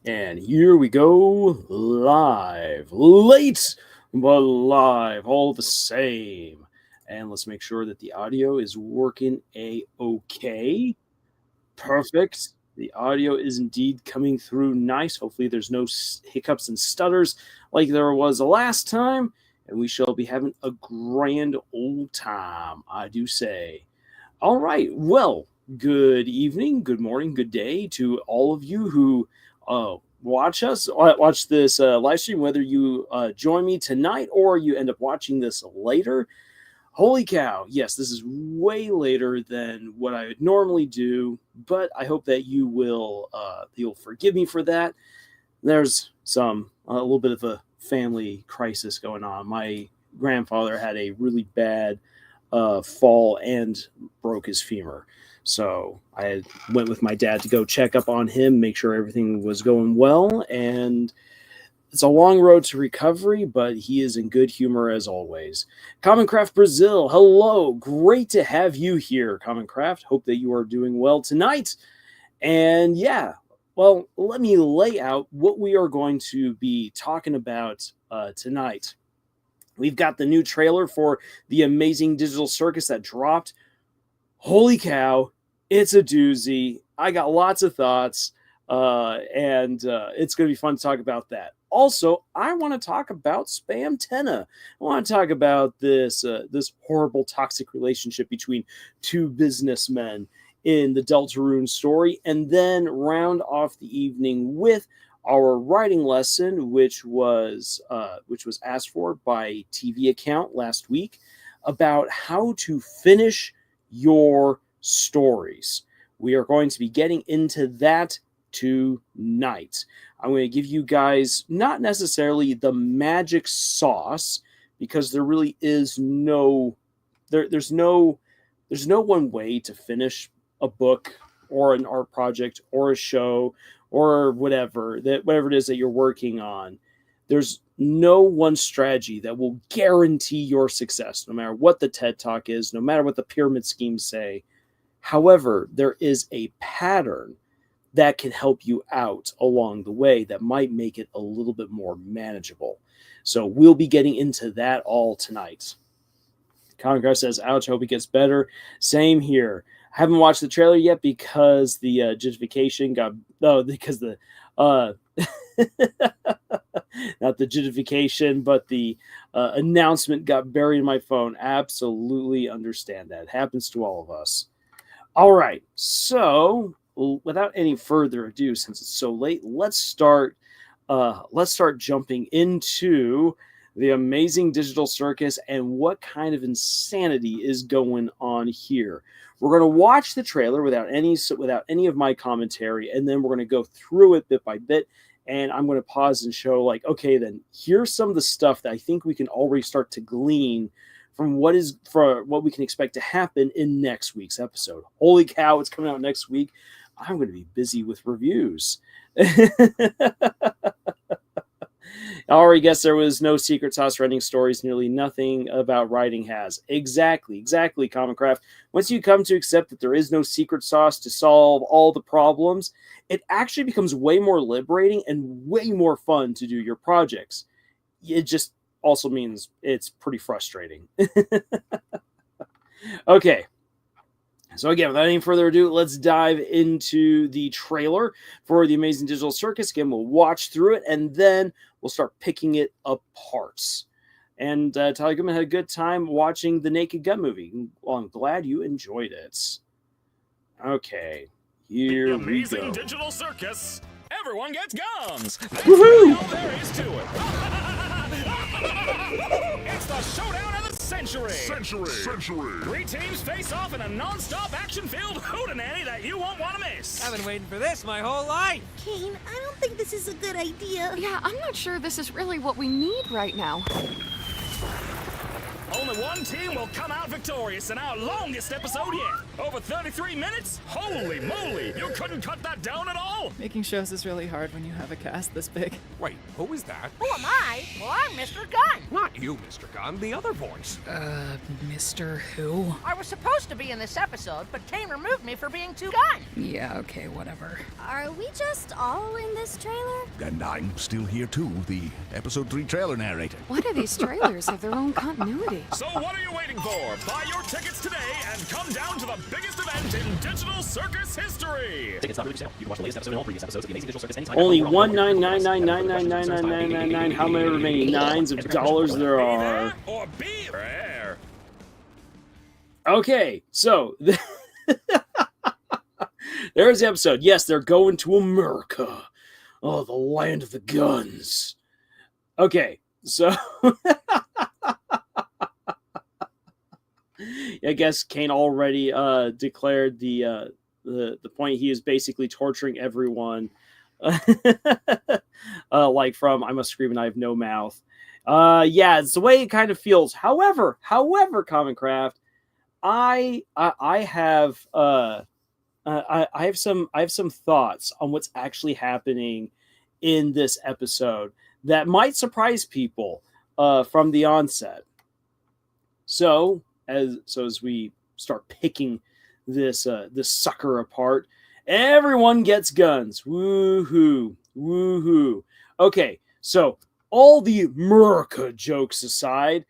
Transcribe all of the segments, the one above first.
And here we go, live. Late, but live, all the same. And let's make sure that the audio is working a-okay. Perfect. The audio is indeed coming through nice. Hopefully there's no hiccups and stutters like there was the last time. And we shall be having a grand old time, I do say. All right, well, good evening, good morning, good day to all of you who watch this live stream, whether you join me tonight or you end up watching this later. Holy cow, yes, this is way later than what I would normally do, but I hope that you'll forgive me for that. There's a little bit of a family crisis going on. My grandfather had a really bad fall and broke his femur. So I went with my dad to go check up on him, make sure everything was going well. And it's a long road to recovery, but he is in good humor as always. Commoncraft Brazil, hello. Great to have you here, Commoncraft. Hope that you are doing well tonight. And yeah, well, let me lay out what we are going to be talking about tonight. We've got the new trailer for the Amazing Digital Circus that dropped. Holy cow, it's a doozy. I got lots of thoughts, and it's going to be fun to talk about that. Also, I want to talk about Spamtenna. I want to talk about this horrible toxic relationship between two businessmen in the Deltarune story, and then round off the evening with our writing lesson, which was asked for by TV account last week, about how to finish your stories. We are going to be getting into that tonight. I'm going to give you guys not necessarily the magic sauce, because there really is there's no one way to finish a book or an art project or a show or whatever it is that you're working on. There's no one strategy that will guarantee your success, no matter what the TED Talk is, no matter what the pyramid schemes say. However, there is a pattern that can help you out along the way that might make it a little bit more manageable. So we'll be getting into that all tonight. Congress says, ouch, hope it gets better. Same here. I haven't watched the trailer yet because the justification got... No, because the... not the justification, but the announcement got buried in my phone. Absolutely understand that. It happens to all of us. All right, so without any further ado, since it's so late, let's start jumping into the Amazing Digital Circus and what kind of insanity is going on here. We're going to watch the trailer without any of my commentary, and then we're going to go through it bit by bit, and I'm going to pause and show, like, okay, then here's some of the stuff that I think we can already start to glean from what we can expect to happen in next week's episode. Holy cow, it's coming out next week. I'm going to be busy with reviews. I already guessed there was no secret sauce writing stories. Nearly nothing about writing has. Exactly, Commoncraft. Once you come to accept that there is no secret sauce to solve all the problems, it actually becomes way more liberating and way more fun to do your projects. It just also means it's pretty frustrating. Okay. So again, without any further ado, let's dive into the trailer for the Amazing Digital Circus. Again, we'll watch through it, and then we'll start picking it apart. And Tyler Goodman had a good time watching the Naked Gun movie. Well, I'm glad you enjoyed it. Okay, here the we go. Amazing Digital Circus. Everyone gets guns. That's Woohoo! really all there is to it. It's the showdown of the century. Three teams face off in a non-stop action-filled hootenanny that you won't want to miss. I've been waiting for this my whole life. Caine, I don't think this is a good idea. Yeah, I'm not sure this is really what we need right now. Only one team will come out victorious in our longest episode yet. Over 33 minutes? Holy moly! You couldn't cut that down at all? Making shows is really hard when you have a cast this big. Wait, who is that? Who am I? Well, I'm Mr. Gunn. Not you, Mr. Gunn, the other voice. Mr. Who? I was supposed to be in this episode, but Caine removed me for being too Gunn. Yeah, okay, whatever. Are we just all in this trailer? And I'm still here too, the episode 3 trailer narrator. Why do these trailers have their own continuity? So what are you waiting for? Buy your tickets today and come down to the biggest event in digital circus history! Tickets not really for sale. You can watch the latest episode and all previous episodes of the Amazing Digital Circus anytime. Only 19999999999. How many remaining nines of dollars there Be are? there or be there. Okay, so there's the episode. Yes, they're going to America. Oh, the land of the guns. Okay, so I guess Caine already declared the point. He is basically torturing everyone, like from "I Must Scream and I Have No Mouth." Yeah, it's the way it kind of feels. However, Common Craft, I have some thoughts on what's actually happening in this episode that might surprise people from the onset. So as we start picking this sucker apart, everyone gets guns. Woohoo! Okay, so all the America jokes aside,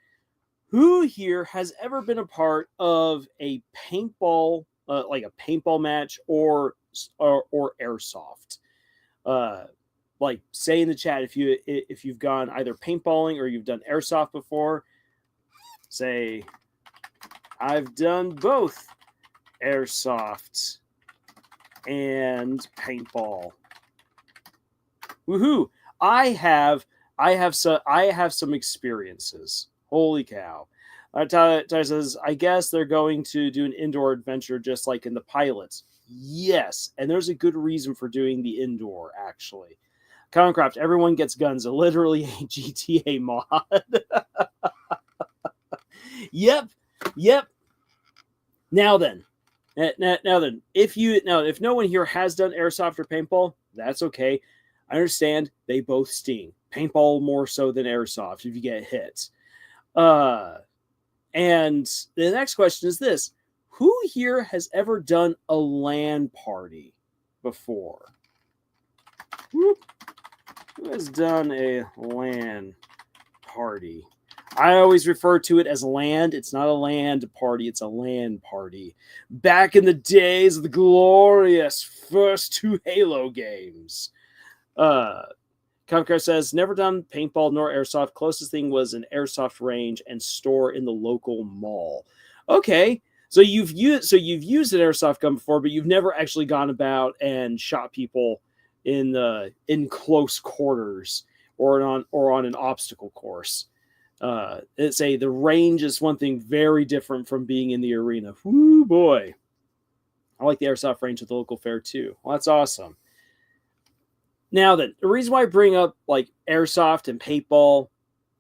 who here has ever been a part of a paintball, like a paintball match or airsoft? Like, say in the chat if you've gone either paintballing or you've done airsoft before. Say, I've done both airsoft and paintball. Woohoo! I have some experiences. Holy cow. Ty says, I guess they're going to do an indoor adventure just like in the pilots. Yes, and there's a good reason for doing the indoor, actually. Comcraft, everyone gets guns. Literally a GTA mod. Yep. Now then, if no one here has done airsoft or paintball, that's okay. I understand they both sting. Paintball more so than airsoft if you get hit. And the next question is this: who here has ever done a LAN party before? Who has done a LAN party? I always refer to it as land. It's not a land party. It's a LAN party. Back in the days of the glorious first 2 Halo games. Comcast says, never done paintball nor airsoft. Closest thing was an airsoft range and store in the local mall. Okay, so you've used an airsoft gun before, but you've never actually gone about and shot people in close quarters or on an obstacle course. The range is one thing very different from being in the arena. Whoo boy, I like the airsoft range at the local fair too. Well, that's awesome. Now then, the reason why I bring up like airsoft and paintball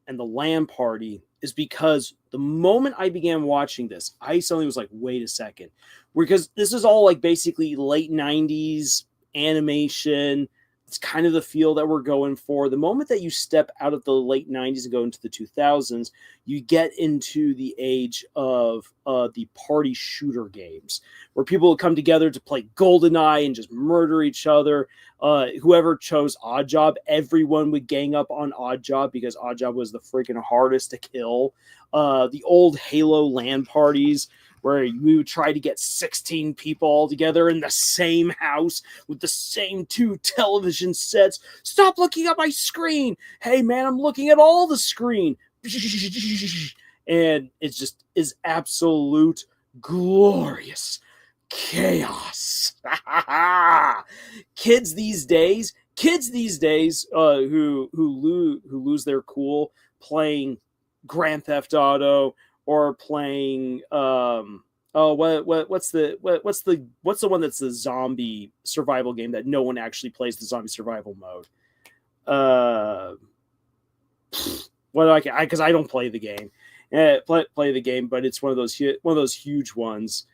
and the LAN party is because the moment I began watching this, I suddenly was like, wait a second. Because this is all like basically late 90s animation. It's kind of the feel that we're going for. The moment that you step out of the late 90s and go into the 2000s, you get into the age of the party shooter games, where people would come together to play GoldenEye and just murder each other. Whoever chose Oddjob, everyone would gang up on Oddjob because Oddjob was the freaking hardest to kill. The old Halo LAN parties, where we would try to get 16 people all together in the same house with the same 2 television sets. Stop looking at my screen. Hey, man, I'm looking at all the screen. And it just is absolute glorious chaos. Kids these days who lose their cool playing Grand Theft Auto or playing what's the one that's the zombie survival game that no one actually plays the zombie survival mode? Because I don't play the game. Play the game, but it's one of those huge ones.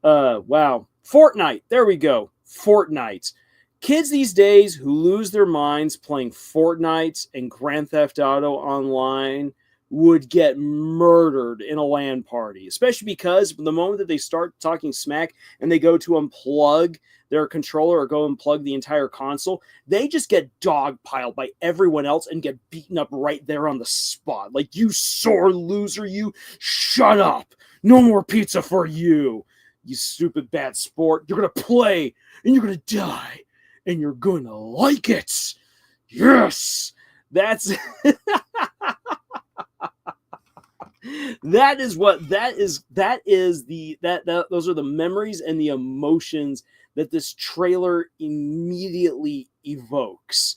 Wow. Fortnite. There we go. Fortnite. Kids these days who lose their minds playing Fortnite and Grand Theft Auto Online would get murdered in a LAN party, especially because the moment that they start talking smack and they go to unplug their controller or go and plug the entire console, they just get dogpiled by everyone else and get beaten up right there on the spot. Like, you sore loser, you shut up. No more pizza for you. You stupid bad sport. You're going to play and you're going to die and you're going to like it. Yes. That's those are the memories and the emotions that this trailer immediately evokes.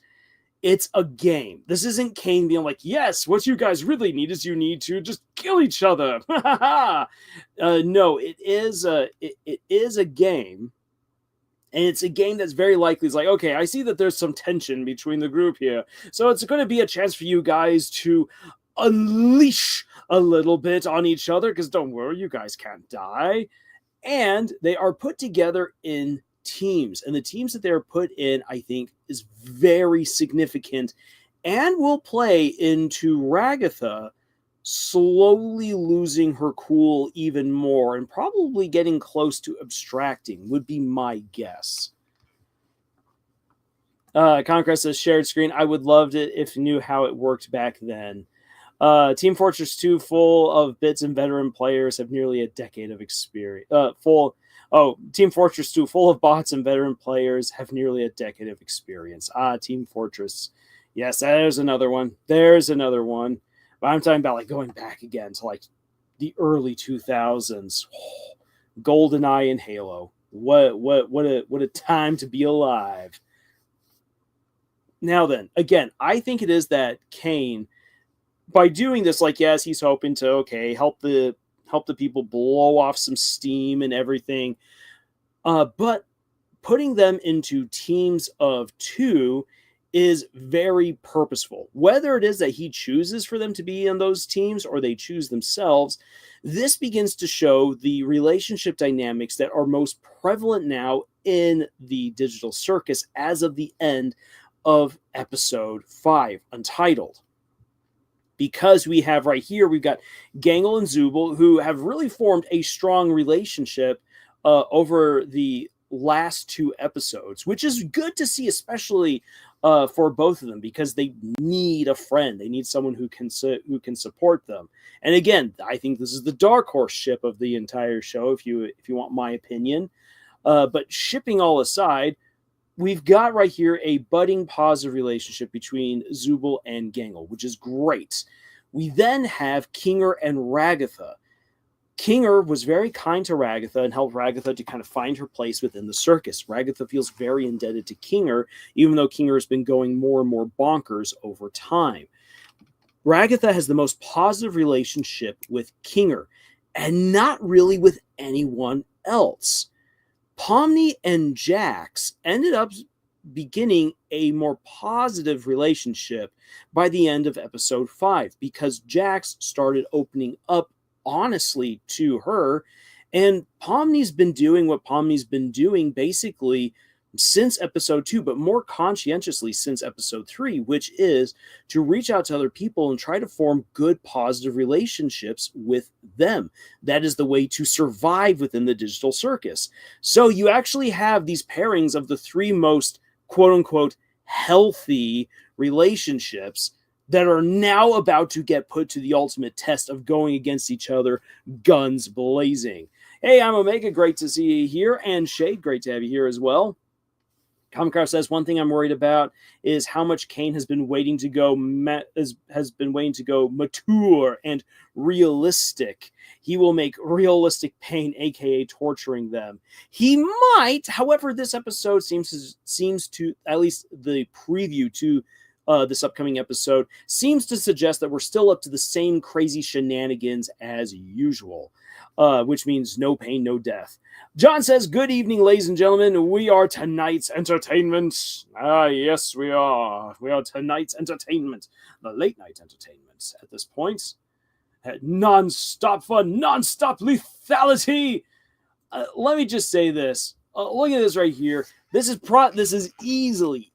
It's a game. This isn't Caine being like, yes, what you guys really need is you need to just kill each other. No, it is a game. And it's a game that's very likely is like, okay, I see that there's some tension between the group here. So it's going to be a chance for you guys to unleash a little bit on each other, because don't worry, you guys can't die. And they are put together in teams, and the teams that they're put in, I think, is very significant and will play into Ragatha slowly losing her cool even more and probably getting close to abstracting, would be my guess. Conquest says shared screen. I would love it if knew how it worked back then. Team Fortress 2, full of bits and veteran players, have nearly a decade of experience. Team Fortress 2, full of bots and veteran players, have nearly a decade of experience. Team Fortress. Yes, there's another one. There's another one. But I'm talking about like going back again to like the early 2000s. GoldenEye and Halo. What a time to be alive. Now then, again, I think it is that Caine, by doing this, like, yes, he's hoping to, okay, help the people blow off some steam and everything. But putting them into teams of two is very purposeful. Whether it is that he chooses for them to be in those teams or they choose themselves, this begins to show the relationship dynamics that are most prevalent now in the digital circus as of the end of episode 5, Untitled. Because we have right here, we've got Gangle and Zubul, who have really formed a strong relationship over the last 2 episodes, which is good to see, especially for both of them, because they need a friend. They need someone who can support them. And again, I think this is the dark horse ship of the entire show, if you want my opinion. But shipping all aside, we've got right here a budding positive relationship between Zubul and Gangle, which is great. We then have Kinger and Ragatha. Kinger was very kind to Ragatha and helped Ragatha to kind of find her place within the circus. Ragatha feels very indebted to Kinger, even though Kinger has been going more and more bonkers over time. Ragatha has the most positive relationship with Kinger, and not really with anyone else. Pomni and Jax ended up beginning a more positive relationship by the end of episode 5, because Jax started opening up honestly to her, and Pomni's been doing what Pomni's been doing basically since episode 2, but more conscientiously since episode 3, which is to reach out to other people and try to form good, positive relationships with them. That is the way to survive within the digital circus. So you actually have these pairings of the 3 most, quote-unquote, healthy relationships that are now about to get put to the ultimate test of going against each other, guns blazing. Hey, I'm Omega. Great to see you here. And Shade, great to have you here as well. Comcraft says, one thing I'm worried about is how much Caine has been waiting to go mature and realistic. He will make realistic pain, aka torturing them. He might, however, this episode seems to, at least the preview to this upcoming episode, seems to suggest that we're still up to the same crazy shenanigans as usual, which means no pain, no death. John says, good evening, ladies and gentlemen. We are tonight's entertainment. Yes, we are. We are tonight's entertainment. The late night entertainment at this point. Non-stop fun, non-stop lethality. let me just say this. Look at this right here. This is easily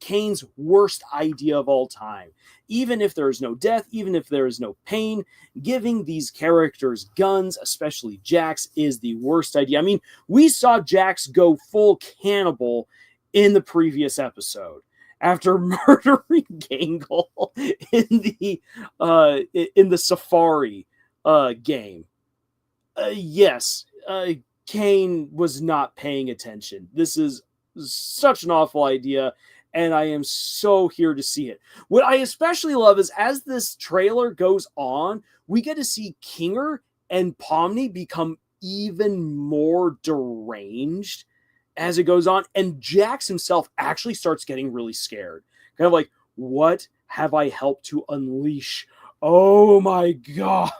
Caine's worst idea of all time. Even if there is no death, even if there is no pain, giving these characters guns, especially Jax, is the worst idea. I mean, we saw Jax go full cannibal in the previous episode after murdering Gangle in the Safari game. Yes, Caine was not paying attention. This is such an awful idea, and I am so here to see it. What I especially love is as this trailer goes on, we get to see Kinger and Pomni become even more deranged as it goes on, and Jax himself actually starts getting really scared. Kind of like, what have I helped to unleash? Oh my gosh.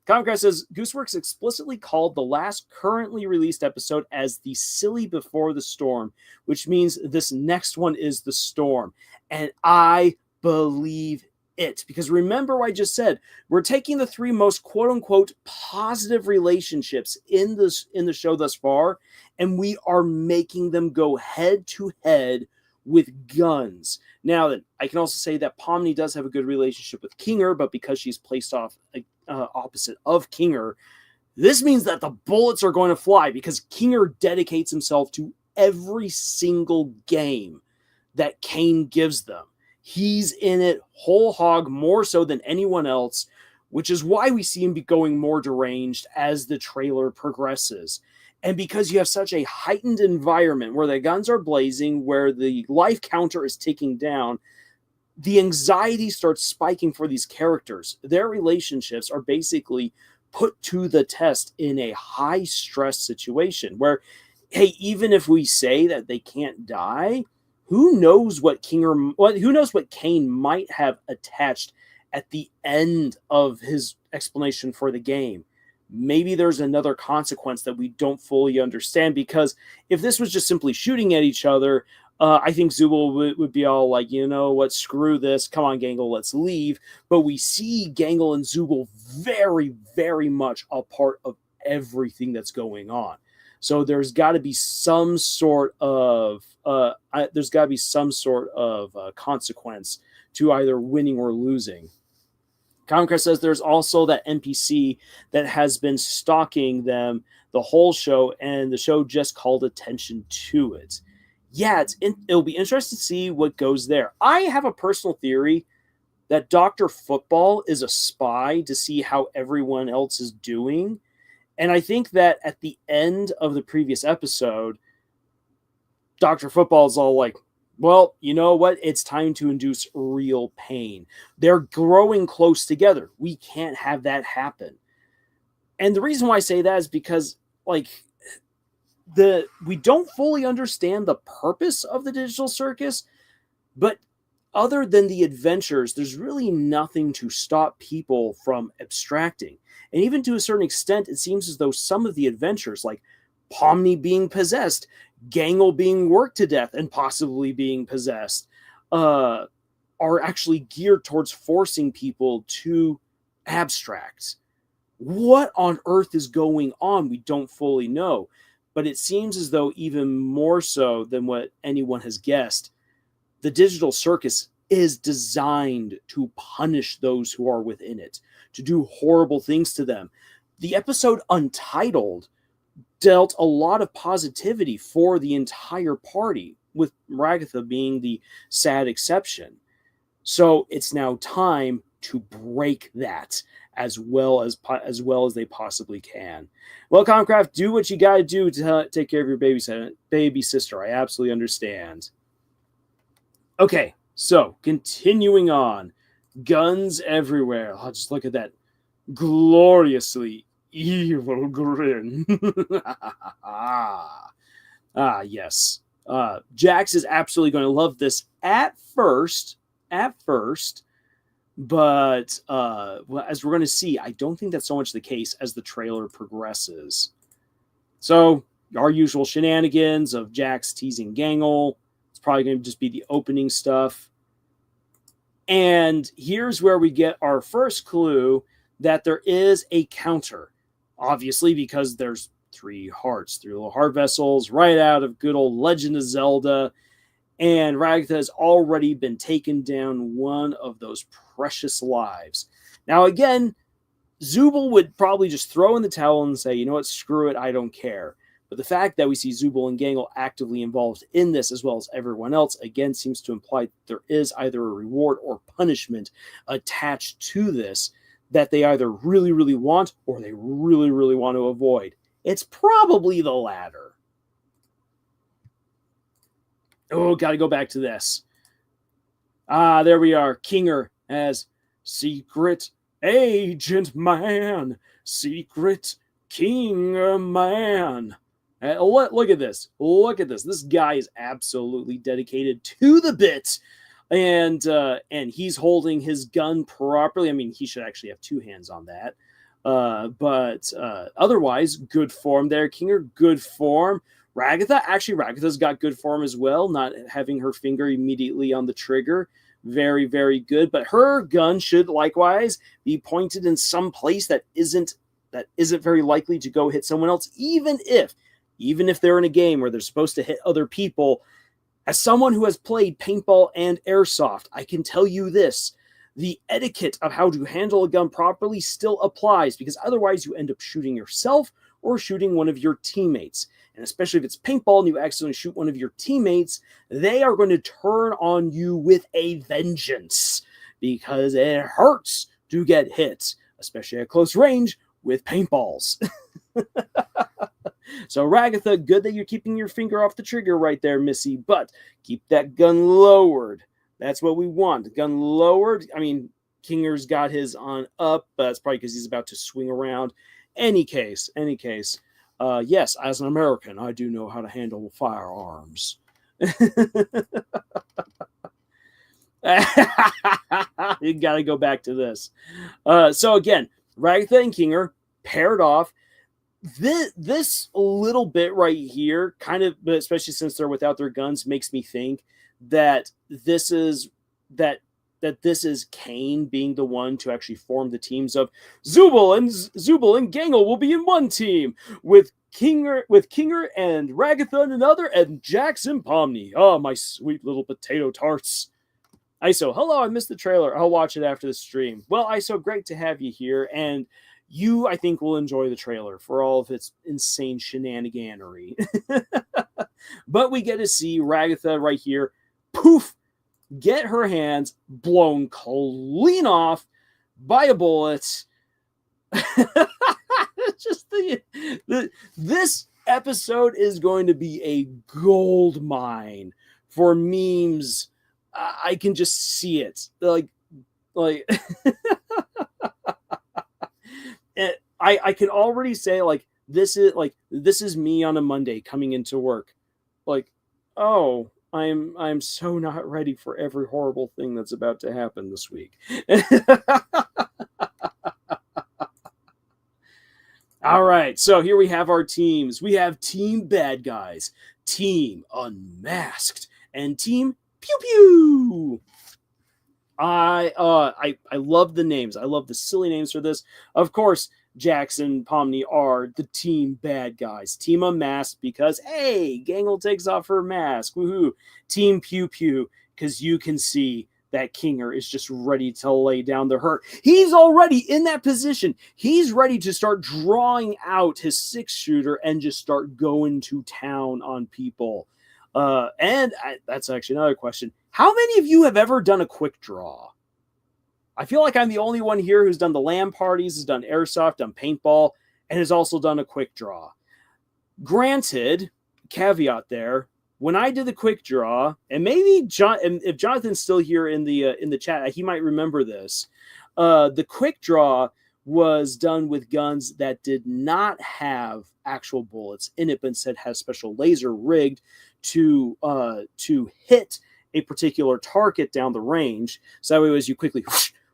Comcast says, Gooseworks explicitly called the last currently released episode as the Silly Before the Storm, which means this next one is the Storm. And I believe it. Because remember what I just said, we're taking the three most quote-unquote positive relationships in the show thus far, and we are making them go head-to-head with guns. Now, then, I can also say that Pomni does have a good relationship with Kinger, but because she's placed off opposite of Kinger, this means that the bullets are going to fly because Kinger dedicates himself to every single game that Caine gives them. He's in it whole hog, more so than anyone else, which is why we see him be going more deranged as the trailer progresses. And because you have such a heightened environment where the guns are blazing, where the life counter is ticking down, the anxiety starts spiking for these characters. Their relationships are basically put to the test in a high stress situation where, hey, even if we say that they can't die, who knows what Caine might have attached at the end of his explanation for the game. Maybe there's another consequence that we don't fully understand, because if this was just simply shooting at each other, I think Zubul would be all like, you know what, screw this. Come on, Gangle, let's leave. But we see Gangle and Zubul very, very much a part of everything that's going on. So there's got to be some sort of consequence to either winning or losing. Comcast says there's also that NPC that has been stalking them the whole show, and the show just called attention to it. Yeah, it'll be interesting to see what goes there. I have a personal theory that Dr. Football is a spy to see how everyone else is doing. And I think that at the end of the previous episode, Dr. Football is all like, well, you know what? It's time to induce real pain. They're growing close together. We can't have that happen. And the reason why I say that is because, like, we don't fully understand the purpose of the digital circus, but other than the adventures, there's really nothing to stop people from abstracting. And even to a certain extent, it seems as though some of the adventures, like Pomni being possessed, Gangle being worked to death and possibly being possessed, are actually geared towards forcing people to abstract. What on earth is going on? We don't fully know. But it seems as though even more so than what anyone has guessed, the digital circus is designed to punish those who are within it, to do horrible things to them. The episode Untitled dealt a lot of positivity for the entire party, with Ragatha being the sad exception. So it's now time to break that as well as they possibly can. Well, Comcraft, do what you got to do to take care of your baby sister. I absolutely understand. Okay, so continuing on. Guns everywhere. Oh, just look at that gloriously evil grin. Yes. Jax is absolutely going to love this at first, but as we're going to see, I don't think that's so much the case as the trailer progresses. So, our usual shenanigans of Jax teasing Gangle. It's probably going to just be the opening stuff. And here's where we get our first clue that there is a counter. obviously because there's 3 hearts, 3 little heart vessels, right out of good old Legend of Zelda. And Ragatha has already been taken down one of those precious lives. Now, again, Zubul would probably just throw in the towel and say, you know what, screw it, I don't care. But the fact that we see Zubul and Gangle actively involved in this, as well as everyone else, again, seems to imply that there is either a reward or punishment attached to this that they either really, really want or they really, really want to avoid. It's probably the latter. Oh, got to go back to this. There we are. Kinger as Secret Agent Man. Secret King Man. Look at this. Look at this. This guy is absolutely dedicated to the bit. And he's holding his gun properly. I mean, he should actually have 2 hands on that. But otherwise, good form there. Kinger, good form. Ragatha's got good form as well, not having her finger immediately on the trigger. Very, very good. But her gun should likewise be pointed in some place that isn't very likely to go hit someone else, even if they're in a game where they're supposed to hit other people. As someone who has played paintball and airsoft, I can tell you this. The etiquette of how to handle a gun properly still applies, because otherwise you end up shooting yourself or shooting one of your teammates. And especially if it's paintball and you accidentally shoot one of your teammates, they are going to turn on you with a vengeance, because it hurts to get hit, especially at close range with paintballs. So Ragatha, good that you're keeping your finger off the trigger right there, Missy, but keep that gun lowered. That's what we want. Gun lowered. I mean, Kinger's got his on up, but that's probably because he's about to swing around. Any case. Yes, as an American, I do know how to handle firearms. You got to go back to this. So again, Ragatha and Kinger paired off. This little bit right here, kind of, but especially since they're without their guns, makes me think that this is Caine being the one to actually form the teams of Zubul and Gangle will be in one team with Kinger and Ragatha in another, and Jackson Pomni. Oh, my sweet little potato tarts. ISO, hello, I missed the trailer. I'll watch it after the stream. Well, ISO, great to have you here, and you, I think, will enjoy the trailer for all of its insane shenaniganery. But we get to see Ragatha right here, poof, get her hands blown clean off by a bullet. Just this episode is going to be a gold mine for memes. I can just see it. Like I can already say, like, this is me on a Monday coming into work. Like, oh, I'm so not ready for every horrible thing that's about to happen this week. All right, so here we have our teams. We have Team Bad Guys, Team Unmasked, and Team Pew Pew. I love the names. I love the silly names for this. Of course, Jackson Pomni are the Team Bad Guys. Team Unmasked because, hey, Gangle takes off her mask. Woohoo. Team Pew Pew because you can see that Kinger is just ready to lay down the hurt. He's already in that position. He's ready to start drawing out his 6-shooter and just start going to town on people. That's actually another question. How many of you have ever done a quick draw? I feel like I'm the only one here who's done the LAN parties, has done airsoft, done paintball, and has also done a quick draw. Granted, caveat there, when I did the quick draw, and maybe if Jonathan's still here in the chat, he might remember this. The quick draw was done with guns that did not have actual bullets in it, but instead has special laser rigged to hit a particular target down the range. So that way, as you quickly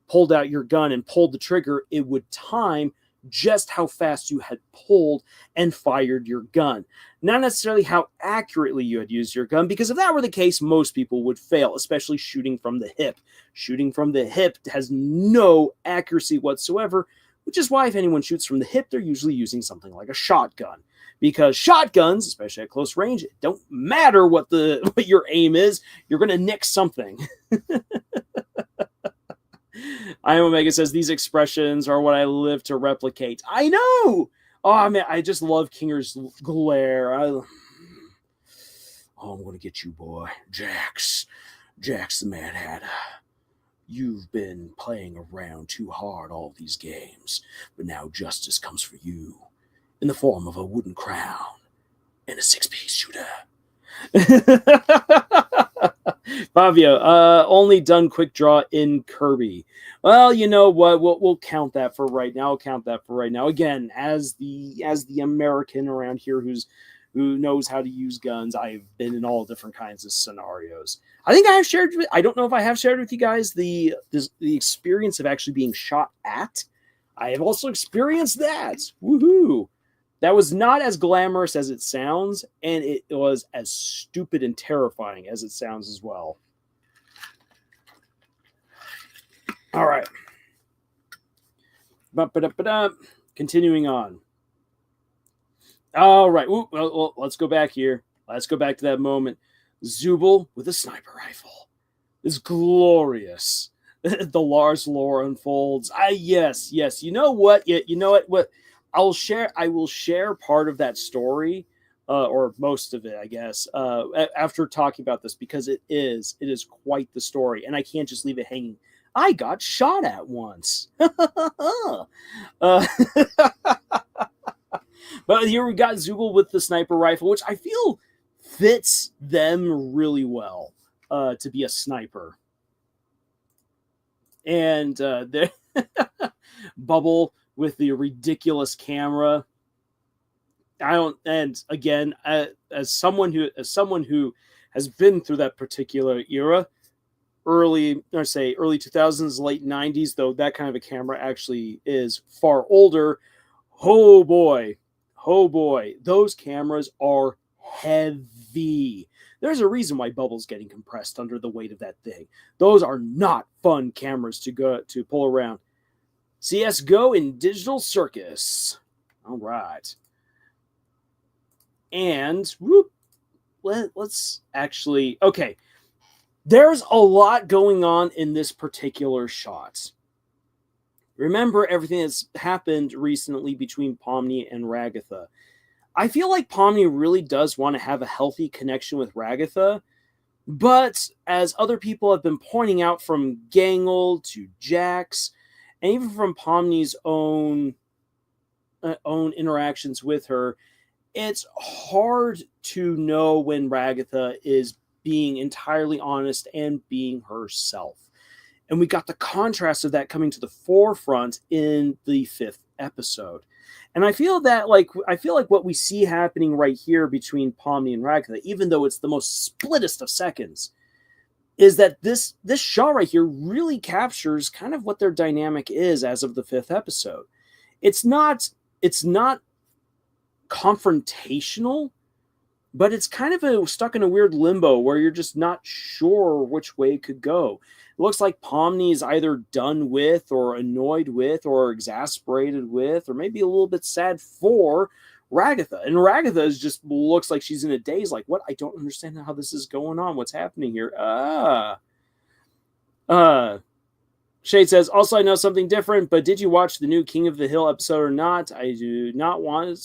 pulled out your gun and pulled the trigger, it would time just how fast you had pulled and fired your gun. Not necessarily how accurately you had used your gun, because if that were the case, most people would fail, especially shooting from the hip. Shooting from the hip has no accuracy whatsoever, which is why if anyone shoots from the hip, they're usually using something like a shotgun. Because shotguns, especially at close range, it don't matter what your aim is, you're going to nick something. I Omega says, these expressions are what I live to replicate. I know! Oh, man, I just love Kinger's glare. I'm going to get you, boy. Jax the Mad Hatter. You've been playing around too hard all these games, but now justice comes for you in the form of a wooden crown and a 6-piece shooter. Fabio, only done quick draw in Kirby. Well, you know what? We'll count that for right now. Again, as the American around here who knows how to use guns, I've been in all different kinds of scenarios. I think I don't know if I have shared with you guys the experience of actually being shot at. I have also experienced that. Woohoo! That was not as glamorous as it sounds, and it was as stupid and terrifying as it sounds as well. All right. Continuing on. All right. Well, let's go back here. Let's go back to that moment. Zubul with a sniper rifle is glorious. The Lars lore unfolds. Yes. You know what? You know what? I will share part of that story, or most of it, I guess, after talking about this, because it is quite the story, and I can't just leave it hanging. I got shot at once. But here we got Zubul with the sniper rifle, which I feel fits them really well to be a sniper. And Bubble with the ridiculous camera. And again, as someone who has been through that particular era, early 2000s, late 90s, though that kind of a camera actually is far older. Oh boy, those cameras are heavy. There's a reason why Bubble's getting compressed under the weight of that thing. Those are not fun cameras to pull around. CSGO in Digital Circus. All right. And let's actually... Okay. There's a lot going on in this particular shot. Remember everything that's happened recently between Pomni and Ragatha. I feel like Pomni really does want to have a healthy connection with Ragatha, but as other people have been pointing out, from Gangle to Jax, and even from Pomni's own interactions with her, it's hard to know when Ragatha is being entirely honest and being herself. And we got the contrast of that coming to the forefront in the 5th episode. And I feel like what we see happening right here between Pomni and Ragatha, even though it's the most splittest of seconds, is that this shot right here really captures kind of what their dynamic is as of the 5th episode. It's not confrontational, but it's kind of stuck in a weird limbo where you're just not sure which way it could go. It looks like Pomni is either done with, or annoyed with, or exasperated with, or maybe a little bit sad for Ragatha. And Ragatha just looks like she's in a daze, like, what? I don't understand how this is going on. What's happening here? Shade says, also, I know something different, but did you watch the new King of the Hill episode or not? I do not want to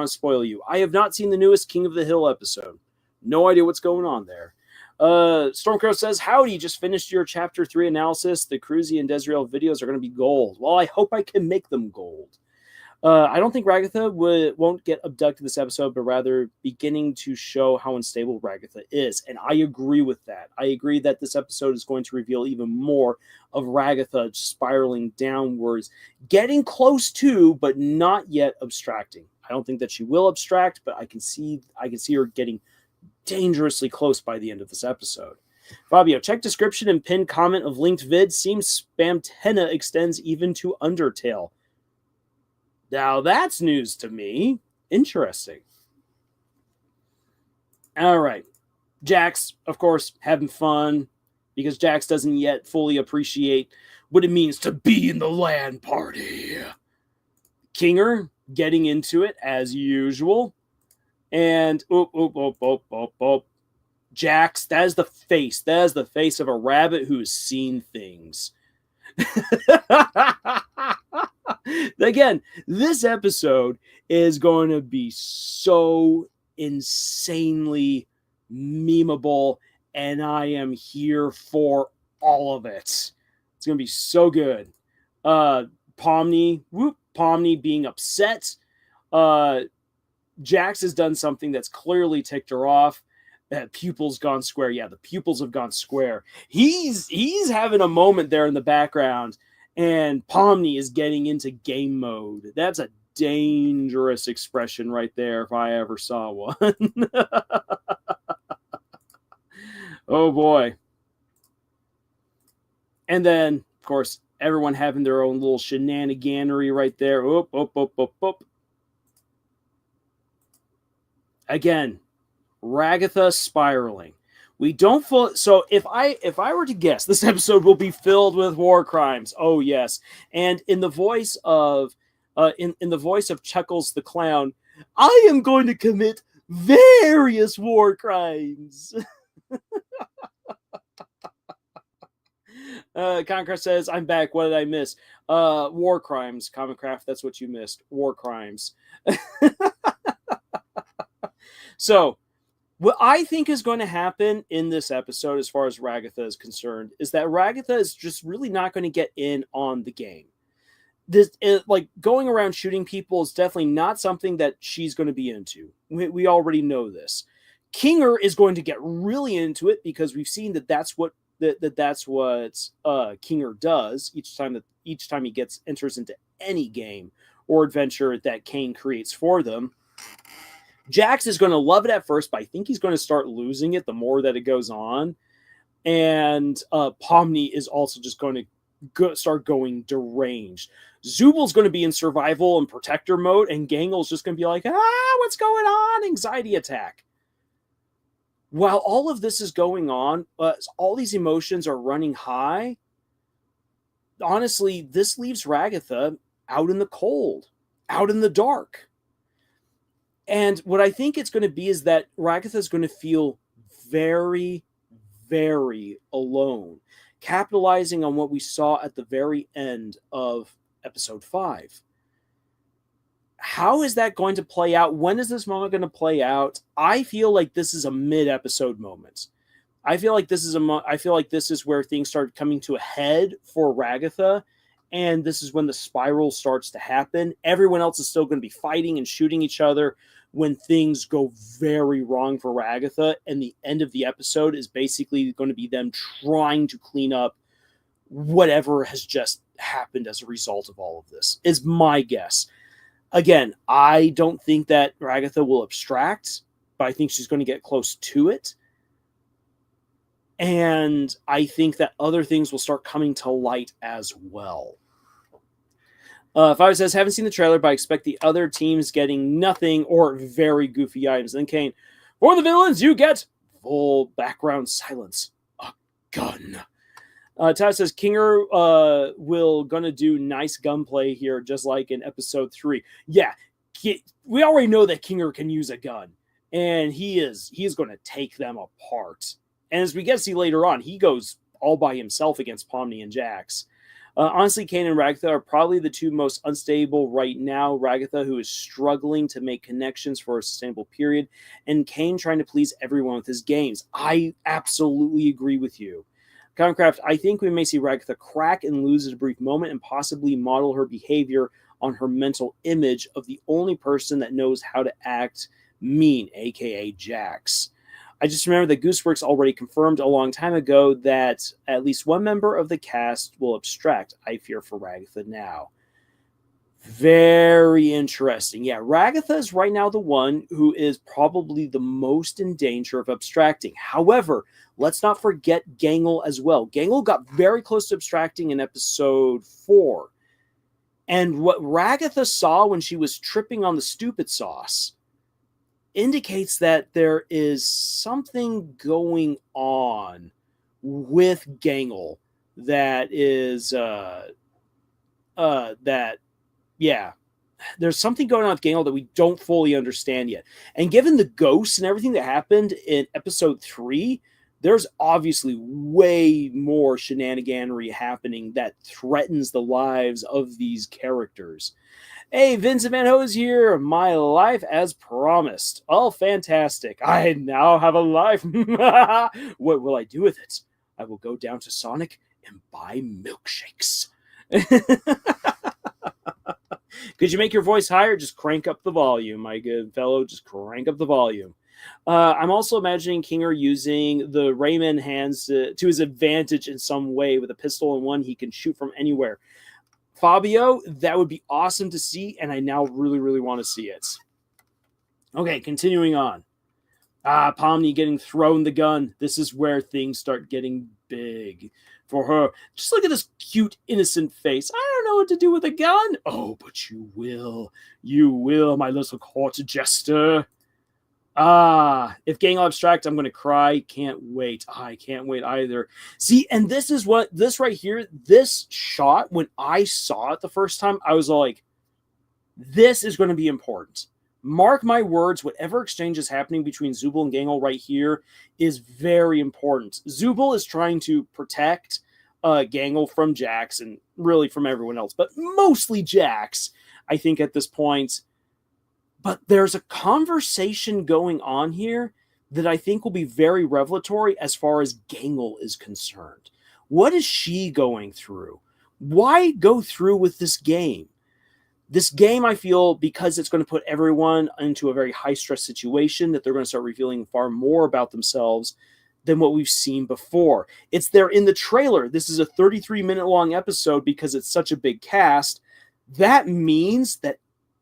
spoil you. I have not seen the newest King of the Hill episode. No idea what's going on there. Stormcrow says, howdy, just finished your chapter 3 analysis. The Cruzy and Desriel videos are going to be gold. Well, I hope I can make them gold. I don't think Ragatha won't get abducted this episode, but rather beginning to show how unstable Ragatha is. And I agree with that. I agree that this episode is going to reveal even more of Ragatha spiraling downwards, getting close to, but not yet abstracting. I don't think that she will abstract, but I can see her getting dangerously close by the end of this episode. Fabio, check description and pinned comment of linked vid. Seems Spamtenna extends even to Undertale. Now that's news to me. Interesting. All right. Jax, of course, having fun, because Jax doesn't yet fully appreciate what it means to be in the LAN party. Kinger getting into it as usual. And Jax, that is the face. That is the face of a rabbit who's seen things. Again, this episode is going to be so insanely memeable, and I am here for all of it. It's going to be so good. Pomni being upset. Jax has done something that's clearly ticked her off. That pupils gone square. Yeah, the pupils have gone square. He's having a moment there in the background, and Pomni is getting into game mode. That's a dangerous expression right there if I ever saw one. Oh boy. And then, of course, everyone having their own little shenaniganery right there. Again, Ragatha spiraling. We don't so if I were to guess, this episode will be filled with war crimes. Oh yes. And in the voice of in the voice of Chuckles the Clown, I am going to commit various war crimes. Concraft says, I'm back. What did I miss? War crimes. Comicraft, that's what you missed. War crimes. So, what I think is going to happen in this episode, as far as Ragatha is concerned, is that Ragatha is just really not going to get in on the game. Like going around shooting people is definitely not something that she's going to be into. We already know this. Kinger is going to get really into it because we've seen that's what Kinger does each time he enters into any game or adventure that Caine creates for them. Jax is going to love it at first, but I think he's going to start losing it the more that it goes on. And Pomni is also just going to start going deranged. Zubal's going to be in survival and protector mode, and Gangle's just going to be like, what's going on? Anxiety attack. While all of this is going on, all these emotions are running high. Honestly, this leaves Ragatha out in the cold, out in the dark. And what I think it's going to be is that Ragatha is going to feel very, very alone, capitalizing on what we saw at the very end of episode 5. How is that going to play out? When is this moment going to play out? I feel like this is a mid-episode moment. I feel like this is where things start coming to a head for Ragatha, and this is when the spiral starts to happen. Everyone else is still going to be fighting and shooting each other when things go very wrong for Ragatha, and the end of the episode is basically going to be them trying to clean up whatever has just happened as a result of all of this, is my guess. Again, I don't think that Ragatha will abstract, but I think she's going to get close to it. And I think that other things will start coming to light as well. Five says, haven't seen the trailer, but I expect the other teams getting nothing or very goofy items. And then Caine, for the villains, you get full background silence. A gun. Todd says, Kinger will gonna do nice gunplay here, just like in episode 3. Yeah, we already know that Kinger can use a gun, and he is going to take them apart. And as we get to see later on, he goes all by himself against Pomni and Jax. Honestly, Caine and Ragatha are probably the two most unstable right now. Ragatha, who is struggling to make connections for a sustainable period, and Caine trying to please everyone with his games. I absolutely agree with you. Concraft, I think we may see Ragatha crack and lose at a brief moment and possibly model her behavior on her mental image of the only person that knows how to act mean, aka Jax. I just remember that Gooseworks already confirmed a long time ago that at least one member of the cast will abstract. I fear for Ragatha now. Very interesting. Yeah, Ragatha is right now the one who is probably the most in danger of abstracting. However, let's not forget Gangle as well. Gangle got very close to abstracting in episode 4. And what Ragatha saw when she was tripping on the stupid sauce indicates that there is something going on with Gangle that is there's something going on with Gangle that we don't fully understand yet. And given the ghosts and everything that happened in episode 3, there's obviously way more shenaniganery happening that threatens the lives of these characters. Hey, Vincent Van Ho is here. My life as promised. Oh, fantastic. I now have a life. What will I do with it? I will go down to Sonic and buy milkshakes. Could you make your voice higher? Just crank up the volume, my good fellow. Just crank up the volume. I'm also imagining Kinger using the Rayman hands to his advantage in some way. With a pistol in one, he can shoot from anywhere. Fabio, that would be awesome to see, and I now really, really want to see it. Okay, continuing on. Pomni getting thrown the gun. This is where things start getting big for her. Just look at this cute, innocent face. I don't know what to do with a gun. Oh, but you will. You will, my little court jester. If Gangle abstract, I'm going to cry. Can't wait. I can't wait either. See, and this is what, this right here, this shot, when I saw it the first time, I was like, this is going to be important. Mark my words, whatever exchange is happening between Zubul and Gangle right here is very important. Zubul is trying to protect Gangle from Jax and really from everyone else, but mostly Jax, I think, at this point. But there's a conversation going on here that I think will be very revelatory as far as Gangle is concerned. What is she going through? Why go through with this game? This game, I feel, because it's going to put everyone into a very high-stress situation, that they're going to start revealing far more about themselves than what we've seen before. It's there in the trailer. This is a 33-minute-long episode because it's such a big cast. That means that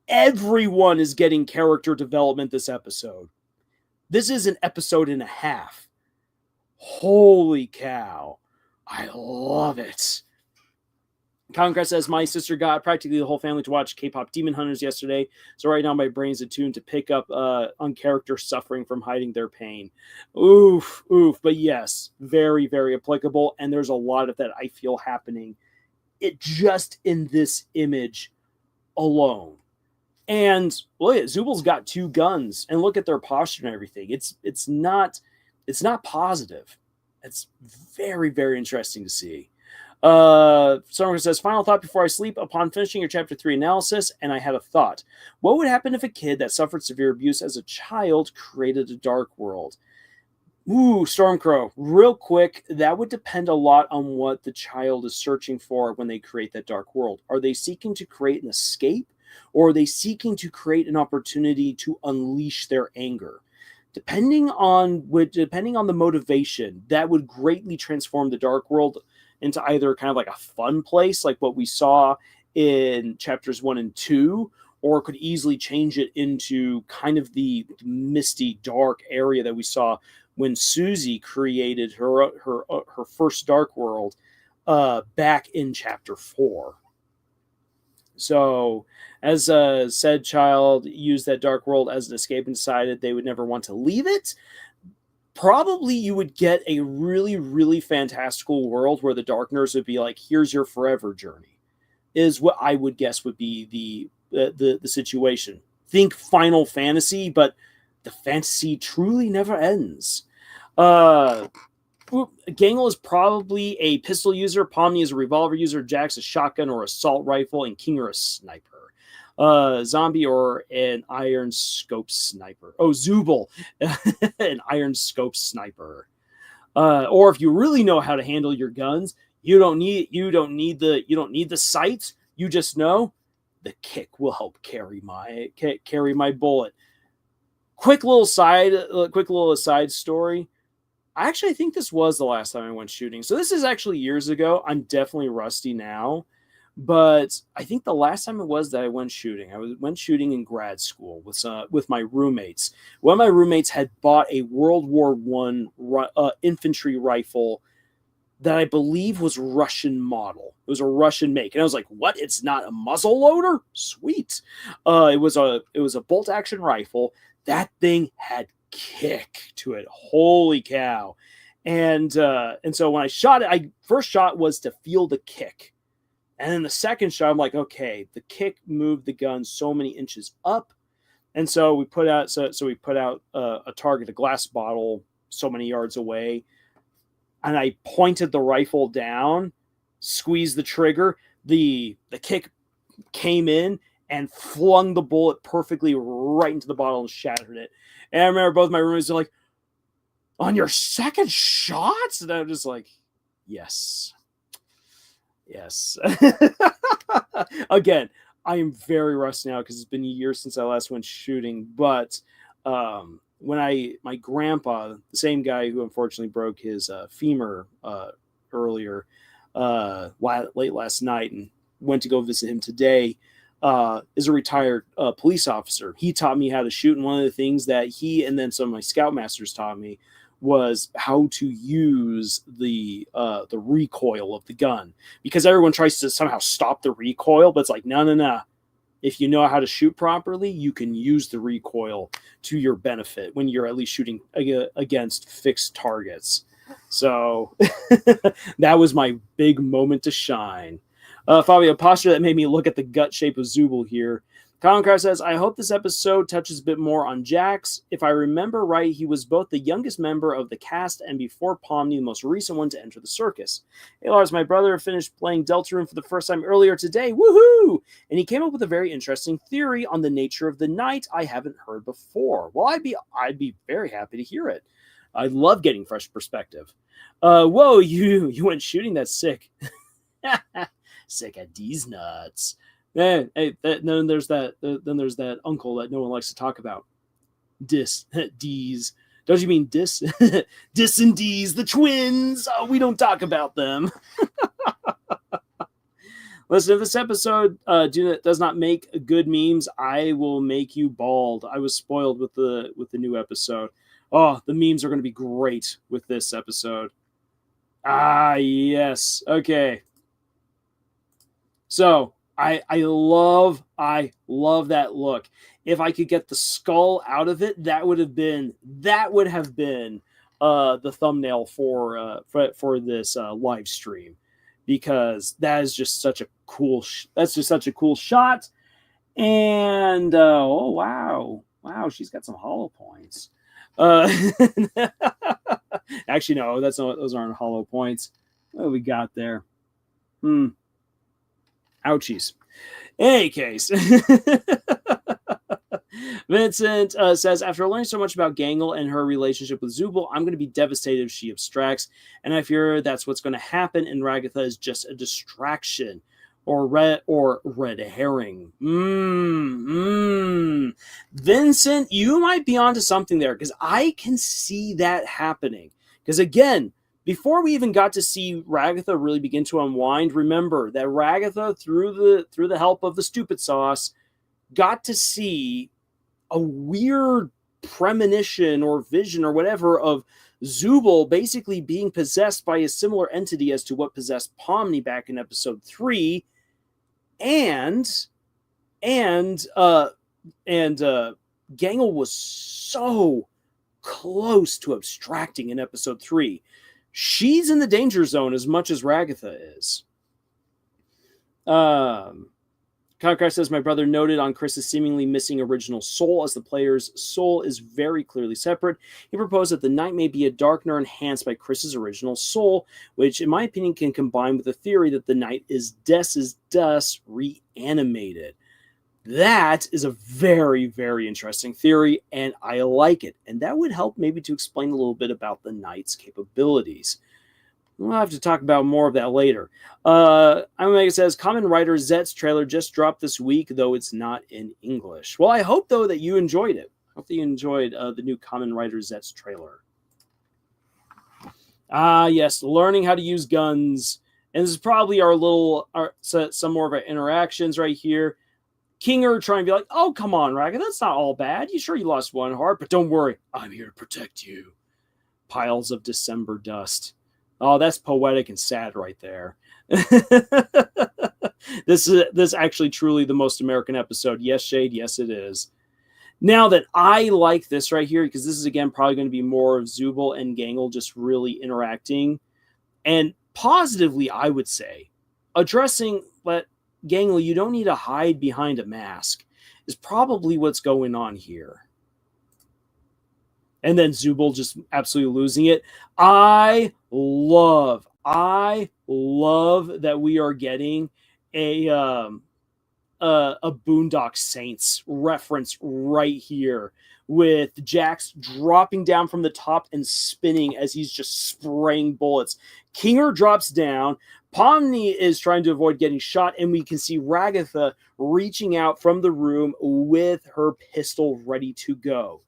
everyone is getting character development this episode. This is an episode and a half. Holy cow. I love it. Conquest says, my sister got practically the whole family to watch K-pop Demon Hunters yesterday, so right now my brain's attuned to pick up on characters suffering from hiding their pain. Oof. But yes, very, very applicable, and there's a lot of that I feel happening just in this image alone. And look at Zubul's got 2 guns, and look at their posture and everything. It's not positive. It's very, very interesting to see. Someone says, final thought before I sleep. Upon finishing your chapter 3 analysis, and I had a thought. What would happen if a kid that suffered severe abuse as a child created a dark world? Ooh, Stormcrow, real quick, that would depend a lot on what the child is searching for when they create that dark world. Are they seeking to create an escape, or are they seeking to create an opportunity to unleash their anger? Depending on the motivation, that would greatly transform the dark world into either kind of like a fun place, like what we saw in chapters 1 and 2, or could easily change it into kind of the misty, dark area that we saw when Susie created her first dark world back in chapter 4. So, as said child used that dark world as an escape and decided they would never want to leave it, probably you would get a really, really fantastical world where the Dark Nurse would be like, here's your forever journey, is what I would guess would be the situation. Think Final Fantasy, but the fantasy truly never ends. Gangle is probably a pistol user, Pomni is a revolver user, Jax a shotgun or assault rifle, and Kinger a sniper. Zombie or an iron scope sniper. Oh, Zubul, an iron scope sniper. Or if you really know how to handle your guns, you don't need the sights. You just know the kick will help carry my bullet. Quick little aside story. I actually think this was the last time I went shooting. So this is actually years ago. I'm definitely rusty now. But I think the last time it was that I went shooting, went shooting in grad school with my roommates. One of my roommates had bought a World War I infantry rifle that I believe was Russian model. It was a Russian make, and I was like, "What? It's not a muzzle loader? Sweet!" It was a bolt action rifle. That thing had kick to it. Holy cow! And so when I shot it, first shot was to feel the kick. And then the second shot, I'm like, okay, the kick moved the gun so many inches up. And so we put out a target, a glass bottle, so many yards away. And I pointed the rifle down, squeezed the trigger. The kick came in and flung the bullet perfectly right into the bottle and shattered it. And I remember both my roommates were like, on your second shot? And I'm just like, yes. Again, I am very rusty now because it's been a year since I last went shooting. But when my grandpa, the same guy who unfortunately broke his femur earlier, late last night, and went to go visit him today, is a retired police officer. He taught me how to shoot, and one of the things that he and then some of my scoutmasters taught me was how to use the recoil of the gun, because everyone tries to somehow stop the recoil, but it's like, no. If you know how to shoot properly, you can use the recoil to your benefit when you're at least shooting against fixed targets. So that was my big moment to shine. Fabio, a posture that made me look at the gut shape of Zubul here. Colin Carr says, I hope this episode touches a bit more on Jax. If I remember right, he was both the youngest member of the cast and before Pomni, the most recent one to enter the circus. Hey, Lars, my brother finished playing Deltarune for the first time earlier today. Woohoo! And he came up with a very interesting theory on the nature of the night I haven't heard before. Well, I'd be very happy to hear it. I love getting fresh perspective. Whoa, you went shooting? That's sick. Sick at these nuts. Then there's that uncle that no one likes to talk about. Dis. Don't you mean Dis? Dis and D's, the twins. Oh, we don't talk about them. Listen, if this episode does not make good memes, I will make you bald. I was spoiled with the new episode. Oh, the memes are going to be great with this episode. Ah, yes. Okay. So I love that look. If I could get the skull out of it, that would have been the thumbnail for this live stream, because that is just such a cool shot. And oh wow, she's got some hollow points. Actually, no, those aren't hollow points. What do we got there? Ouchies. In any case, Vincent says, after learning so much about Gangle and her relationship with Zubul, I'm going to be devastated if she abstracts, and I fear that's what's going to happen, and Ragatha is just a distraction or red herring. Vincent, you might be onto something there, because I can see that happening. Because again, before we even got to see Ragatha really begin to unwind, remember that Ragatha, through the help of the stupid sauce, got to see a weird premonition or vision or whatever of Zubul basically being possessed by a similar entity as to what possessed Pomni back in episode 3, and Gangle was so close to abstracting in episode 3. She's in the danger zone as much as Ragatha is. Concar says, my brother noted on Chris's seemingly missing original soul, as the player's soul is very clearly separate. He proposed that the night may be a darkener enhanced by Chris's original soul, which in my opinion can combine with the theory that the night is Des's dust reanimated. That is a very, very interesting theory, and I like it. And that would help maybe to explain a little bit about the knight's capabilities. We'll have to talk about more of that later. Omega says, Kamen Rider Z's trailer just dropped this week, though it's not in English. Well, I hope, though, that you enjoyed it. I hope that you enjoyed the new Kamen Rider Z's trailer. Yes, learning how to use guns. And this is probably some more of our interactions right here. Kinger trying to be like, oh, come on, Raga, that's not all bad. You sure you lost one heart, but don't worry. I'm here to protect you. Piles of December dust. Oh, that's poetic and sad right there. This is actually truly the most American episode. Yes, Shade, yes, it is. Now that I like this right here, because this is, again, probably going to be more of Zubul and Gangle just really interacting. And positively, I would say, addressing that, Gangly, you don't need to hide behind a mask, is probably what's going on here. And then Zubul just absolutely losing it. I love that we are getting a Boondock Saints reference right here, with Jax dropping down from the top and spinning as he's just spraying bullets. Kinger drops down. Pomni is trying to avoid getting shot, and we can see Ragatha reaching out from the room with her pistol ready to go.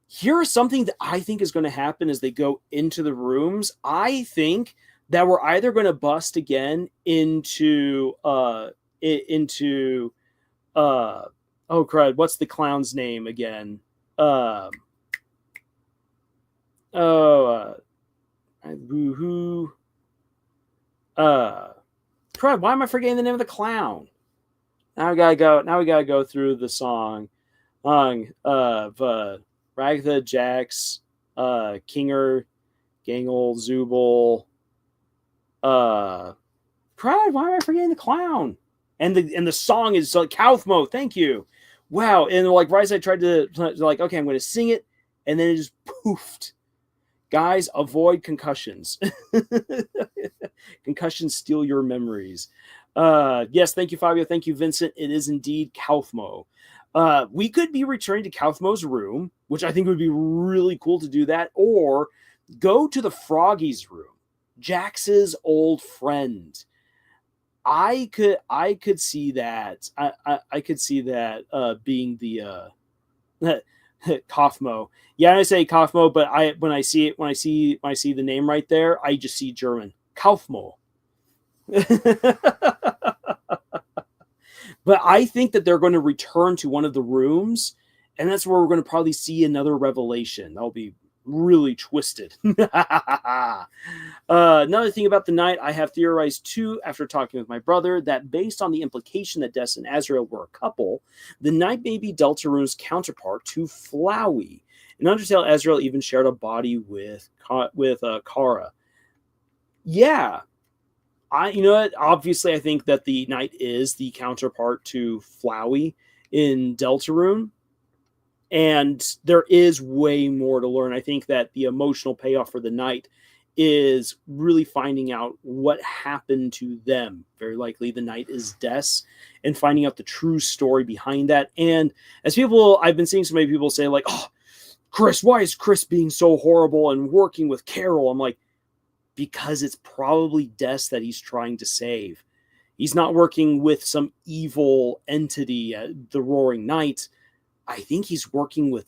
Here's something that I think is going to happen as they go into the rooms. I think that we're either going to bust again into oh crud, what's the clown's name again? Woohoo. Crud, why am I forgetting the name of the clown? Now we gotta go through the song of Ragatha, Jax, Kinger, Gangle, Zubul. Crud, why am I forgetting the clown? And the song is like Kauthmo, thank you. Wow. And like right as I tried to like, okay, I'm gonna sing it, and then it just poofed. Guys, avoid concussions. Concussions steal your memories. Yes, thank you, Fabio. Thank you, Vincent. It is indeed Kauthmo. We could be returning to Kauthmo's room, which I think would be really cool to do that, or go to the Froggy's room, Jax's old friend. I could see that. I could see that being the Kauthmo. Yeah, I say Kauthmo, but when I see the name right there, I just see German Kauthmo. But I think that they're going to return to one of the rooms, and that's where we're going to probably see another revelation. That'll be really twisted. Another thing about the night, I have theorized too, after talking with my brother, that based on the implication that Des and Azrael were a couple, the night may be Deltarune's counterpart to Flowey. In Undertale, Azrael even shared a body with Kara. Yeah. You know what? Obviously, I think that the knight is the counterpart to Flowey in Deltarune. And there is way more to learn. I think that the emotional payoff for the knight is really finding out what happened to them. Very likely the knight is Des, and finding out the true story behind that. And as I've been seeing so many people say like, oh, Chris, why is Chris being so horrible and working with Carol? I'm like, because it's probably Des that he's trying to save. He's not working with some evil entity, the Roaring Knight. I think he's working with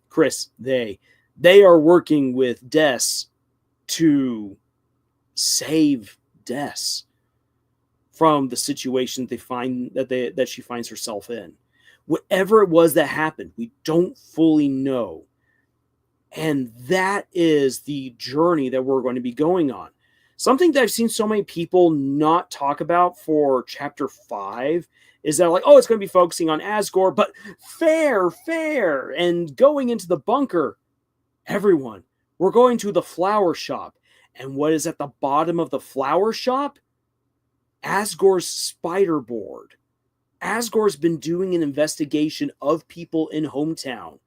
Chris, they are working with Des to save Des from the situation that she finds herself in. Whatever it was that happened, we don't fully know. And that is the journey that we're going to be going on. Something that I've seen so many people not talk about for Chapter 5 is that like, oh, it's going to be focusing on Asgore, but fair, and going into the bunker. Everyone, we're going to the flower shop. And what is at the bottom of the flower shop? Asgore's spider board. Asgore's been doing an investigation of people in Hometown.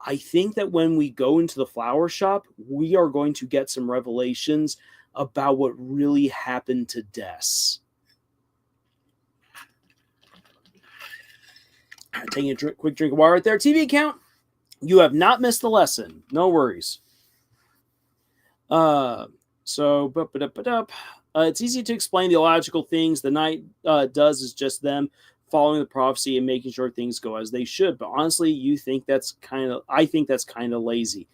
I think that when we go into the flower shop, we are going to get some revelations about what really happened to Des. Taking a quick drink of water right there. TV account, you have not missed the lesson. No worries. It's easy to explain the illogical things the knight does is just them following the prophecy and making sure things go as they should. But honestly, I think that's kind of lazy.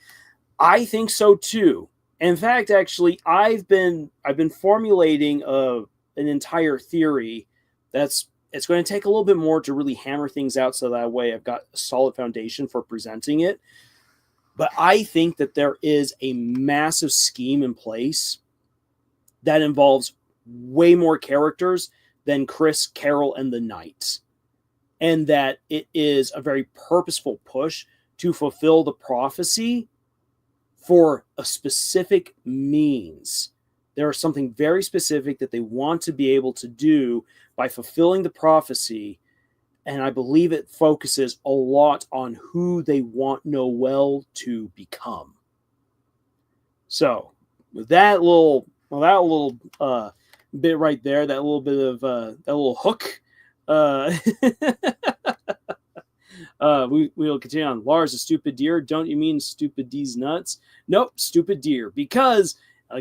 I think so too. In fact, actually, I've been formulating an entire theory it's going to take a little bit more to really hammer things out, so that way I've got a solid foundation for presenting it. But I think that there is a massive scheme in place that involves way more characters than Chris, Carol, and the Knight. And that it is a very purposeful push to fulfill the prophecy for a specific means. There is something very specific that they want to be able to do by fulfilling the prophecy. And I believe it focuses a lot on who they want Noelle to become. So, with that little bit right there, that little bit of that little hook, we'll continue on. Lars, a stupid deer. Don't you mean stupid D's nuts? Nope, stupid deer. Because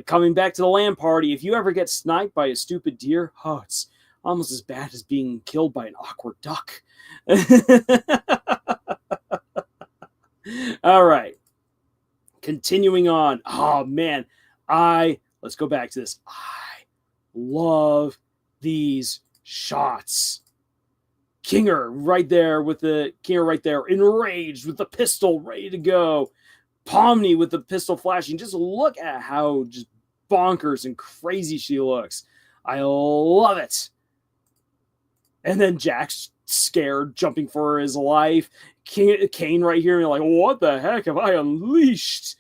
coming back to the land party, if you ever get sniped by a stupid deer, it's almost as bad as being killed by an awkward duck. All right. Continuing on. Oh, man. Let's go back to this. I love these shots. Kinger right there, enraged with the pistol ready to go. Pomni with the pistol flashing. Just look at how just bonkers and crazy she looks. I love it. And then Jack's scared, jumping for his life. Caine right here, and you're like, what the heck have I unleashed?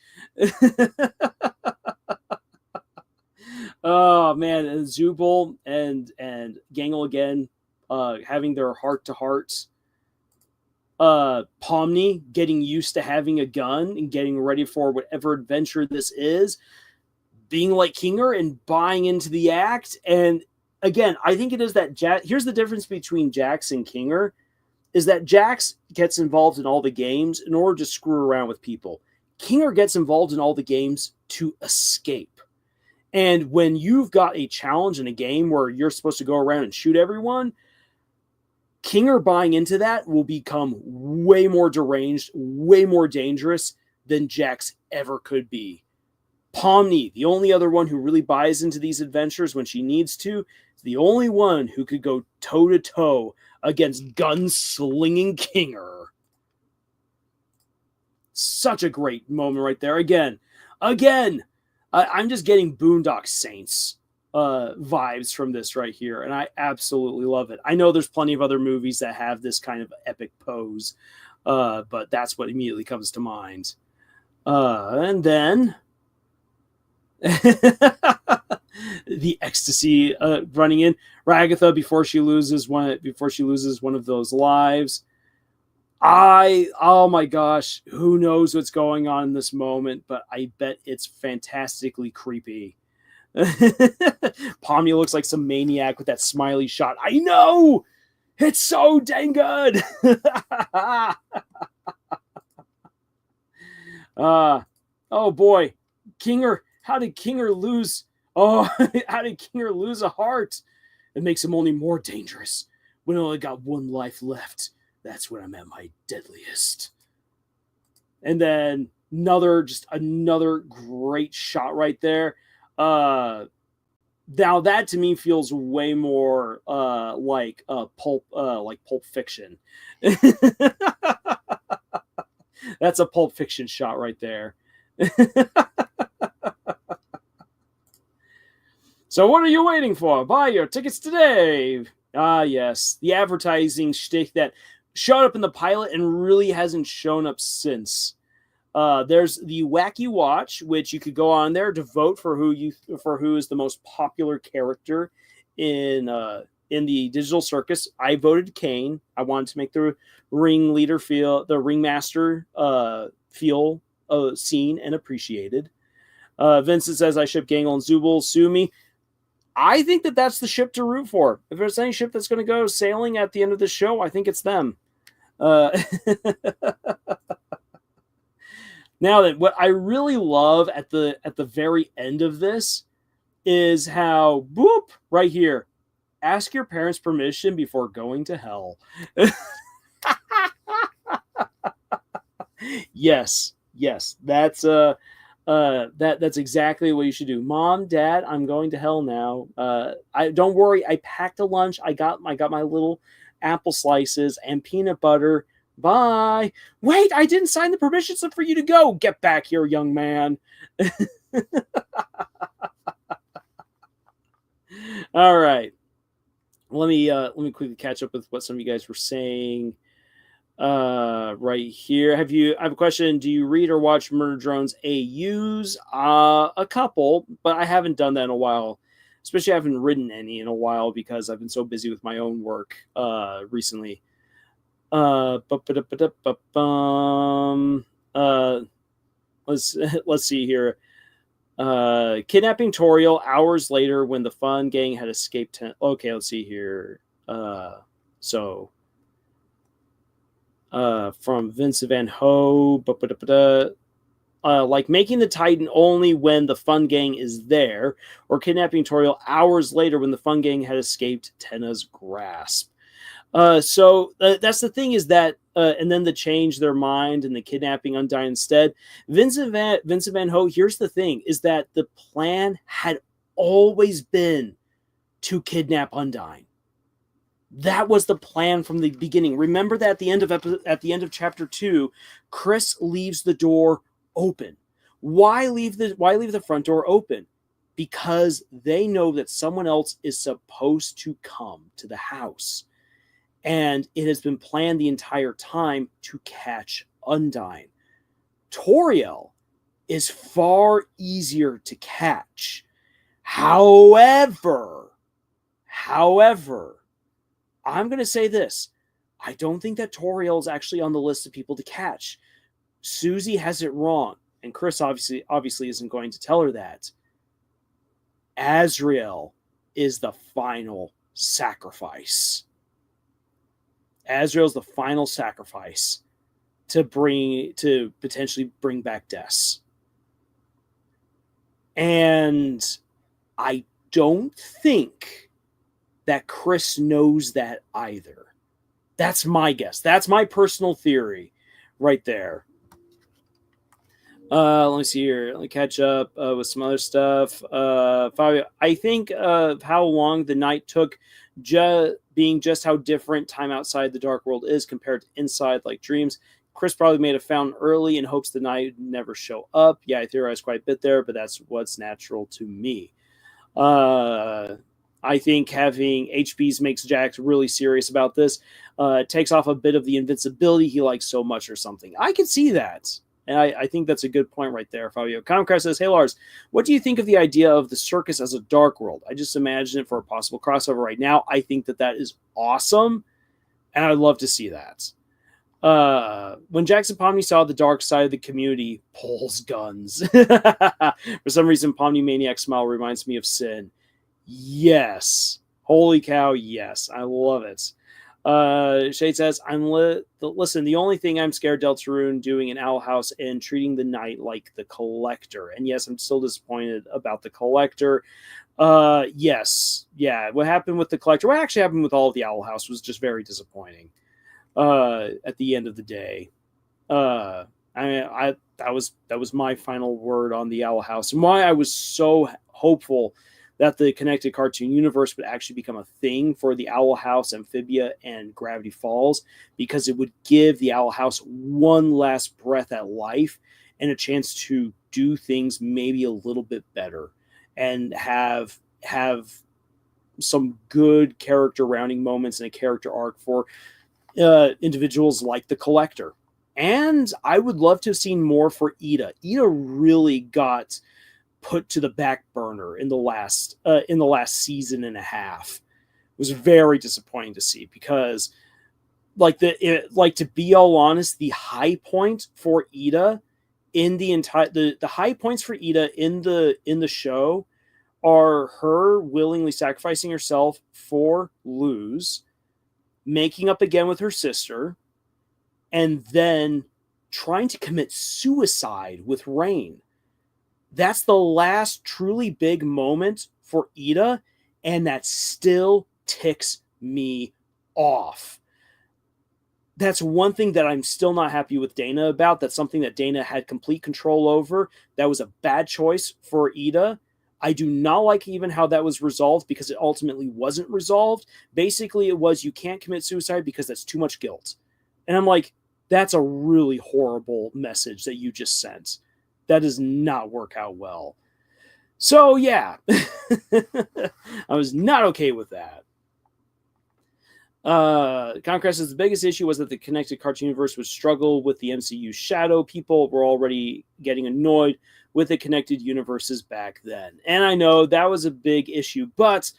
Oh, man. And Zubul and Gangle again, having their heart-to-heart. Pomni getting used to having a gun and getting ready for whatever adventure this is. Being like Kinger and buying into the act. And again, I think it is that here's the difference between Jax and Kinger, is that Jax gets involved in all the games in order to screw around with people. Kinger gets involved in all the games to escape. And when you've got a challenge in a game where you're supposed to go around and shoot everyone, Kinger buying into that will become way more deranged, way more dangerous than Jax ever could be. Pomni, the only other one who really buys into these adventures when she needs to, is the only one who could go toe-to-toe against gun-slinging Kinger. Such a great moment right there. Again, I'm just getting Boondock Saints vibes from this right here, and I absolutely love it. I know there's plenty of other movies that have this kind of epic pose, but that's what immediately comes to mind. And then the ecstasy running in. Ragatha before she loses one of those lives. Oh my gosh, who knows what's going on in this moment, but I bet it's fantastically creepy. Pomni looks like some maniac with that smiley shot. I know! It's so dang good! Oh boy. Kinger, how did Kinger lose? Oh, how did Kinger lose a heart? It makes him only more dangerous. When I only got one life left, that's when I'm at my deadliest. And then another great shot right there. Now that to me feels way more like Pulp Fiction. That's a Pulp Fiction shot right there. So what are you waiting for? Buy your tickets today. Yes, the advertising shtick that showed up in the pilot and really hasn't shown up since. There's the Wacky Watch, which you could go on there to vote for who is the most popular character in the digital circus. I voted Caine. I wanted to make the ringmaster feel seen and appreciated. Vincent says I ship Gangle and Zubul. Sue me. I think that's the ship to root for. If there's any ship that's going to go sailing at the end of the show, I think it's them. Now that what I really love at the very end of this is how boop right here. Ask your parents' permission before going to hell. Yes, that's that's exactly what you should do. Mom, Dad, I'm going to hell now. I don't worry. I packed a lunch. I got my little apple slices and peanut butter. Bye. Wait, I didn't sign the permission slip for you to go. Get back here, young man. All right. Let me quickly catch up with what some of you guys were saying. Right here. I have a question. Do you read or watch Murder Drone's AUs? A couple, but I haven't done that in a while. Especially I haven't written any in a while because I've been so busy with my own work recently. Let's see here. Kidnapping Toriel hours later when the Fun Gang had escaped. Okay, let's see here. From Vincent Van Ho. Like making the Titan only when the Fun Gang is there, or kidnapping Toriel hours later when the Fun Gang had escaped Tenna's grasp. So that's the thing is that, and then the change their mind and the kidnapping Undyne instead. Vincent Van Ho, here's the thing, is that the plan had always been to kidnap Undyne. That was the plan from the beginning. Remember that at the end of chapter 2, Chris leaves the door open. Why leave the front door open? Because they know that someone else is supposed to come to the house. And it has been planned the entire time to catch Undyne. Toriel is far easier to catch. However, I'm going to say this. I don't think that Toriel is actually on the list of people to catch. Susie has it wrong, and Chris obviously isn't going to tell her that. Azrael is the final sacrifice. Azrael's the final sacrifice to potentially bring back Des. And I don't think that Chris knows that either. That's my guess. That's my personal theory right there. Let me see here. Let me catch up with some other stuff. Fabio, I think of how long the night took being just how different time outside the dark world is compared to inside, like dreams. Chris probably made a fountain early in hopes the night would never show up. Yeah, I theorized quite a bit there, but that's what's natural to me. I think having HPs makes Jax really serious about this. Takes off a bit of the invincibility he likes so much or something. I can see that. And I think that's a good point right there, Fabio. Comcraft says, hey, Lars, what do you think of the idea of the circus as a dark world? I just imagine it for a possible crossover right now. I think that is awesome, and I'd love to see that. When Jackson Pomni saw the dark side of the community, pulls guns. For some reason, Pomni Maniac smile reminds me of Sin. Yes. Holy cow, yes. I love it. Shade says, listen, the only thing I'm scared Deltarune doing in Owl House and treating the night like the Collector. And yes, I'm still disappointed about the Collector. Yes. Yeah, what happened with the Collector, what actually happened with all of the Owl House was just very disappointing. At the end of the day. That was my final word on the Owl House, and why I was so hopeful that the connected cartoon universe would actually become a thing for the Owl House, Amphibia, and Gravity Falls, because it would give the Owl House one last breath at life and a chance to do things maybe a little bit better and have some good character rounding moments and a character arc for individuals like the Collector. And I would love to have seen more for Ida. Ida really got put to the back burner in the last season and a half. It was very disappointing to see, because to be all honest, the high point for Ida in the high points for Ida in the show are her willingly sacrificing herself for Luz, making up again with her sister, and then trying to commit suicide with Rain. That's the last truly big moment for Ida, and that still ticks me off. That's one thing that I'm still not happy with Dana about. That's something that Dana had complete control over. That was a bad choice for Ida. I do not like even how that was resolved, because it ultimately wasn't resolved. Basically, it was, you can't commit suicide because that's too much guilt. And I'm like, that's a really horrible message that you just sent. That does not work out well. So, yeah. I was not okay with that. Concrest says the biggest issue was that the connected cartoon universe would struggle with the MCU shadow. People were already getting annoyed with the connected universes back then. And I know that was a big issue, but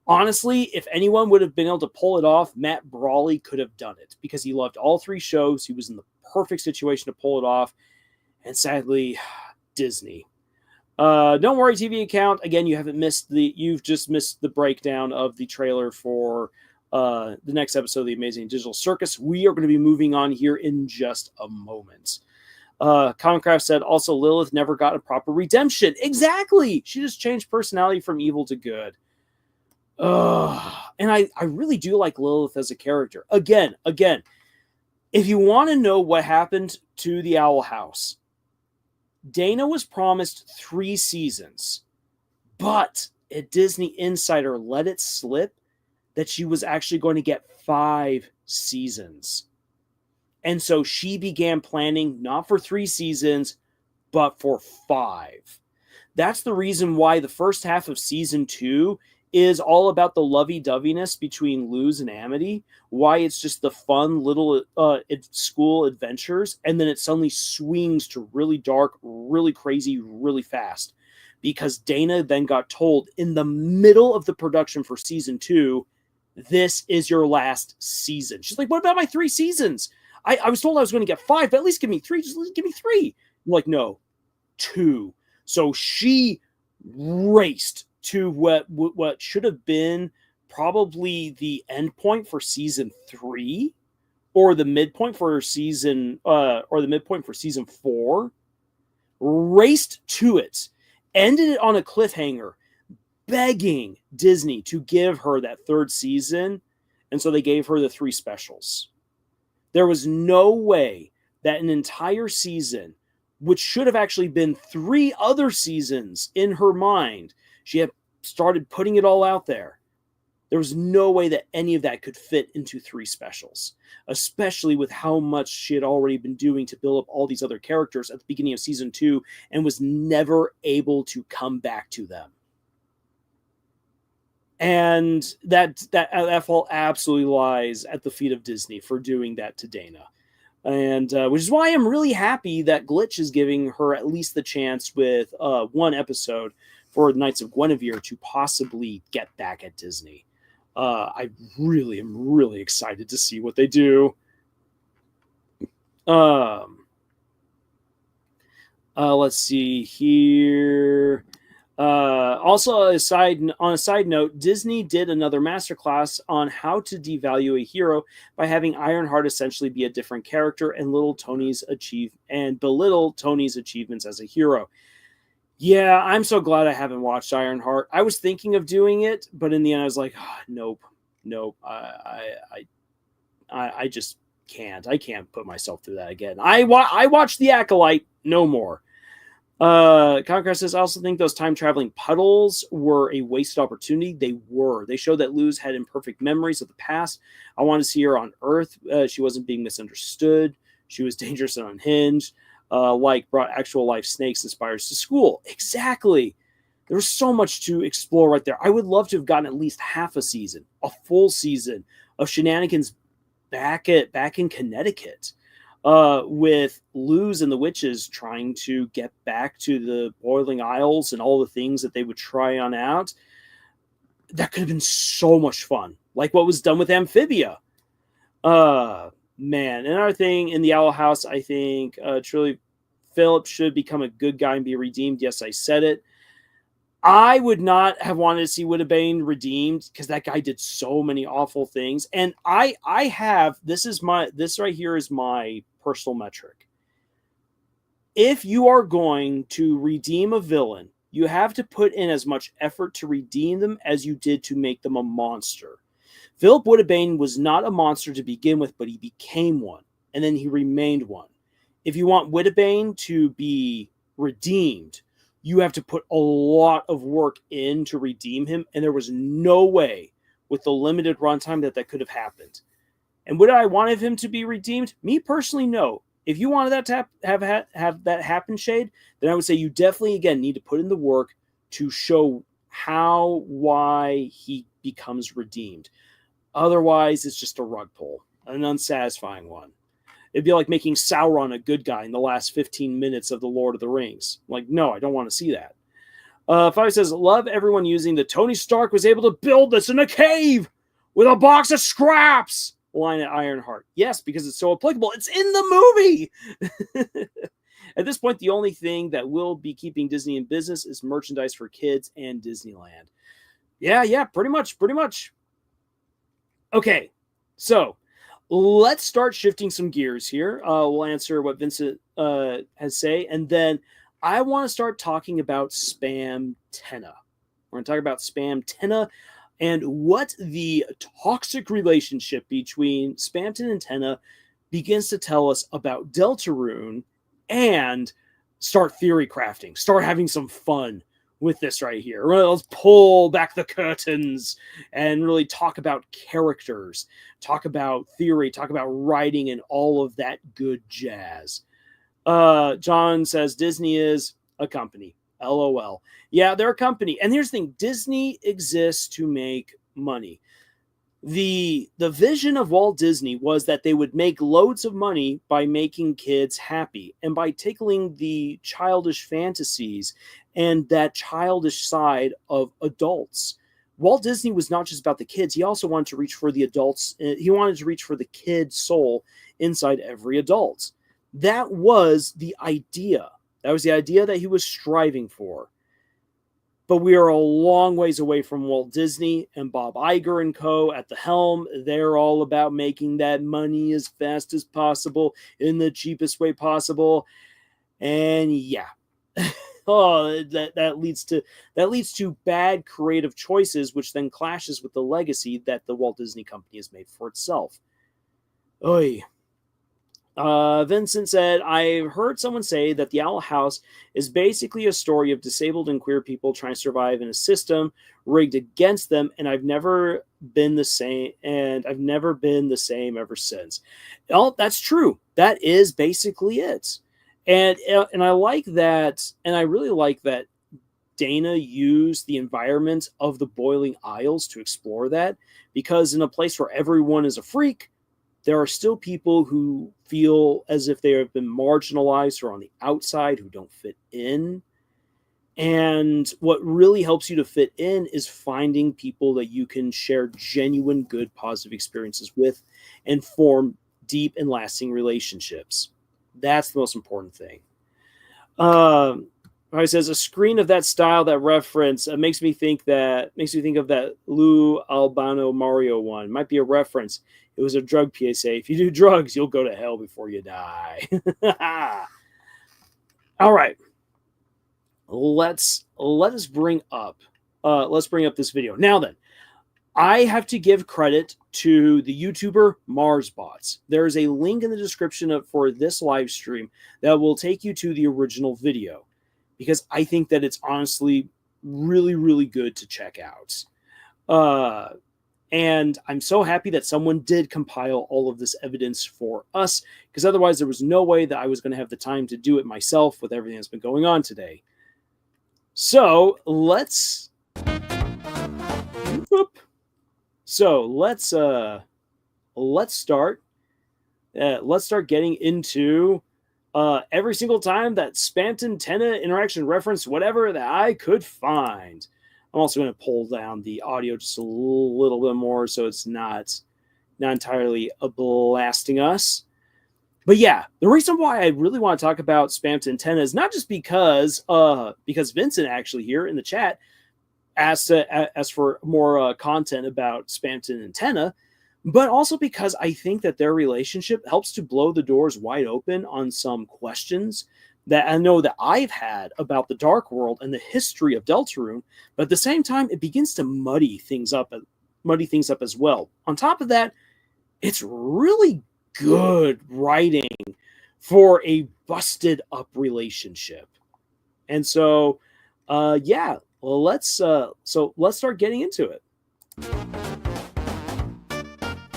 honestly, if anyone would have been able to pull it off, Matt Brawley could have done it because he loved all 3 shows. He was in the perfect situation to pull it off. And sadly, Disney. Don't worry, TV account. Again, you've just missed the breakdown of the trailer for the next episode of the Amazing Digital Circus. We are going to be moving on here in just a moment. Concraft said, also, Lilith never got a proper redemption. Exactly! She just changed personality from evil to good. And I really do like Lilith as a character. Again, if you want to know what happened to the Owl House, Dana was promised 3 seasons, but a Disney insider let it slip that she was actually going to get 5 seasons. And so she began planning not for 3 seasons, but for 5. That's the reason why the first half of season 2 is all about the lovey-doveyness between Luz and Amity, why it's just the fun little school adventures, and then it suddenly swings to really dark, really crazy, really fast. Because Dana then got told in the middle of the production for season 2, this is your last season. She's like, what about my 3 seasons? I was told I was going to get 5, but at least give me 3. Just give me 3. I'm like, no, 2. So she raced to what should have been probably the end point for season 3, or the midpoint for season 4. Raced to it, ended it on a cliffhanger, begging Disney to give her that 3rd season, and so they gave her the 3 specials. There was no way that an entire season, which should have actually been 3 other seasons in her mind, she had started putting it all out there. There was no way that any of that could fit into 3 specials, especially with how much she had already been doing to build up all these other characters at the beginning of season 2 and was never able to come back to them. And that fault absolutely lies at the feet of Disney for doing that to Dana. And which is why I'm really happy that Glitch is giving her at least the chance with 1 episode for Knights of Guinevere to possibly get back at Disney. I really am really excited to see what they do. Let's see here. Also, on a side note, Disney did another masterclass on how to devalue a hero by having Ironheart essentially be a different character and belittle Tony's achievements as a hero. Yeah, I'm so glad I haven't watched Ironheart. I was thinking of doing it, but in the end, I was like, nope. I just can't. I can't put myself through that again. I watched The Acolyte, no more. Conquest says, I also think those time-traveling puddles were a wasted opportunity. They were. They showed that Luz had imperfect memories of the past. I wanted to see her on Earth. She wasn't being misunderstood. She was dangerous and unhinged. Brought actual life snakes and spiders to school. Exactly. There was so much to explore right there. I would love to have gotten at least half a season, a full season of shenanigans back in Connecticut. With Luz and the witches trying to get back to the Boiling Isles and all the things that they would try on out. That could have been so much fun. Like what was done with Amphibia. Man, another thing in the Owl House, I think truly Philip should become a good guy and be redeemed. Yes, I said it. I would not have wanted to see Widobane redeemed because that guy did so many awful things. And I have, this right here is my personal metric. If you are going to redeem a villain, you have to put in as much effort to redeem them as you did to make them a monster. Philip Widobane was not a monster to begin with, but he became one, and then he remained one. If you want Widobane to be redeemed, you have to put a lot of work in to redeem him, and there was no way with the limited runtime that could have happened. And would I want him to be redeemed? Me personally, no. If you wanted that to have that happen, Shade, then I would say you definitely, again, need to put in the work to show why he becomes redeemed. Otherwise, it's just a rug pull, an unsatisfying one. It'd be like making Sauron a good guy in the last 15 minutes of The Lord of the Rings. Like, no, I don't want to see that. Five says, love everyone using the Tony Stark was able to build this in a cave with a box of scraps line at Ironheart. Yes, because it's so applicable. It's in the movie. At this point, the only thing that will be keeping Disney in business is merchandise for kids and Disneyland. Yeah, pretty much. Okay, so let's start shifting some gears here. We'll answer what Vincent has to say, and then I want to start talking about Spamtenna. We're going to talk about Spamtenna and what the toxic relationship between Spamton and Tenna begins to tell us about Deltarune, and start theory crafting, start having some fun with this right here. Let's pull back the curtains and really talk about characters, talk about theory, talk about writing, and all of that good jazz. John says Disney is a company. LOL. Yeah, they're a company. And here's the thing. Disney exists to make money. The vision of Walt Disney was that they would make loads of money by making kids happy and by tickling the childish fantasies and that childish side of adults. Walt Disney was not just about the kids. He also wanted to reach for the adults. He wanted to reach for the kid soul inside every adult. That was the idea. That was the idea that he was striving for. But we are a long ways away from Walt Disney and Bob Iger and co. at the helm. They're all about making that money as fast as possible in the cheapest way possible. And yeah, that leads to bad creative choices, which then clashes with the legacy that the Walt Disney Company has made for itself. Oy. Vincent said, I heard someone say that the Owl House is basically a story of disabled and queer people trying to survive in a system rigged against them, and I've never been the same ever since. Well, that's true. That is basically it. And I like that, and I really like that Dana used the environment of the Boiling Isles to explore that, because in a place where everyone is a freak, there are still people who feel as if they have been marginalized or on the outside who don't fit in. And what really helps you to fit in is finding people that you can share genuine, good, positive experiences with and form deep and lasting relationships. That's the most important thing. He says a screen of that style, that reference makes me think of that Lou Albano Mario one. Might be a reference. It was a drug PSA. If you do drugs, you'll go to hell before you die. All right. Let us bring up this video. Now then, I have to give credit to the YouTuber Marsbots. There is a link in the description for this live stream that will take you to the original video, because I think that it's honestly really, really good to check out. And I'm so happy that someone did compile all of this evidence for us, because otherwise there was no way that I was going to have the time to do it myself with everything that's been going on today. So let's start getting into every single time that Spamtenna interaction reference whatever that I could find. I'm also going to pull down the audio just a little bit more so it's not entirely blasting us. But yeah, the reason why I really want to talk about Spamtenna is not just because Vincent actually here in the chat asked for more content about Spamtenna, but also because I think that their relationship helps to blow the doors wide open on some questions that I know that I've had about the Dark World and the history of Deltarune, but at the same time, it begins to muddy things up as well. On top of that, it's really good writing for a busted up relationship. And so, let's start getting into it.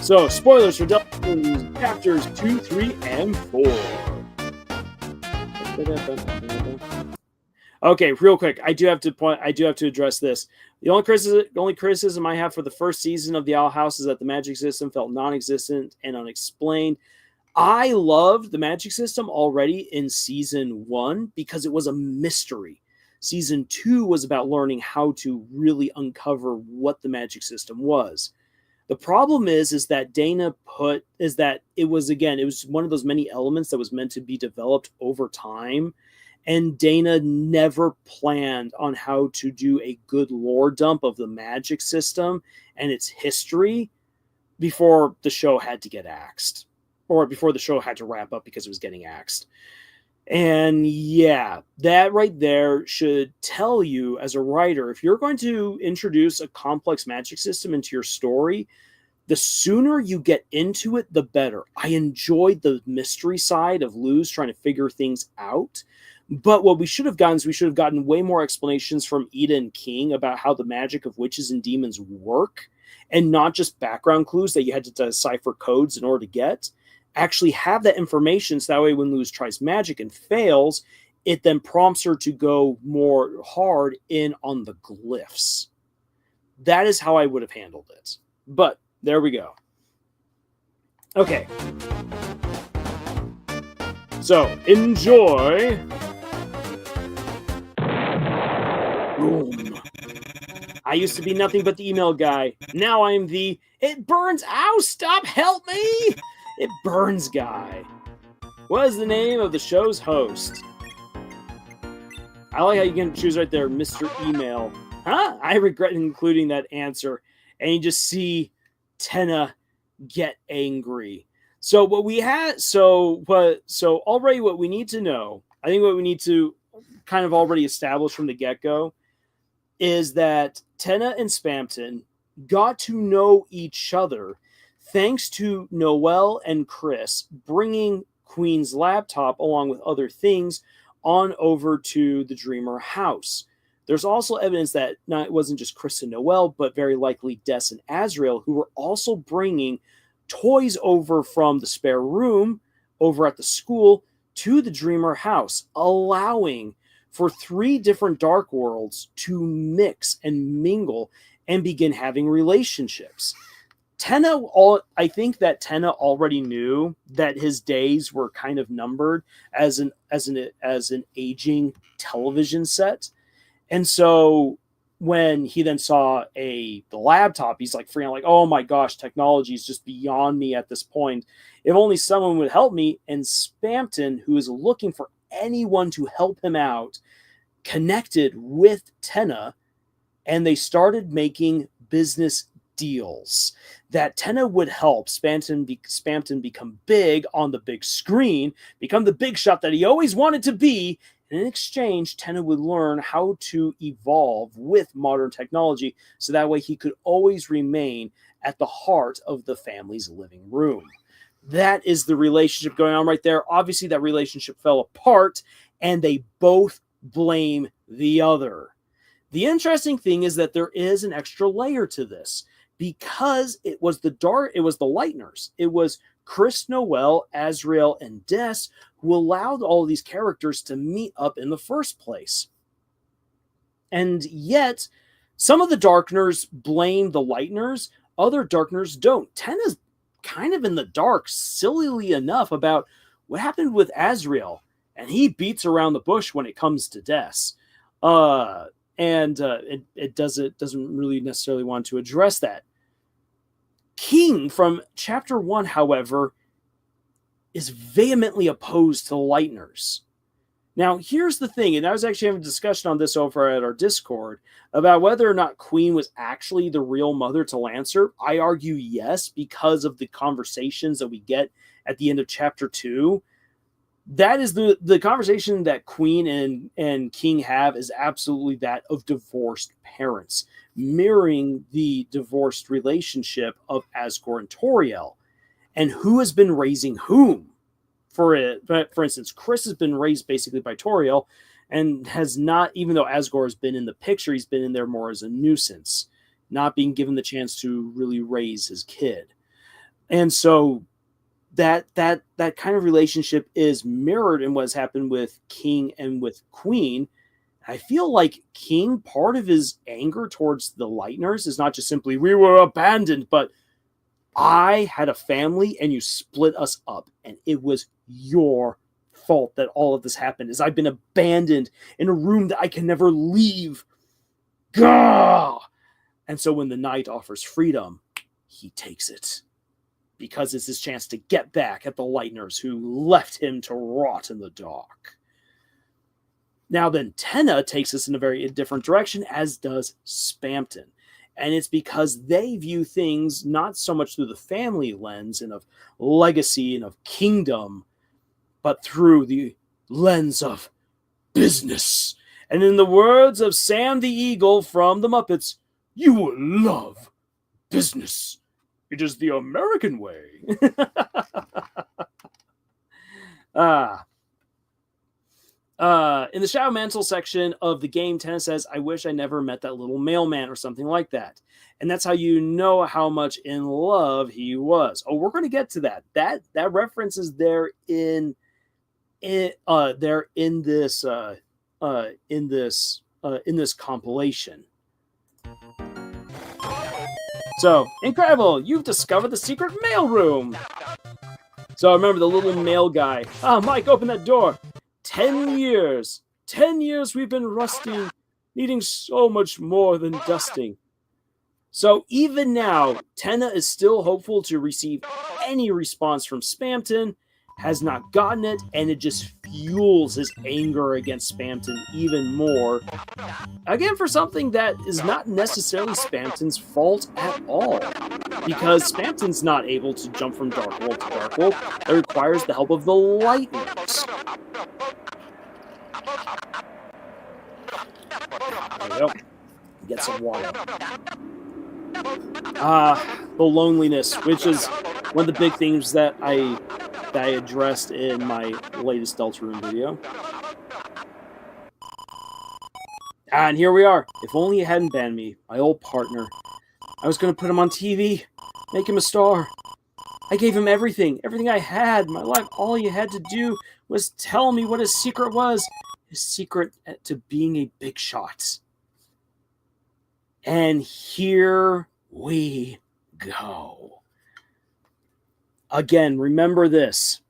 So, spoilers for Deltarune chapters 2, 3, and 4. Okay, real quick, I do have to address this. The only criticism I have for the first season of the Owl House is that the magic system felt non-existent and unexplained. I loved the magic system already in season 1 because it was a mystery. Season 2 was about learning how to really uncover what the magic system was. The problem is that it was one of those many elements that was meant to be developed over time. And Dana never planned on how to do a good lore dump of the magic system and its history before the show had to get axed. Or before the show had to wrap up because it was getting axed. And yeah, that right there should tell you as a writer, if you're going to introduce a complex magic system into your story, the sooner you get into it, the better. I enjoyed the mystery side of Luz trying to figure things out. But what we should have gotten is we should have gotten way more explanations from Ida and King about how the magic of witches and demons work, and not just background clues that you had to decipher codes in order to get. Actually have that information so that way when Luz tries magic and fails, it then prompts her to go more hard in on the glyphs. That is how I would have handled it. But there we go. Okay. So, enjoy. Boom. I used to be nothing but the email guy. Now I'm the it burns. Ow, stop, help me. It burns guy. What is the name of the show's host? I like how you can choose right there, Mr. Email. Huh? I regret including that answer. And you just see Tenna get angry. So what we had, so already what we need to know, I think what we need to kind of already establish from the get-go is that Tenna and Spamten got to know each other thanks to Noelle and Chris bringing Queen's laptop along with other things on over to the Dreamer house. There's also evidence that it wasn't just Chris and Noelle, but very likely Des and Azrael, who were also bringing toys over from the spare room over at the school to the Dreamer house, allowing for 3 different dark worlds to mix and mingle and begin having relationships. I think that Tenna already knew that his days were kind of numbered as an aging television set. And so when he then saw the laptop, he's like freaking out, like, oh my gosh, technology is just beyond me at this point. If only someone would help me. And Spamten, who is looking for anyone to help him out, connected with Tenna, and they started making business deals that Tenna would help Spamten become big on the big screen, become the big shot that he always wanted to be. And in exchange, Tenna would learn how to evolve with modern technology so that way he could always remain at the heart of the family's living room. That is the relationship going on right there. Obviously, that relationship fell apart, and they both blame the other. The interesting thing is that there is an extra layer to this because it was the Lightners. It was Chris, Noelle, Azrael, and Des who allowed all of these characters to meet up in the first place. And yet, some of the Darkners blame the Lightners, other Darkners don't. Tenna's kind of in the dark, sillily enough, about what happened with Azrael, and he beats around the bush when it comes to Des. It doesn't really necessarily want to address that. King from chapter 1, however, is vehemently opposed to the Lightners. Now, here's the thing, and I was actually having a discussion on this over at our Discord about whether or not Queen was actually the real mother to Lancer. I argue yes, because of the conversations that we get at the end of chapter 2. That is the conversation that Queen and King have is absolutely that of divorced parents, mirroring the divorced relationship of Asgore and Toriel. And who has been raising whom? For instance, Chris has been raised basically by Toriel and has not, even though Asgore has been in the picture, he's been in there more as a nuisance, not being given the chance to really raise his kid. And so that kind of relationship is mirrored in what's happened with King and with Queen. I feel like King, part of his anger towards the Lightners is not just simply, we were abandoned, but I had a family and you split us up, and it was your fault that all of this happened, as I've been abandoned in a room that I can never leave. Gah! And so when the knight offers freedom, he takes it, because it's his chance to get back at the Lightners who left him to rot in the dark. Now then, Tenna takes us in a very different direction, as does Spamten. And it's because they view things not so much through the family lens and of legacy and of kingdom, but through the lens of business. And in the words of Sam the Eagle from the Muppets, you will love business. It is the American way. In the Shadow Mantle section of the game, Tenna says, I wish I never met that little mailman, or something like that. And that's how you know how much in love he was. Oh, we're going to get to that. That reference is there in this compilation. So, incredible! You've discovered the secret mail room. So I remember the little mail guy. Mike, open that door. 10 years. 10 years we've been rusting, needing so much more than dusting. So even now, Tenna is still hopeful to receive any response from Spamten, has not gotten it, and it just fuels his anger against Spamten even more. Again, for something that is not necessarily Spamten's fault at all, because Spamten's not able to jump from Dark World to Dark World. It requires the help of the Lightners. There we go. Get some water. The loneliness, which is one of the big themes that I addressed in my latest Deltarune video. And here we are. If only you hadn't banned me, my old partner. I was going to put him on TV, make him a star. I gave him everything I had, my life. All you had to do was tell me what his secret was. His secret to being a big shot. And here we go. Again, remember this.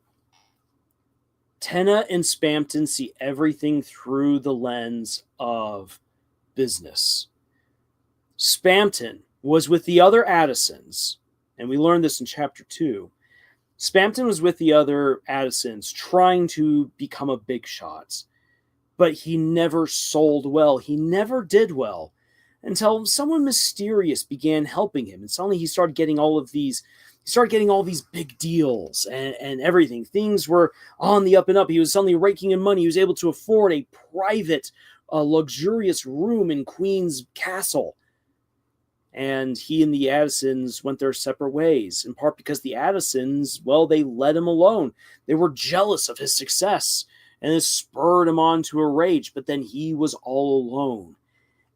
Tenna and Spamten see everything through the lens of business. Spamten was with the other Addisons, and we learned this in Chapter 2. Spamten was with the other Addisons trying to become a big shot, but he never sold well. He never did well until someone mysterious began helping him, and suddenly he started getting all these big deals and everything. Things were on the up and up. He was suddenly raking in money. He was able to afford a private, luxurious room in Queen's Castle. And he and the Addisons went their separate ways, in part because the Addisons, well, they let him alone. They were jealous of his success, and it spurred him on to a rage, but then he was all alone.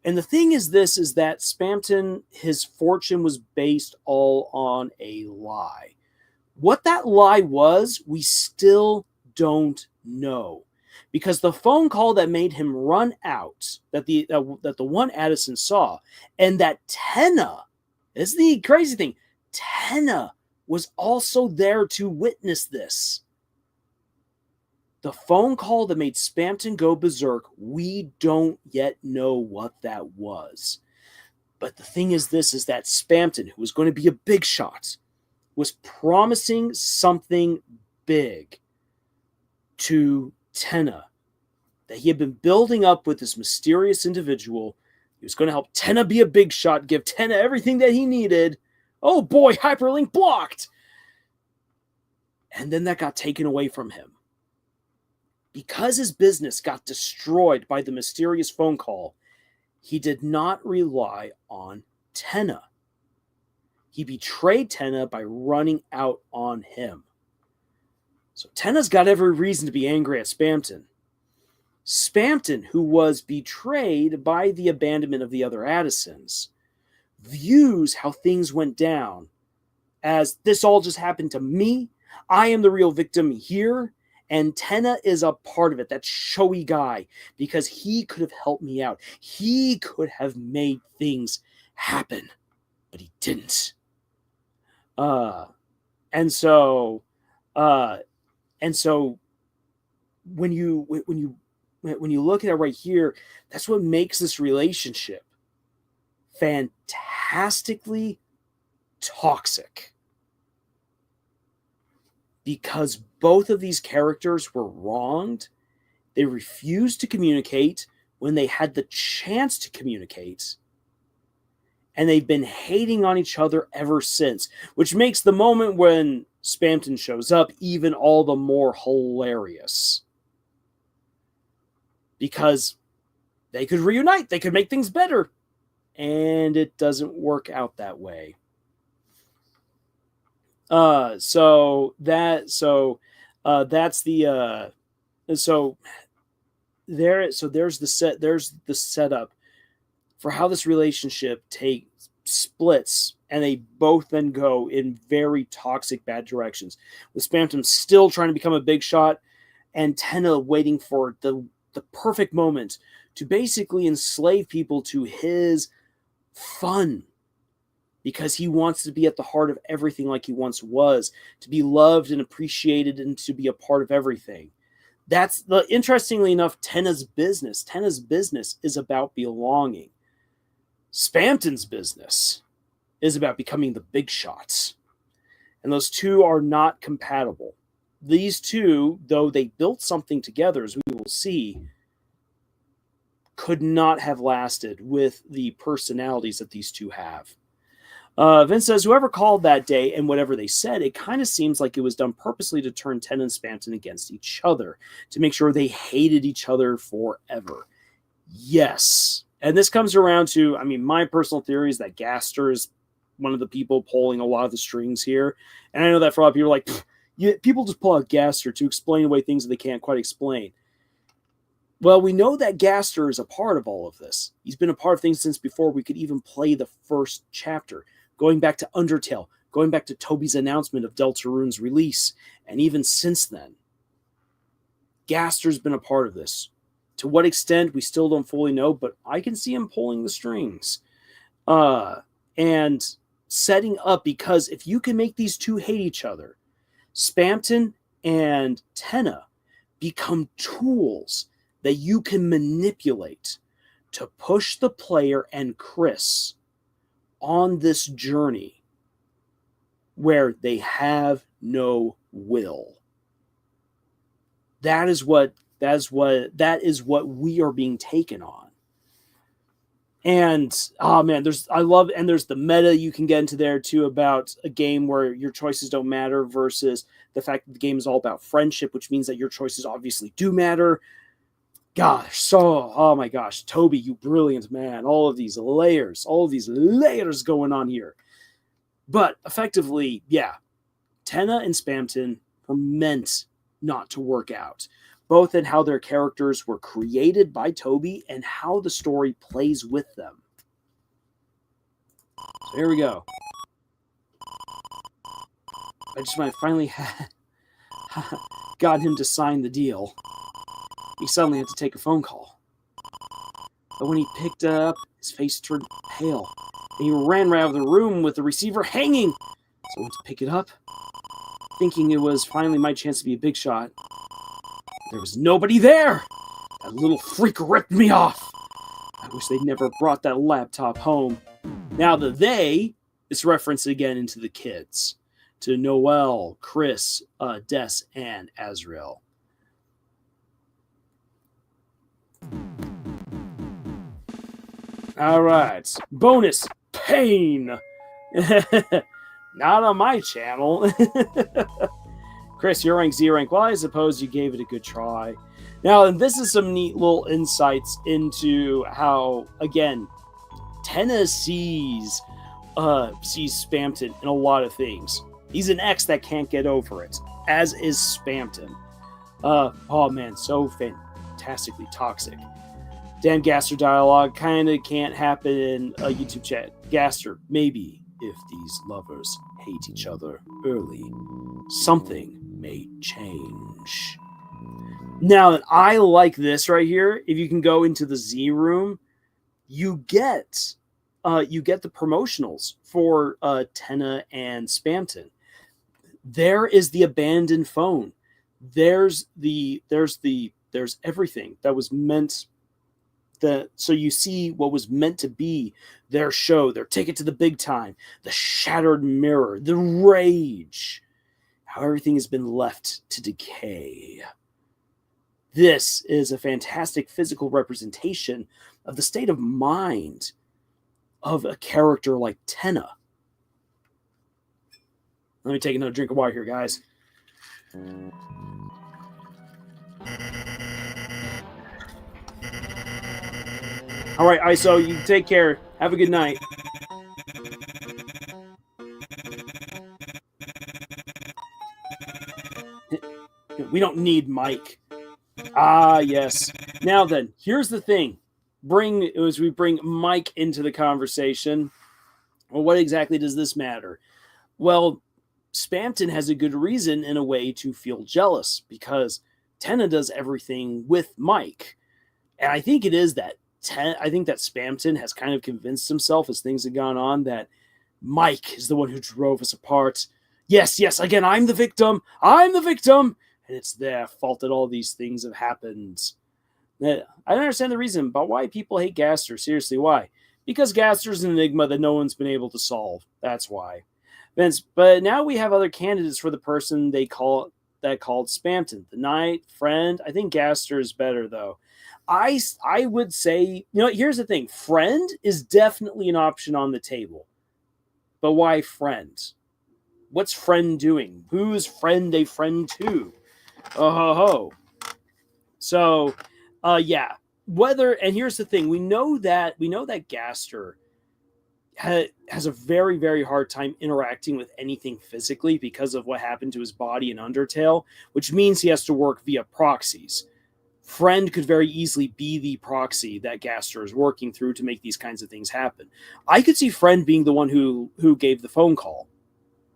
And the thing is that Spamten, his fortune was based all on a lie. What that lie was, we still don't know. Because the phone call that made him run out, that the one Addison saw, and that Tenna, this is the crazy thing, Tenna was also there to witness this. The phone call that made Spamten go berserk, we don't yet know what that was. But the thing is that Spamten, who was going to be a big shot, was promising something big to Tenna that he had been building up with this mysterious individual. He was going to help Tenna be a big shot, give Tenna everything that he needed. Oh boy, hyperlink blocked! And then that got taken away from him. Because his business got destroyed by the mysterious phone call, he did not rely on Tenna. He betrayed Tenna by running out on him. So Tenna's got every reason to be angry at Spamten. Spamten, who was betrayed by the abandonment of the other Addisons, views how things went down as this all just happened to me. I am the real victim here. And Tenna is a part of it, that showy guy, because he could have helped me out. He could have made things happen, but he didn't. And so when you look at it right here, that's what makes this relationship fantastically toxic. Because both of these characters were wronged. They refused to communicate when they had the chance to communicate. And they've been hating on each other ever since, which makes the moment when Spamton shows up even all the more hilarious. Because they could reunite, they could make things better, and it doesn't work out that way. So there's the setup for how this relationship splits, and they both then go in very toxic, bad directions. With Spamton still trying to become a big shot, and Tenna waiting for the perfect moment to basically enslave people to his fun, because he wants to be at the heart of everything like he once was, to be loved and appreciated and to be a part of everything. That's interestingly enough, Tenna's business is about belonging. Spamton's business is about becoming the big shots. And those two are not compatible. These two, though they built something together, as we will see, could not have lasted with the personalities that these two have. Vince says, whoever called that day and whatever they said, it kind of seems like it was done purposely to turn Tenna and Spamton against each other, to make sure they hated each other forever. Yes. And this comes around to, my personal theory is that Gaster is one of the people pulling a lot of the strings here. And I know that for a lot of people are like, people just pull out Gaster to explain away things that they can't quite explain. Well, we know that Gaster is a part of all of this. He's been a part of things since before we could even play the first chapter. Going back to Undertale, going back to Toby's announcement of Deltarune's release, and even since then. Gaster's been a part of this. To what extent, we still don't fully know, but I can see him pulling the strings. And setting up, because if you can make these two hate each other, Spamton and Tenna become tools that you can manipulate to push the player and Chris on this journey where they have no will. That is what we are being taken on. And there's the meta you can get into there too, about a game where your choices don't matter versus the fact that the game is all about friendship, which means that your choices obviously do matter. Oh my gosh, Toby, you brilliant man. All of these layers going on here. But effectively, yeah, Tenna and Spamton were meant not to work out, both in how their characters were created by Toby and how the story plays with them. So here we go. I just might finally got him to sign the deal. He suddenly had to take a phone call. But when he picked it up, his face turned pale, and he ran right out of the room with the receiver hanging. So I went to pick it up, thinking it was finally my chance to be a big shot. There was nobody there! That little freak ripped me off! I wish they'd never brought that laptop home. Now the they is referenced again into the kids. To Noelle, Chris, Des, and Azrael. Alright, bonus pain. Not on my channel. Chris, you're rank Z rank. Well, I suppose you gave it a good try. Now, this is some neat little insights into how, again, Tenna sees Spamton in a lot of things. He's an ex that can't get over it, as is Spamton. Oh man, so fantastically toxic. Dan Gaster dialogue kind of can't happen in a YouTube chat. Gaster, maybe if these lovers hate each other early, something may change. Now, I like this right here. If you can go into the Z room, you get the promotionals for Tenna and Spamten. There is the abandoned phone. There's everything that was meant. So you see what was meant to be their show, their ticket to the big time, the shattered mirror, the rage, how everything has been left to decay. This is a fantastic physical representation of the state of mind of a character like Tenna. Let me take another drink of water here, guys. All right, ISO, you take care. Have a good night. We don't need Mike. Ah, yes. Now then, here's the thing. As we bring Mike into the conversation, well, what exactly does this matter? Well, Spamten has a good reason in a way to feel jealous because Tenna does everything with Mike. And I think it is that I think that Spamten has kind of convinced himself as things have gone on that Mike is the one who drove us apart. Yes, again, I'm the victim. And it's their fault that all these things have happened. I don't understand the reason, but why people hate Gaster. Seriously, why? Because Gaster's an enigma that no one's been able to solve. That's why. Vince, but now we have other candidates for the person called Spamten. The knight, friend. I think Gaster is better, though. I would say, here's the thing. Friend is definitely an option on the table. But why friend? What's friend doing? Who is friend a friend to? Oh ho ho. So, yeah. And here's the thing. We know that Gaster has a very, very hard time interacting with anything physically because of what happened to his body in Undertale, which means he has to work via proxies. Friend could very easily be the proxy that Gaster is working through to make these kinds of things happen. I could see Friend being the one who gave the phone call.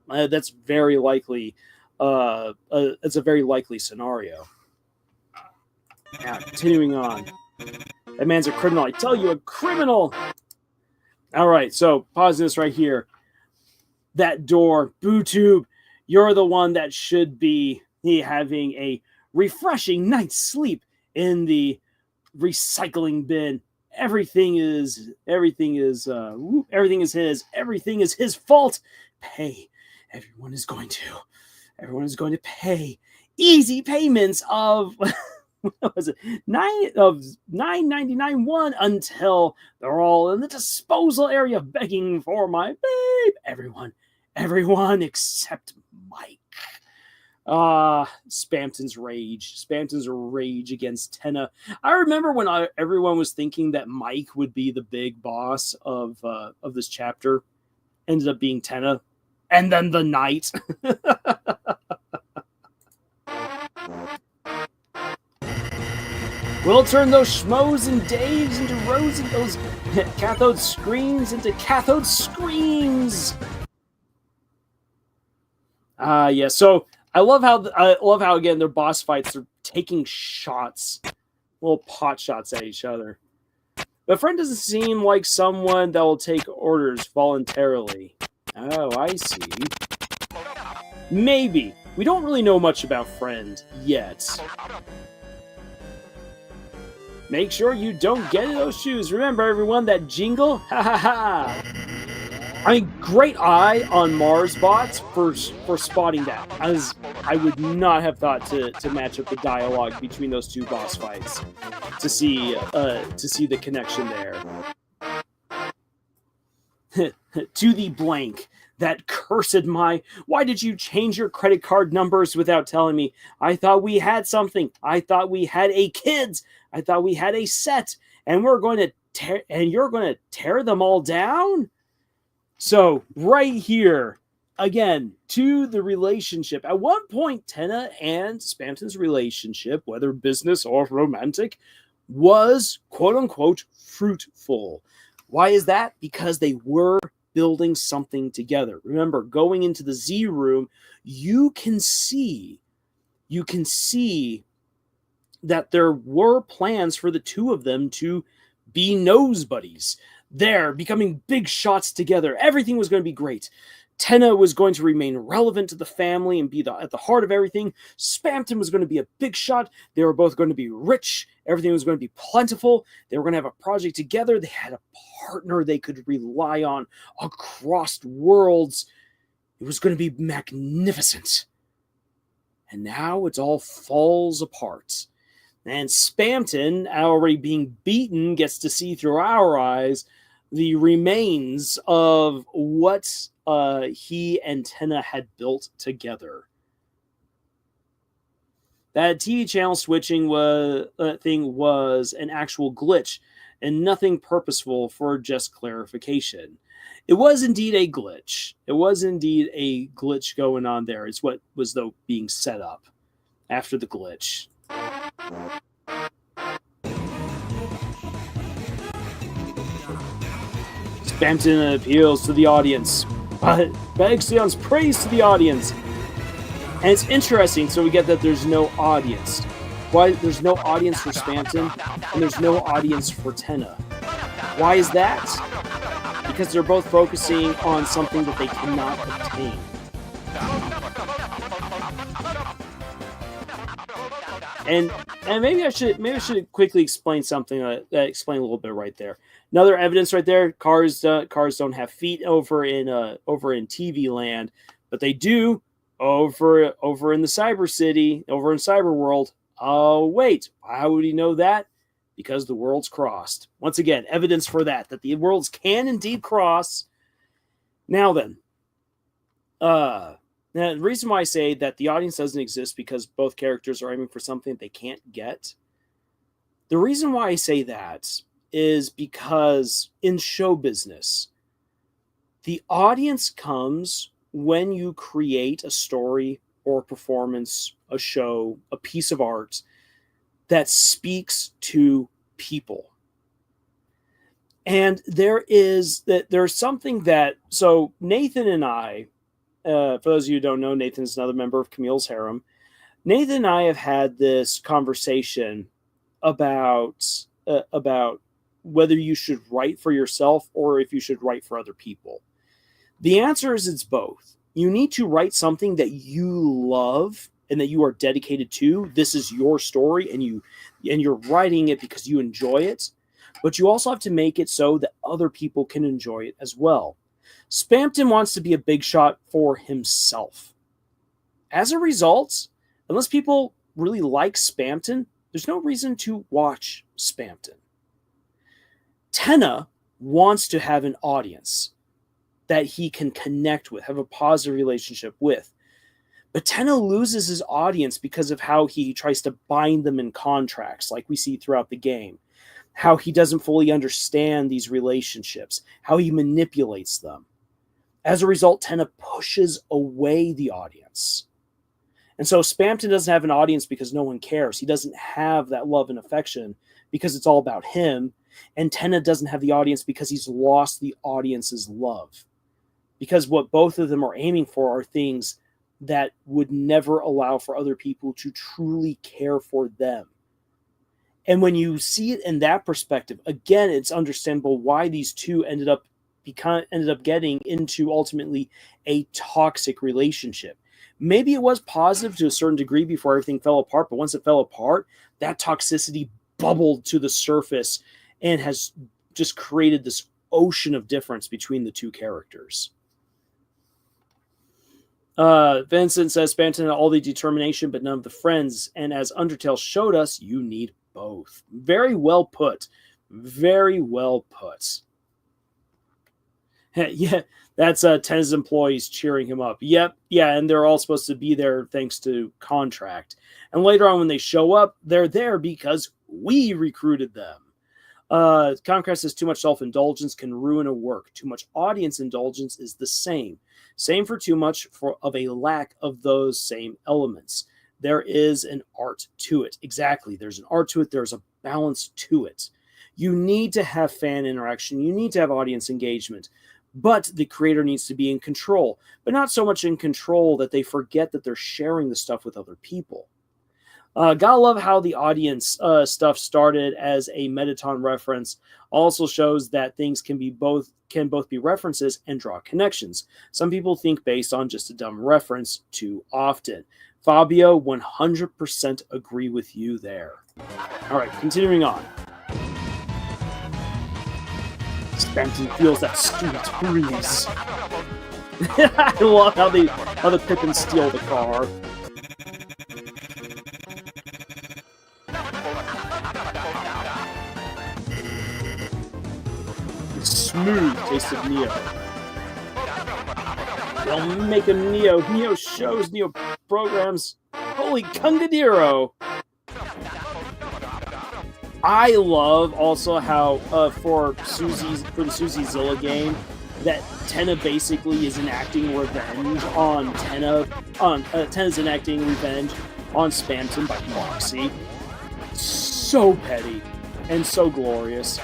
That's very likely. It's a very likely scenario. Now, continuing on. That man's a criminal. I tell you, a criminal! All right, so pause this right here. That door, BooTube, you're the one that should be having a refreshing night's sleep in the recycling bin. Everything is his. Everything is his fault. Pay. Everyone is going to pay easy payments of what was it? $9.99 until they're all in the disposal area begging for my babe. Everyone except Mike. Spamten's rage against Tenna. I remember when everyone was thinking that Mike would be the big boss of this chapter. Ended up being Tenna. And then the knight. We'll turn those schmoes and Daves into Rose and those cathode screens into cathode screams. Yeah. So I love how again their boss fights are taking shots, little pot shots at each other. But Friend doesn't seem like someone that will take orders voluntarily. Oh, I see. Maybe. We don't really know much about Friend yet. Make sure you don't get in those shoes. Remember, everyone, that jingle? Ha ha ha! I mean, great eye on Mars bots for spotting that, as I would not have thought to match up the dialogue between those two boss fights to see the connection there. To the blank. That cursed why did you change your credit card numbers without telling me? I thought we had something. I thought we had a kids. I thought we had a set. And you're going to tear them all down? So right here, again, to the relationship. At one point, Tenna and Spamten's relationship, whether business or romantic, was quote-unquote fruitful. Why is that? Because they were building something together. Remember, going into the Z room, you can see that there were plans for the two of them to be nose buddies. They're becoming big shots together. Everything was going to be great. Tenna was going to remain relevant to the family and be at the heart of everything. Spamton was going to be a big shot. They were both going to be rich. Everything was going to be plentiful. They were going to have a project together. They had a partner they could rely on across worlds. It was going to be magnificent. And now it all falls apart. And Spamton, already being beaten, gets to see through our eyes the remains of what he and Tenna had built together. That TV channel switching thing was an actual glitch and nothing purposeful for just clarification. It was indeed a glitch. It was indeed a glitch going on there. It's what was, though, being set up after the glitch. Spamton appeals to the audience, but Bagsion's praise to the audience. And it's interesting, so we get that there's no audience. Why there's no audience for Spamton, and there's no audience for Tenna. Why is that? Because they're both focusing on something that they cannot obtain. And maybe I should quickly explain something that explain a little bit right there. Another evidence right there: cars don't have feet over in TV land, but they do over in the cyber city, over in cyber world. Oh wait, how would he know that? Because the worlds crossed. Once again, evidence for that the worlds can indeed cross. Now then, now, the reason why I say that the audience doesn't exist because both characters are aiming for something they can't get. The reason why I say that is because in show business, the audience comes when you create a story or a performance, a show, a piece of art that speaks to people. And there's something that, so Nathan and I, for those of you who don't know, Nathan is another member of Camille's Harem. Nathan and I have had this conversation about whether you should write for yourself or if you should write for other people. The answer is it's both. You need to write something that you love and that you are dedicated to. This is your story, and you're writing it because you enjoy it. But you also have to make it so that other people can enjoy it as well. Spamton wants to be a big shot for himself. As a result, unless people really like Spamton, there's no reason to watch Spamton. Tenna wants to have an audience that he can connect with, have a positive relationship with. But Tenna loses his audience because of how he tries to bind them in contracts, like we see throughout the game. How he doesn't fully understand these relationships, how he manipulates them. As a result, Tenna pushes away the audience. And so Spamton doesn't have an audience because no one cares. He doesn't have that love and affection because it's all about him. And Tenna doesn't have the audience because he's lost the audience's love. Because what both of them are aiming for are things that would never allow for other people to truly care for them. And when you see it in that perspective, again, it's understandable why these two ended up getting into ultimately a toxic relationship. Maybe it was positive to a certain degree before everything fell apart, but once it fell apart, that toxicity bubbled to the surface and has just created this ocean of difference between the two characters. Vincent says, Spamton had all the determination, but none of the friends. And as Undertale showed us, you need both. Very well put. Very well put. Yeah, that's Tenna's employees cheering him up. Yep, yeah, and they're all supposed to be there thanks to contract. And later on when they show up, they're there because we recruited them. Concrest says too much self-indulgence can ruin a work. Too much audience indulgence is the same. Same for too much of a lack of those same elements. There is an art to it. Exactly. There's an art to it. There's a balance to it. You need to have fan interaction. You need to have audience engagement. But the creator needs to be in control. But not so much in control that they forget that they're sharing the stuff with other people. Gotta love how the audience stuff started as a Metaton reference. Also shows that things can both be references and draw connections. Some people think based on just a dumb reference too often. Fabio, 100% agree with you there. All right, continuing on. Spamton feels that sweet breeze. I love how the Pippins steal the car. Smooth taste of Neo. They'll make a Neo. Neo shows, Neo programs. Holy Kungadiro! I love also how for the Susie Zilla game that Tenna basically is enacting revenge on Tenna's enacting revenge on Spamton by Moxie. So petty and so glorious.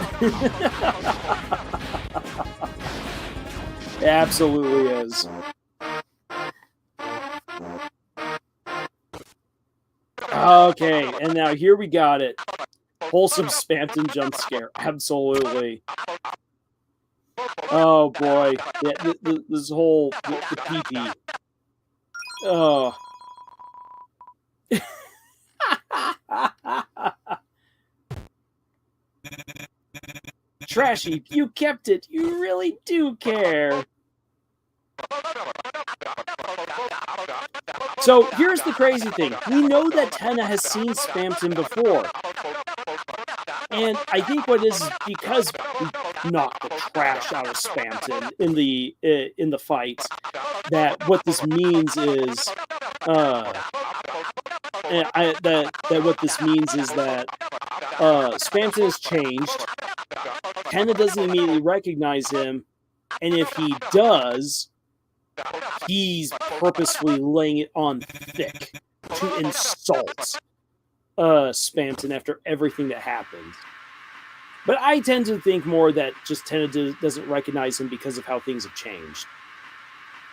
It absolutely is. Okay, and now here we got it. Wholesome Spamton jump scare. Absolutely. Oh boy. Yeah, this whole the pee-pee. Oh. Trashy, you kept it. You really do care. So here's the crazy thing. We know that Tenna has seen Spamton before. And I think what is because we knocked the trash out of Spamton in the fight, that what this means is Spamton has changed. Tenna doesn't immediately recognize him, and if he does, he's purposefully laying it on thick to insult Spamton after everything that happened. But I tend to think more that just Tenna doesn't recognize him because of how things have changed.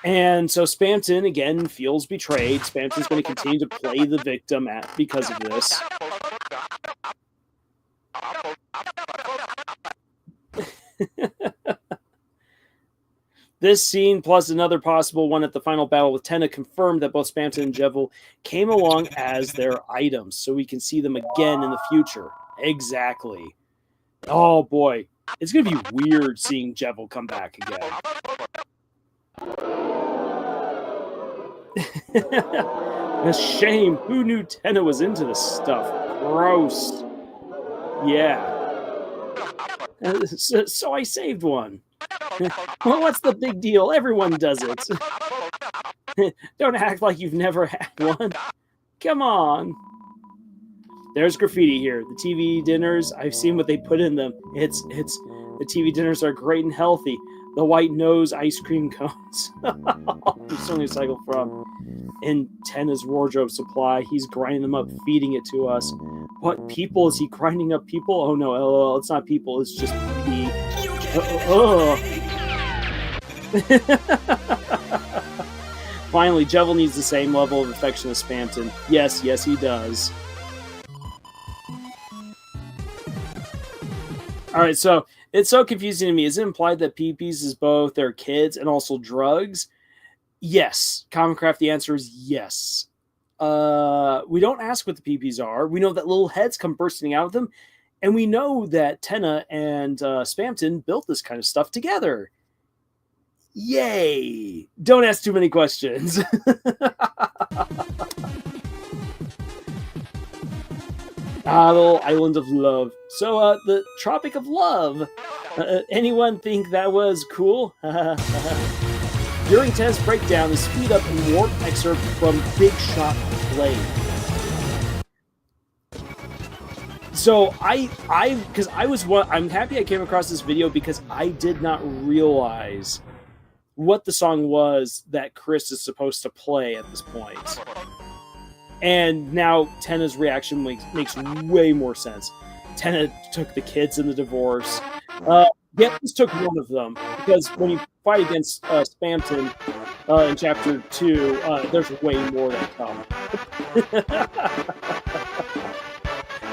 And so Spamton, again, feels betrayed. Spamton's going to continue to play the victim because of this. This scene, plus another possible one at the final battle with Tenna, confirmed that both Spamton and Jevil came along as their items, so we can see them again in the future. Exactly. Oh boy, it's going to be weird seeing Jevil come back again. A shame. Who knew Tenna was into this stuff? Gross. Yeah. So I saved one. Well, what's the big deal? Everyone does it. Don't act like you've never had one. Come on. There's graffiti here. The TV dinners, I've seen what they put in them. The TV dinners are great and healthy. The white nose ice cream cones. There's so many to cycle from. In Tenna's wardrobe supply, he's grinding them up, feeding it to us. What people? Is he grinding up people? Oh no, LOL, it's not people, it's just me. Finally, Jevil needs the same level of affection as Spamton. Yes, he does. Alright, so it's so confusing to me. Is it implied that PPs is both their kids and also drugs? Yes. Commoncraft, the answer is yes. We don't ask what the PPs are. We know that little heads come bursting out of them. And we know that Tenna and Spamton built this kind of stuff together. Yay! Don't ask too many questions. Little island of love. So, the Tropic of Love. Anyone think that was cool? During Tenna's breakdown, the speed up and warp excerpt from Big Shot played. So I'm happy I came across this video because I did not realize what the song was that Chris is supposed to play at this point. And now Tenna's reaction makes way more sense. Tenna took the kids in the divorce. Just took one of them, because when you fight against Spamton in Chapter 2, there's way more that come.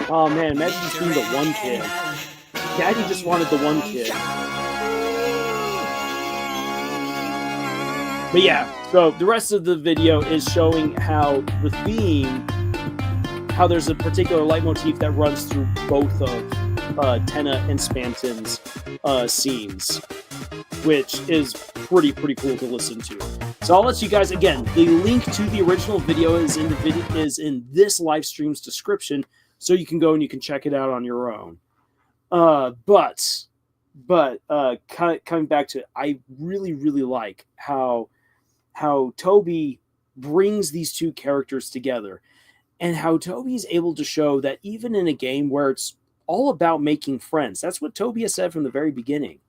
Oh man, imagine just being the one kid. Daddy just wanted the one kid. But yeah, so the rest of the video is showing how the theme, how there's a particular leitmotif that runs through both of Tenna and Spamtenna's scenes, which is pretty cool to listen to. So I'll let you guys, again, the link to the original video is in this live stream's description, so you can go and you can check it out on your own. But coming back to it, I really like how Toby brings these two characters together, and how Toby's able to show that even in a game where it's all about making friends, that's what Toby has said from the very beginning,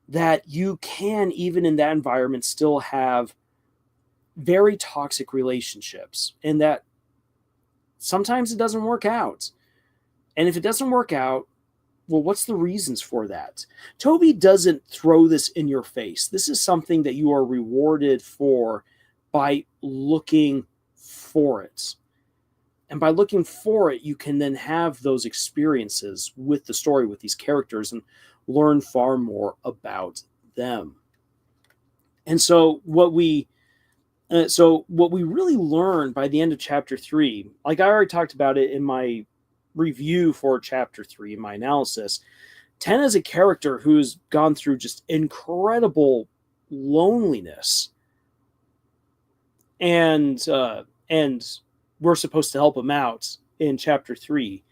that you can, even in that environment, still have very toxic relationships, and that sometimes it doesn't work out. And if it doesn't work out, well, what's the reasons for that? Toby doesn't throw this in your face. This is something that you are rewarded for by looking for it. And by looking for it, you can then have those experiences with the story, with these characters, and learn far more about them. And so what we really learn by the end of chapter 3, like I already talked about it in my review for chapter 3, in my analysis, Tenna is a character who's gone through just incredible loneliness. And we're supposed to help him out in chapter 3.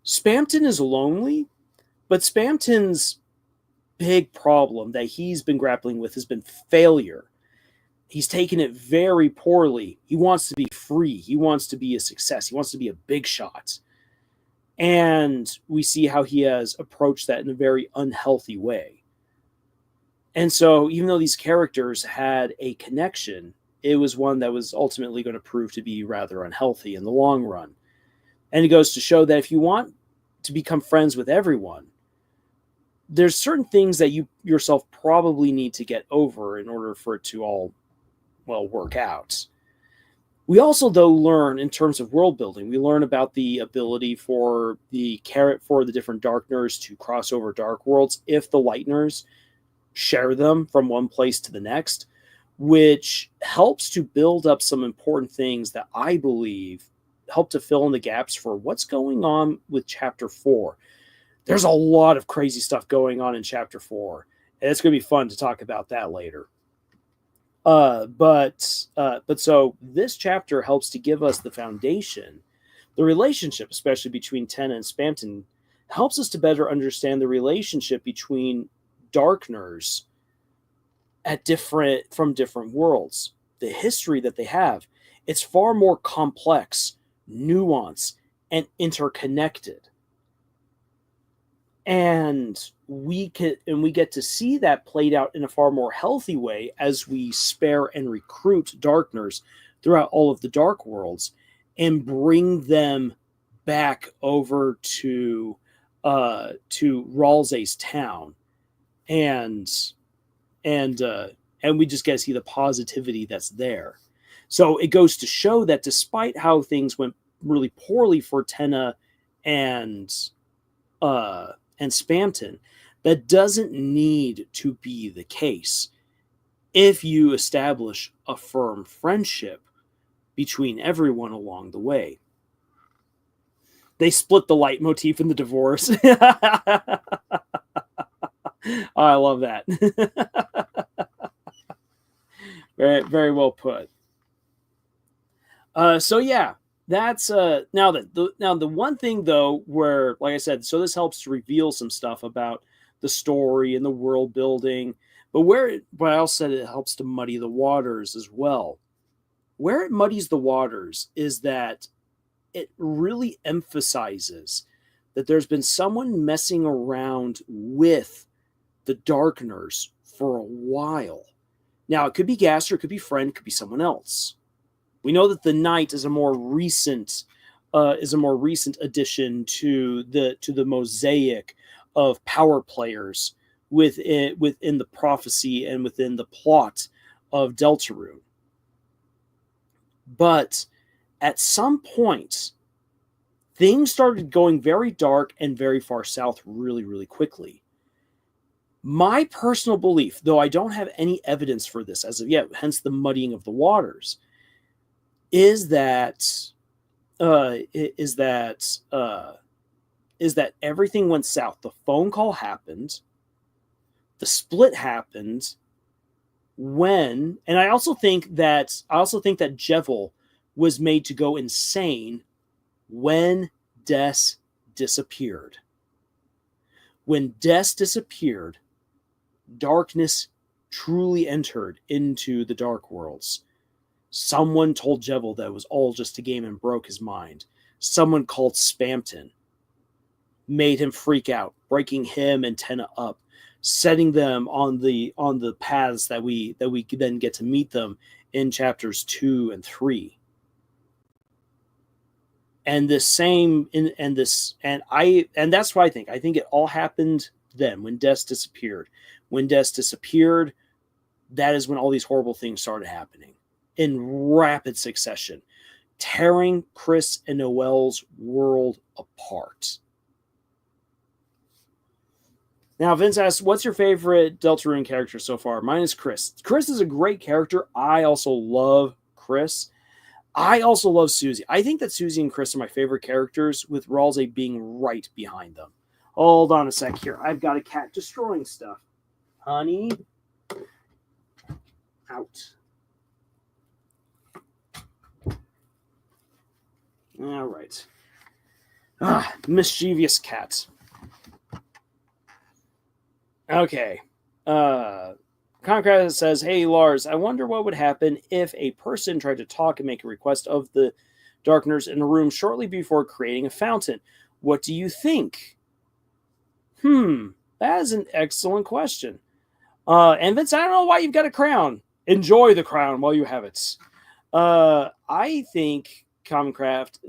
Spamton is lonely, but Spamton's big problem that he's been grappling with has been failure. He's taken it very poorly. He wants to be free. He wants to be a success. He wants to be a big shot. And we see how he has approached that in a very unhealthy way. And so even though these characters had a connection, it was one that was ultimately going to prove to be rather unhealthy in the long run. And it goes to show that if you want to become friends with everyone, there's certain things that you yourself probably need to get over in order for it to all, well, work out. We also, though, learn in terms of world building, we learn about the ability for the different Darkners to cross over dark worlds if the Lightners share them from one place to the next, which helps to build up some important things that I believe help to fill in the gaps for what's going on with chapter 4. There's a lot of crazy stuff going on in chapter 4, and it's going to be fun to talk about that later. But so this chapter helps to give us the foundation, the relationship, especially between Tenna and Spamton, helps us to better understand the relationship between Darkners from different worlds. The history that they have, it's far more complex, nuanced, and interconnected. And we get to see that played out in a far more healthy way as we spare and recruit Darkners throughout all of the Dark Worlds and bring them back over to Ralse's town, and we just get to see the positivity that's there. So it goes to show that despite how things went really poorly for Tenna and Spamton, that doesn't need to be the case if you establish a firm friendship between everyone along the way. They split the leitmotif in the divorce. Oh, I love that. Very, very well put. So yeah, that's now the one thing though, where, like I said, so this helps to reveal some stuff about the story and the world building, but I also said it helps to muddy the waters as well. Where it muddies the waters is that it really emphasizes that there's been someone messing around with the Darkners for a while. Now, it could be Gaster, it could be Friend, it could be someone else. We know that the Knight is a more recent addition to the mosaic of power players within the prophecy and within the plot of Deltarune. But at some point, things started going very dark and very far south really, really quickly. My personal belief, though I don't have any evidence for this as of yet, hence the muddying of the waters, is that everything went south. The phone call happened, the split happened when, and I also think that Jevil was made to go insane when Des disappeared. When Des disappeared, darkness truly entered into the Dark Worlds. Someone told Jevil that it was all just a game and broke his mind. Someone called Spamtenna made him freak out, breaking him and Tenna up, setting them on the paths that we then get to meet them in chapters 2 and 3. And that's what I think. I think it all happened then when Des disappeared. When Des disappeared, that is when all these horrible things started happening in rapid succession, tearing Chris and Noelle's world apart. Now, Vince asks, what's your favorite Deltarune character so far? Mine is Chris. Chris is a great character. I also love Chris. I also love Susie. I think that Susie and Chris are my favorite characters, with Ralsei being right behind them. Hold on a sec here. I've got a cat destroying stuff. Honey, out. All right. Mischievous cat. Okay. Concrete says, hey, Lars, I wonder what would happen if a person tried to talk and make a request of the Darkners in a room shortly before creating a fountain. What do you think? That is an excellent question. And Vince, I don't know why you've got a crown. Enjoy the crown while you have it. I think, Comcraft,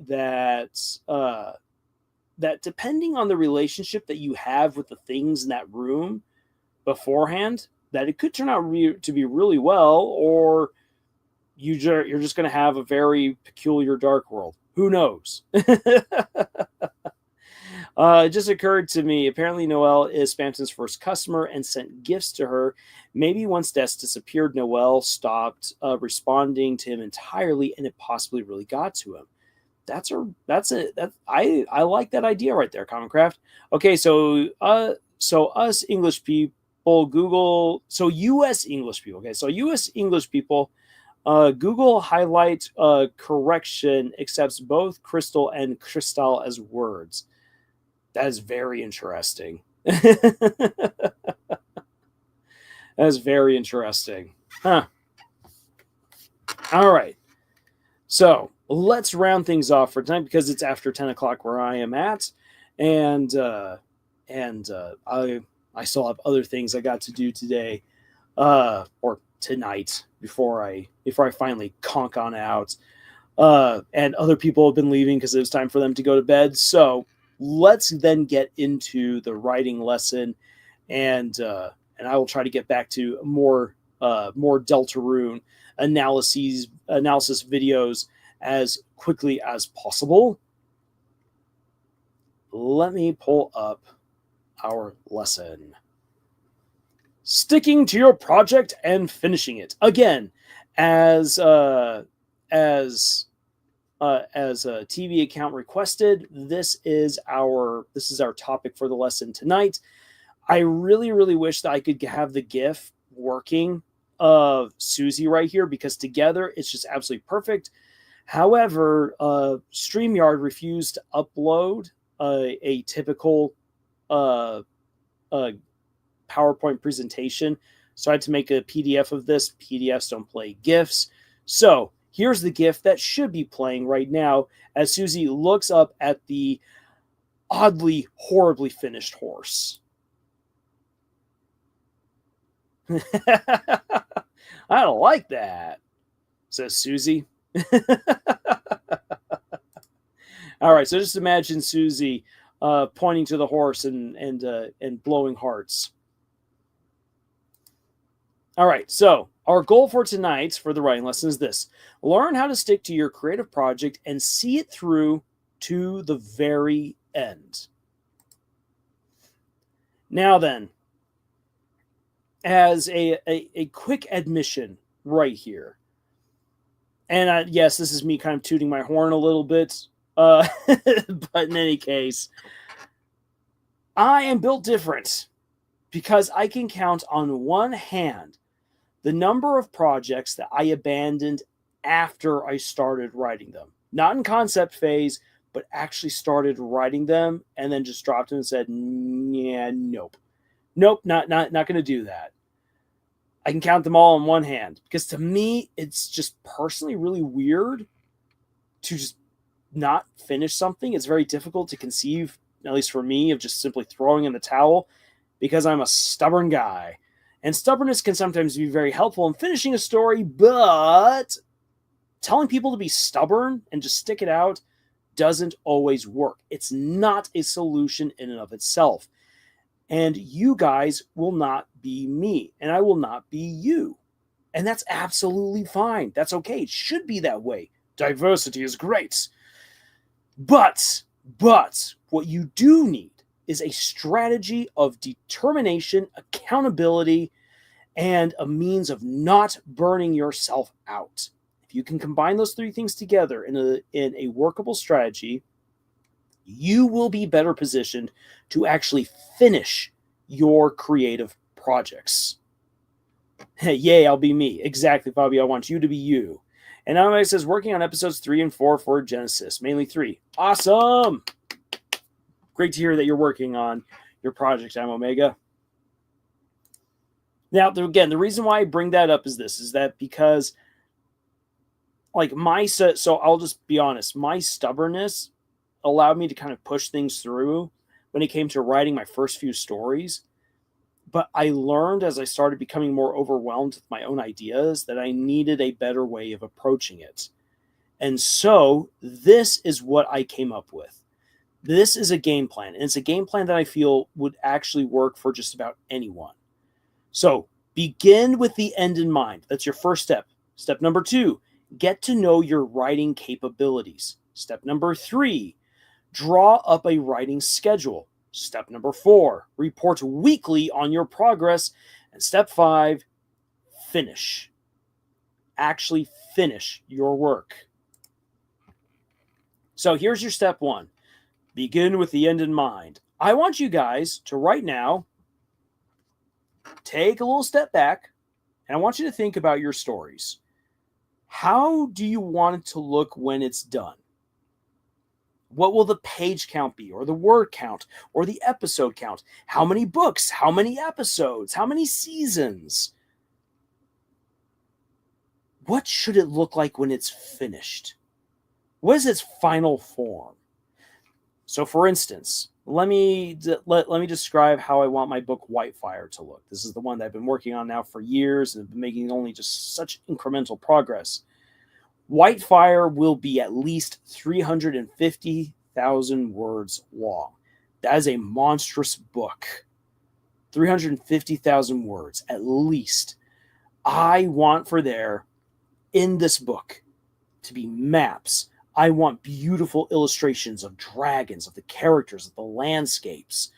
that depending on the relationship that you have with the things in that room beforehand, that it could turn out to be really well, or you're just going to have a very peculiar dark world. Who knows? It just occurred to me, apparently Noelle is Spamtenna's first customer and sent gifts to her. Maybe once Des disappeared, Noelle stopped responding to him entirely, and it possibly really got to him. I like that idea right there, Commoncraft. Okay, so us English people, Google, so US English people. Okay, so US English people, Google highlight correction accepts both crystal and crystal as words. That is very interesting. That is very interesting. Huh. All right. So let's round things off for tonight because it's after 10 o'clock where I am at. And I still have other things I got to do today or tonight before I finally conk on out. And other people have been leaving because it was time for them to go to bed. So let's then get into the writing lesson, and I will try to get back to more Deltarune analysis videos as quickly as possible. Let me pull up our lesson. Sticking to your project and finishing it. Again, as a TV account requested, this is our topic for the lesson tonight. I really, really wish that I could have the GIF working of Susie right here, because together it's just absolutely perfect. However, StreamYard refused to upload a typical PowerPoint presentation, so I had to make a PDF of this. PDFs don't play GIFs. So here's the GIF that should be playing right now as Susie looks up at the oddly, horribly finished horse. I don't like that, says Susie. All right, so just imagine Susie pointing to the horse and blowing hearts. All right, so our goal for tonight for the writing lesson is this: learn how to stick to your creative project and see it through to the very end. Now then, as a quick admission right here, and yes, this is me kind of tooting my horn a little bit, but in any case, I am built different because I can count on one hand the number of projects that I abandoned after I started writing them. Not in concept phase, but actually started writing them and then just dropped them and said, yeah, nope, not going to do that. I can count them all on one hand because to me, it's just personally really weird to just not finish something. It's very difficult to conceive, at least for me, of just simply throwing in the towel because I'm a stubborn guy. And stubbornness can sometimes be very helpful in finishing a story, but telling people to be stubborn and just stick it out doesn't always work. It's not a solution in and of itself. And you guys will not be me, and I will not be you. And that's absolutely fine. That's okay. It should be that way. Diversity is great. But what you do need is a strategy of determination, accountability, and a means of not burning yourself out. If you can combine those three things together in a workable strategy, you will be better positioned to actually finish your creative projects. Hey, yay, I'll be me. Exactly, Bobby. I want you to be you. And now it says working on episodes 3 and 4 for Genesis, mainly 3. Awesome. Great to hear that you're working on your project, I'm Omega. Now, again, the reason why I bring that up is that because like so I'll just be honest, my stubbornness allowed me to kind of push things through when it came to writing my first few stories. But I learned as I started becoming more overwhelmed with my own ideas that I needed a better way of approaching it. And so this is what I came up with. This is a game plan, and it's a game plan that I feel would actually work for just about anyone. So begin with the end in mind. That's your first step. Step number 2, get to know your writing capabilities. Step number 3, draw up a writing schedule. Step number 4, report weekly on your progress. And step 5, finish. Actually finish your work. So here's your step 1. Begin with the end in mind. I want you guys to right now take a little step back, and I want you to think about your stories. How do you want it to look when it's done? What will the page count be, or the word count, or the episode count? How many books? How many episodes? How many seasons? What should it look like when it's finished? What is its final form? So, for instance, let me describe how I want my book Whitefire to look. This is the one that I've been working on now for years and have been making only just such incremental progress. Whitefire will be at least 350,000 words long. That is a monstrous book. 350,000 words, at least. I want for there, in this book, to be maps. I want beautiful illustrations of dragons, of the characters, of the landscapes.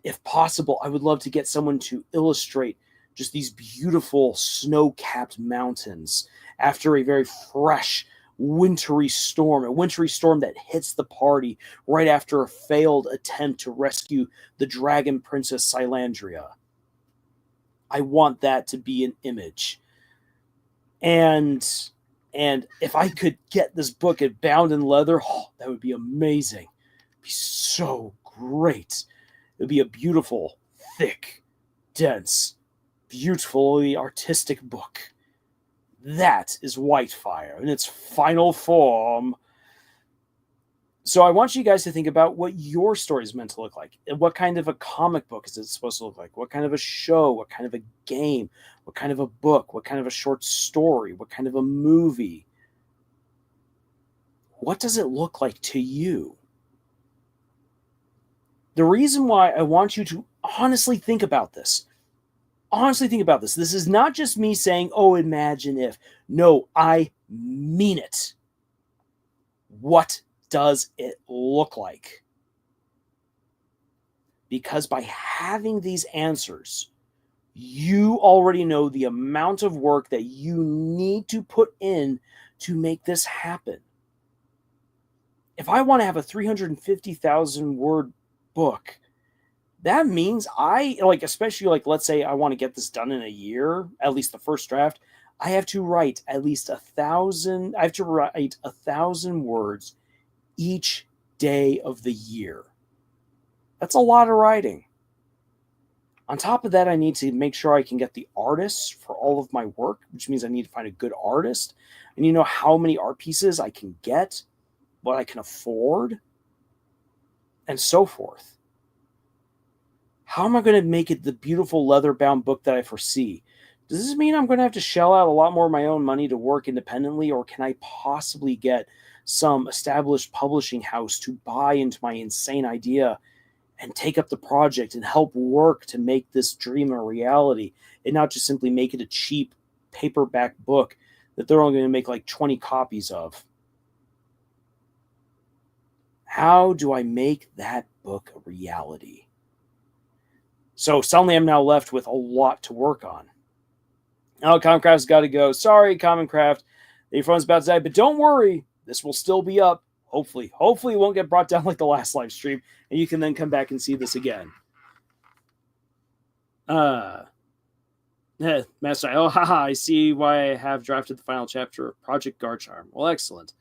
If possible, I would love to get someone to illustrate just these beautiful snow-capped mountains after a very fresh, wintry storm, a wintry storm that hits the party right after a failed attempt to rescue the dragon princess Silandria. I want that to be an image. And if I could get this book bound in leather, that would be amazing. It'd be so great. It would be a beautiful, thick, dense, beautifully artistic book. That is Whitefire in its final form. So I want you guys to think about what your story is meant to look like. What kind of a comic book is it supposed to look like? What kind of a show? What kind of a game? What kind of a book? What kind of a short story? What kind of a movie? What does it look like to you? The reason why I want you to honestly think about this. This is not just me saying, oh, imagine if. No, I mean it. What does it look like? Because by having these answers, you already know the amount of work that you need to put in to make this happen. If I want to have a 350,000 word book, that means especially let's say I want to get this done in a year, at least the first draft, I have to write at least 1,000. I have to write 1,000 words each day of the year. That's a lot of writing. On top of that, I need to make sure I can get the artists for all of my work, which means I need to find a good artist. I need to know how many art pieces I can get, what I can afford, and so forth. How am I going to make it the beautiful leather-bound book that I foresee? Does this mean I'm going to have to shell out a lot more of my own money to work independently, or can I possibly get some established publishing house to buy into my insane idea and take up the project and help work to make this dream a reality, and not just simply make it a cheap paperback book that they're only going to make like 20 copies of? How do I make that book a reality? So suddenly I'm now left with a lot to work on. Oh, Commoncraft's got to go. Sorry, Commoncraft. Your phone's about to die, but don't worry. This will still be up. Hopefully it won't get brought down like the last live stream, and you can then come back and see this again. Master, oh, haha, I see why I have drafted the final chapter of Project Garcharm. Well, excellent.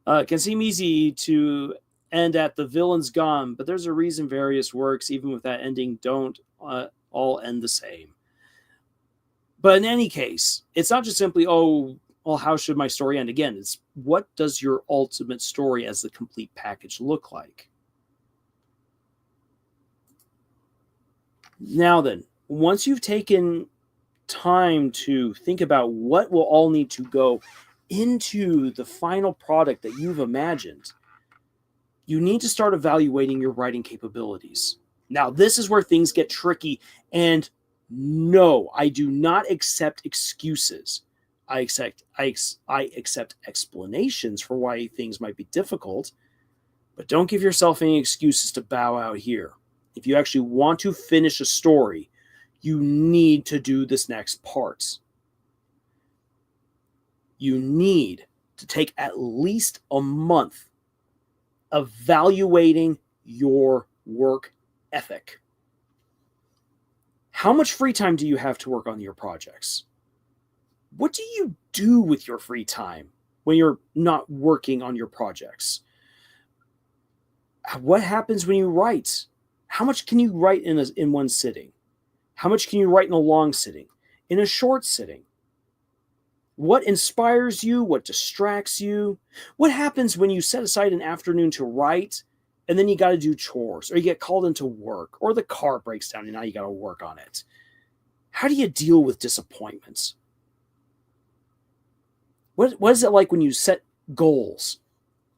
It can seem easy to end at the villain's gone, but there's a reason various works, even with that ending, don't all end the same. But in any case, it's not just simply, oh, well, how should my story end? Again, it's what does your ultimate story as the complete package look like? Now then, once you've taken time to think about what will all need to go into the final product that you've imagined, you need to start evaluating your writing capabilities. Now, this is where things get tricky, and no, I do not accept excuses. I accept explanations for why things might be difficult, but don't give yourself any excuses to bow out here. If you actually want to finish a story, you need to do this next part. You need to take at least a month evaluating your work ethic. How much free time do you have to work on your projects? What do you do with your free time when you're not working on your projects? What happens when you write? How much can you write in one sitting? How much can you write in a long sitting? In a short sitting? What inspires you? What distracts you? What happens when you set aside an afternoon to write and then you got to do chores, or you get called into work, or the car breaks down and now you got to work on it? How do you deal with disappointments? What is it like when you set goals?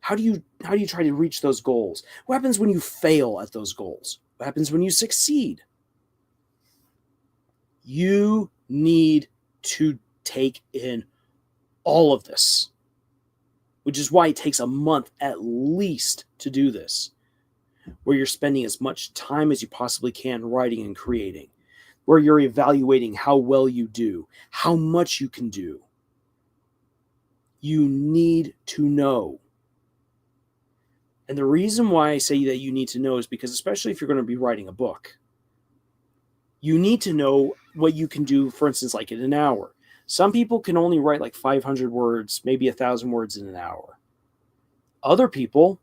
How do you try to reach those goals? What happens when you fail at those goals? What happens when you succeed? You need to take in all of this, which is why it takes a month at least to do this, where you're spending as much time as you possibly can writing and creating, where you're evaluating how well you do, how much you can do. You need to know. And the reason why I say that you need to know is because, especially if you're going to be writing a book, you need to know what you can do, for instance, like in an hour. Some people can only write like 500 words, maybe 1,000 words in an hour. Other people,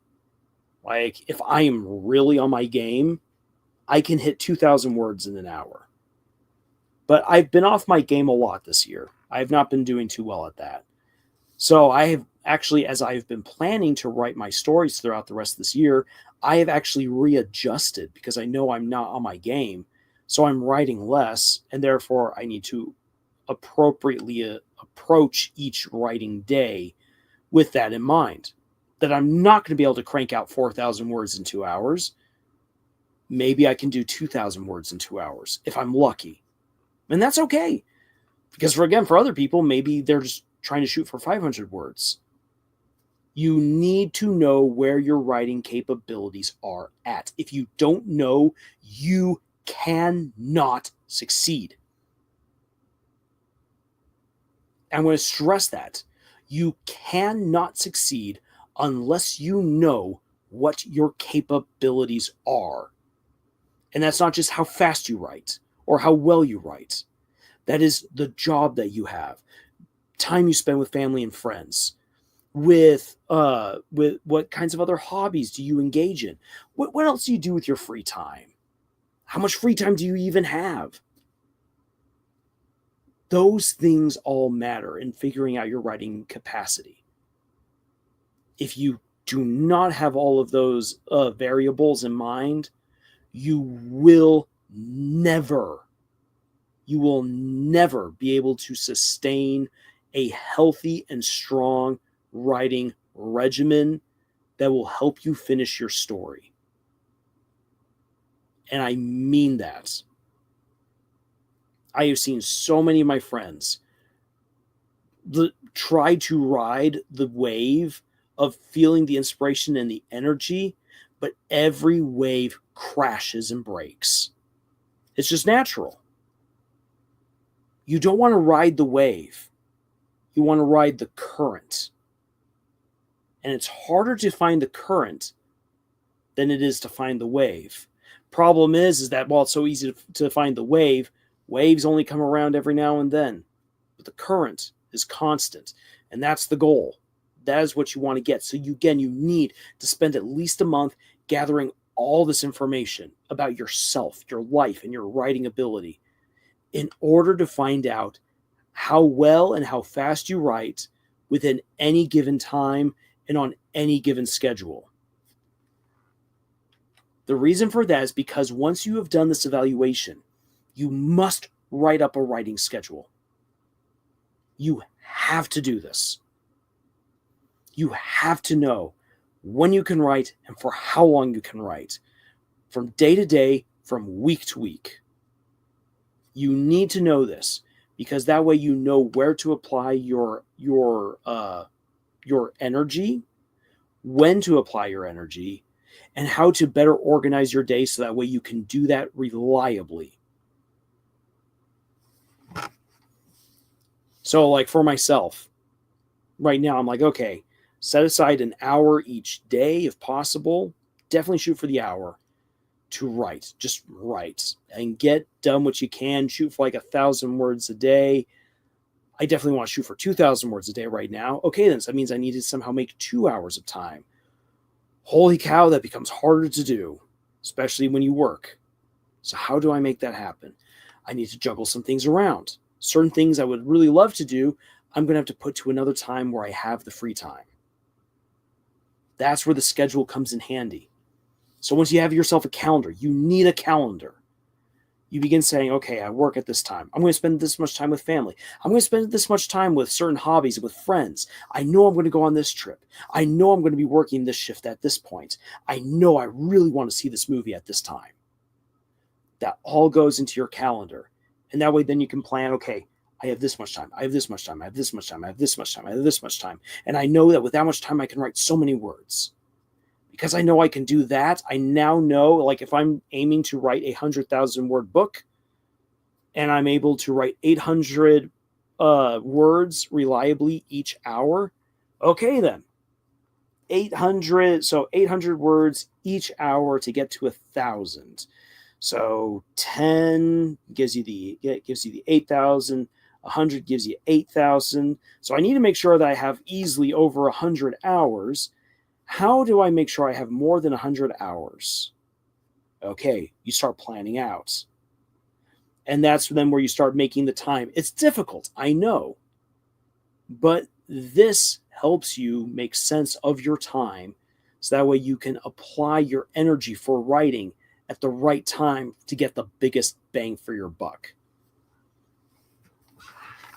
like if I am really on my game, I can hit 2,000 words in an hour. But I've been off my game a lot this year. I have not been doing too well at that. So I have actually, as I've been planning to write my stories throughout the rest of this year, I have actually readjusted because I know I'm not on my game. So I'm writing less, and therefore I need to appropriately approach each writing day with that in mind. That I'm not going to be able to crank out 4,000 words in 2 hours. Maybe I can do 2,000 words in 2 hours if I'm lucky. And that's okay. Because for other people, maybe they're just trying to shoot for 500 words. You need to know where your writing capabilities are at. If you don't know, you cannot succeed. I'm going to stress that. You cannot succeed unless you know what your capabilities are. And that's not just how fast you write or how well you write. That is the job that you have, time you spend with family and friends, with what kinds of other hobbies do you engage in? What else do you do with your free time? How much free time do you even have? Those things all matter in figuring out your writing capacity. If you do not have all of those variables in mind, you will never be able to sustain a healthy and strong writing regimen that will help you finish your story. And I mean that. I have seen so many of my friends try to ride the wave of feeling the inspiration and the energy, but every wave crashes and breaks. It's just natural. You don't want to ride the wave. You want to ride the current. And it's harder to find the current than it is to find the wave. Problem is that while it's so easy to find the wave, waves only come around every now and then. But the current is constant. And that's the goal. That is what you want to get. So you need to spend at least a month gathering all this information about yourself, your life, and your writing ability in order to find out how well and how fast you write within any given time and on any given schedule. The reason for that is because once you have done this evaluation, you must write up a writing schedule. You have to do this. You have to know when you can write and for how long you can write, from day to day, from week to week. You need to know this because that way you know where to apply your energy, when to apply your energy, and how to better organize your day so that way you can do that reliably. So like for myself, right now I'm like, okay, set aside an hour each day if possible. Definitely shoot for the hour to write. Just write and get done what you can. Shoot for like 1,000 words a day. I definitely want to shoot for 2,000 words a day right now. Okay, then so that means I need to somehow make 2 hours of time. Holy cow, that becomes harder to do, especially when you work. So how do I make that happen? I need to juggle some things around. Certain things I would really love to do, I'm going to have to put to another time where I have the free time. That's where the schedule comes in handy. So once you have yourself a calendar, you need a calendar. You begin saying, okay, I work at this time. I'm going to spend this much time with family. I'm going to spend this much time with certain hobbies, with friends. I know I'm going to go on this trip. I know I'm going to be working this shift at this point. I know I really want to see this movie at this time. That all goes into your calendar. And that way then you can plan, okay, I have this much time. I have this much time. I have this much time. I have this much time. I have this much time. And I know that with that much time, I can write so many words. Because I know I can do that, I now know, like if I'm aiming to write a 100,000 word book and I'm able to write 800 words reliably each hour, okay then. 800 words each hour to get to 1,000. So 10 gives you the 8,000. 100 gives you 8,000. So I need to make sure that I have easily over 100 hours. How do I make sure I have more than 100 hours? Okay, you start planning out. And that's then where you start making the time. It's difficult, I know. But this helps you make sense of your time so that way you can apply your energy for writing at the right time to get the biggest bang for your buck.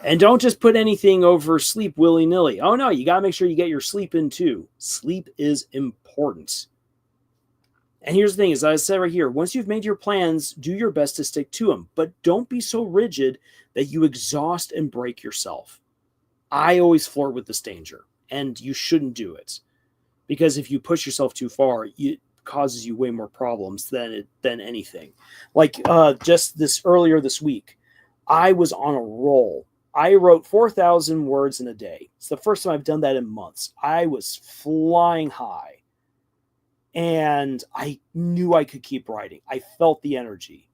And don't just put anything over sleep willy-nilly. Oh no, you got to make sure you get your sleep in too. Sleep is important. And here's the thing, as I said right here, once you've made your plans, do your best to stick to them. But don't be so rigid that you exhaust and break yourself. I always flirt with this danger, and you shouldn't do it. Because if you push yourself too far, it causes you way more problems than anything. Like just earlier this week, I was on a roll. I wrote 4,000 words in a day. It's the first time I've done that in months. I was flying high. And I knew I could keep writing. I felt the energy.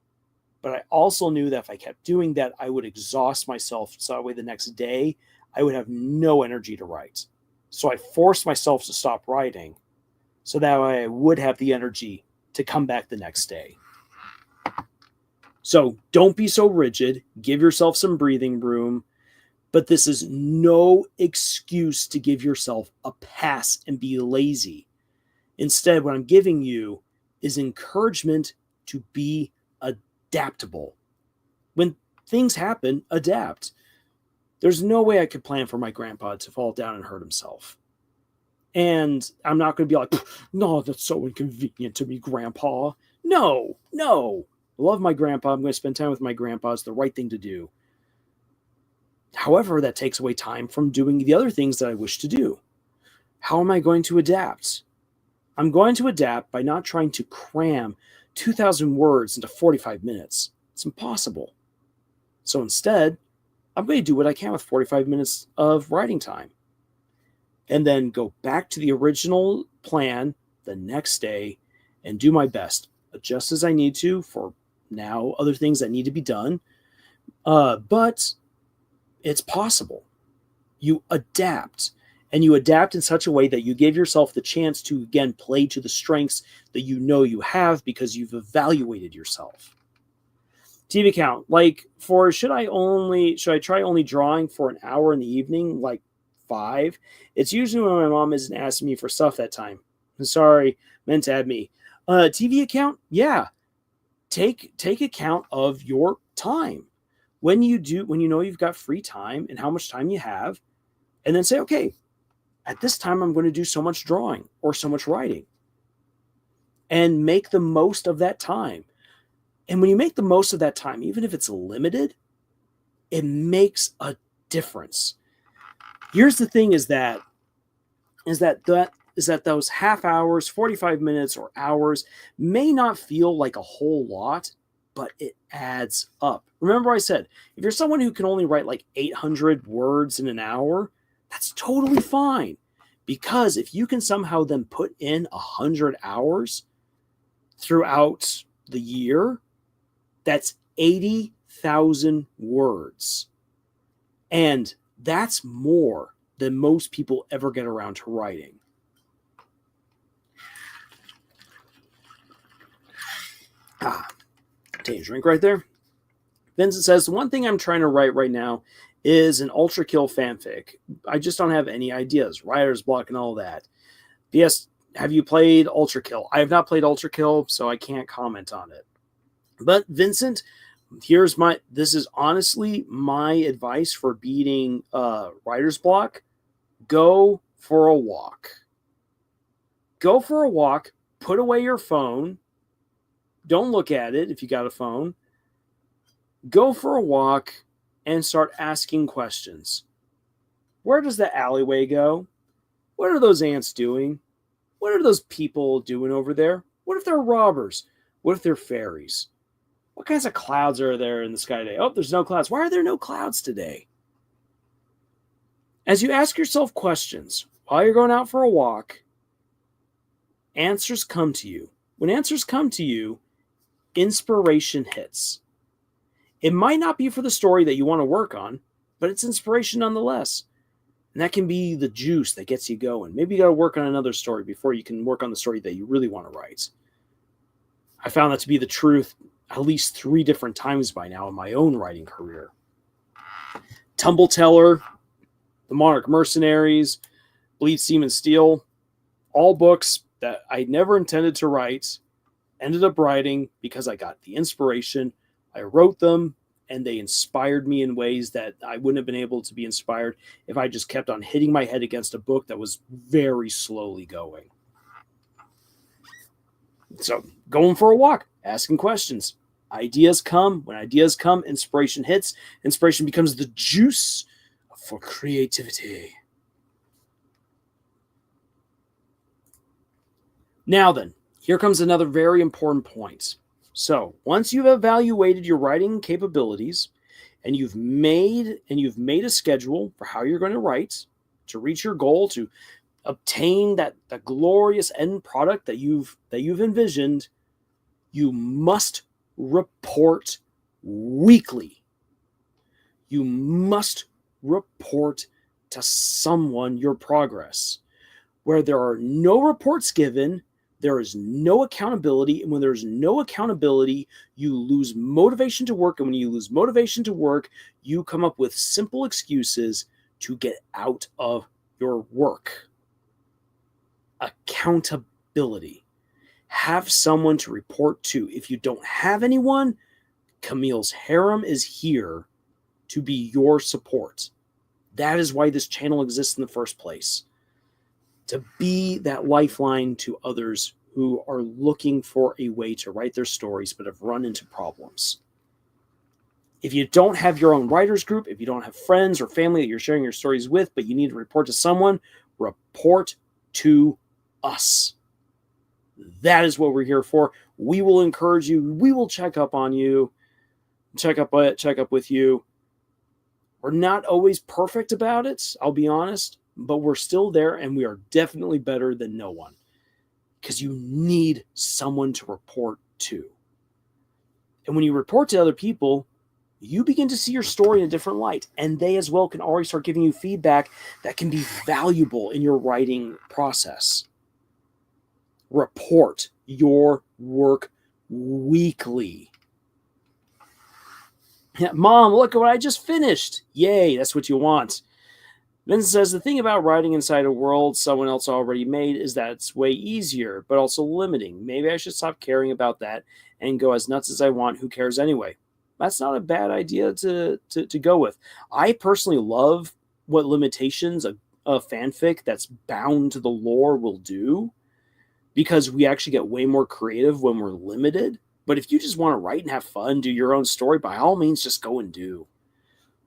But I also knew that if I kept doing that, I would exhaust myself. So that way the next day, I would have no energy to write. So I forced myself to stop writing so that way I would have the energy to come back the next day. So don't be so rigid. Give yourself some breathing room. But this is no excuse to give yourself a pass and be lazy. Instead, what I'm giving you is encouragement to be adaptable. When things happen, adapt. There's no way I could plan for my grandpa to fall down and hurt himself. And I'm not going to be like, no, that's so inconvenient to me, Grandpa. No. I love my grandpa. I'm going to spend time with my grandpa. It's the right thing to do. However, that takes away time from doing the other things that I wish to do. How am I going to adapt? I'm going to adapt by not trying to cram 2,000 words into 45 minutes. It's impossible. So instead, I'm going to do what I can with 45 minutes of writing time. And then go back to the original plan the next day and do my best. Adjust as I need to for now other things that need to be done. But it's possible. You adapt. And you adapt in such a way that you give yourself the chance to, again, play to the strengths that you know you have because you've evaluated yourself. TV count. Like, should I try only drawing for an hour in the evening? Like 5? It's usually when my mom isn't asking me for stuff that time. Sorry, meant to add me. TV account? Yeah. Take account of your time. When you know you've got free time and how much time you have, and then say, okay, at this time, I'm going to do so much drawing or so much writing. And make the most of that time. And when you make the most of that time, even if it's limited, it makes a difference. Here's the thing is that those half hours, 45 minutes, or hours may not feel like a whole lot, but it adds up. Remember I said, if you're someone who can only write like 800 words in an hour, that's totally fine. Because if you can somehow then put in 100 hours throughout the year, that's 80,000 words. And that's more than most people ever get around to writing. Take a drink right there. Vincent says, the one thing I'm trying to write right now is an Ultra Kill fanfic. I just don't have any ideas. Writer's block and all that. P.S. Have you played Ultra Kill? I have not played Ultra Kill, so I can't comment on it. But Vincent, this is honestly my advice for beating writer's block. Go for a walk. Go for a walk. Put away your phone. Don't look at it if you got a phone. Go for a walk and start asking questions. Where does the alleyway go? What are those ants doing? What are those people doing over there? What if they're robbers? What if they're fairies? What kinds of clouds are there in the sky today? Oh, there's no clouds. Why are there no clouds today? As you ask yourself questions while you're going out for a walk, answers come to you. When answers come to you, inspiration hits. It might not be for the story that you want to work on, but it's inspiration nonetheless. And that can be the juice that gets you going. Maybe you got to work on another story before you can work on the story that you really want to write. I found that to be the truth at least 3 different times by now in my own writing career. Tumblteller, The Monarch Mercenaries, Bleed Seaman Steel, all books that I never intended to write, ended up writing because I got the inspiration. I wrote them, and they inspired me in ways that I wouldn't have been able to be inspired if I just kept on hitting my head against a book that was very slowly going. So, going for a walk, asking questions. Ideas come. When ideas come, inspiration hits. Inspiration becomes the juice for creativity. Now then, here comes another very important point. So once you've evaluated your writing capabilities and you've made a schedule for how you're going to write to reach your goal, to obtain that glorious end product that you've envisioned, you must report weekly. You must report to someone your progress. Where there are no reports given, there is no accountability. And when there's no accountability, you lose motivation to work. And when you lose motivation to work, you come up with simple excuses to get out of your work. Accountability. Have someone to report to. If you don't have anyone, Camille's Harem is here to be your support. That is why this channel exists in the first place. To be that lifeline to others who are looking for a way to write their stories but have run into problems. If you don't have your own writers group, if you don't have friends or family that you're sharing your stories with, but you need to report to someone, report to us. That is what we're here for. We will encourage you. We will check up on you, check up with you. We're not always perfect about it, I'll be honest, but we're still there, and we are definitely better than no one because you need someone to report to. And when you report to other people, you begin to see your story in a different light, and they as well can already start giving you feedback that can be valuable in your writing process. Report your work weekly. Mom, look at what I just finished. Yay, that's what you want. Vincent says, the thing about writing inside a world someone else already made is that it's way easier, but also limiting. Maybe I should stop caring about that and go as nuts as I want. Who cares anyway? That's not a bad idea to go with. I personally love what limitations a fanfic that's bound to the lore will do, because we actually get way more creative when we're limited. But if you just want to write and have fun, do your own story, by all means, just go and do.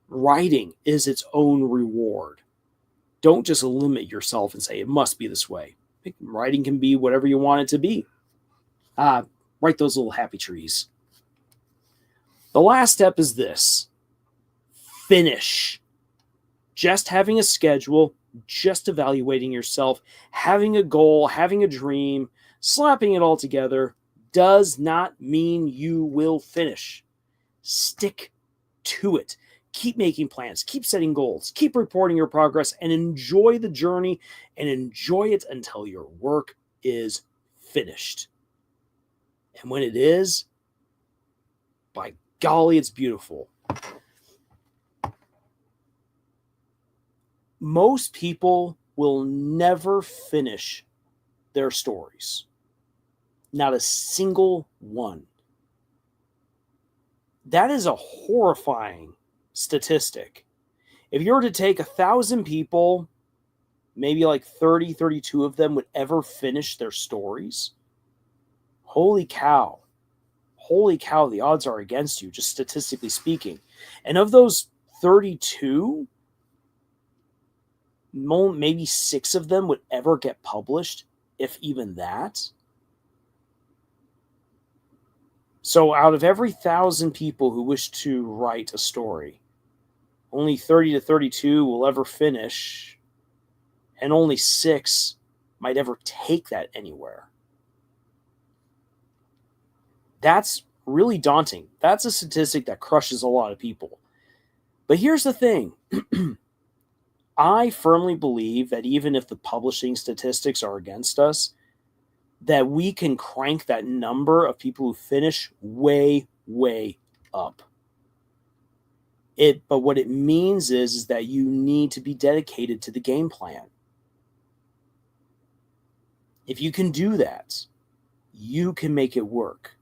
Writing is its own reward. Don't just limit yourself and say it must be this way. Writing can be whatever you want it to be. Write those little happy trees. The last step is this. Finish. Just having a schedule, just evaluating yourself, having a goal, having a dream, slapping it all together does not mean you will finish. Stick to it. Keep making plans, keep setting goals, keep reporting your progress, and enjoy the journey, and enjoy it until your work is finished. And when it is, by golly, it's beautiful. Most people will never finish their stories. Not a single one. That is a horrifying statistic. If you were to take 1,000 people, maybe like 30, 32 of them would ever finish their stories. Holy cow. Holy cow, the odds are against you, just statistically speaking. And of those 32, maybe 6 of them would ever get published, if even that. So out of every 1,000 people who wish to write a story, only 30 to 32 will ever finish, and only 6 might ever take that anywhere. That's really daunting. That's a statistic that crushes a lot of people. But here's the thing. I firmly believe that even if the publishing statistics are against us, that we can crank that number of people who finish way, way up. But what it means is that you need to be dedicated to the game plan. If you can do that, you can make it work.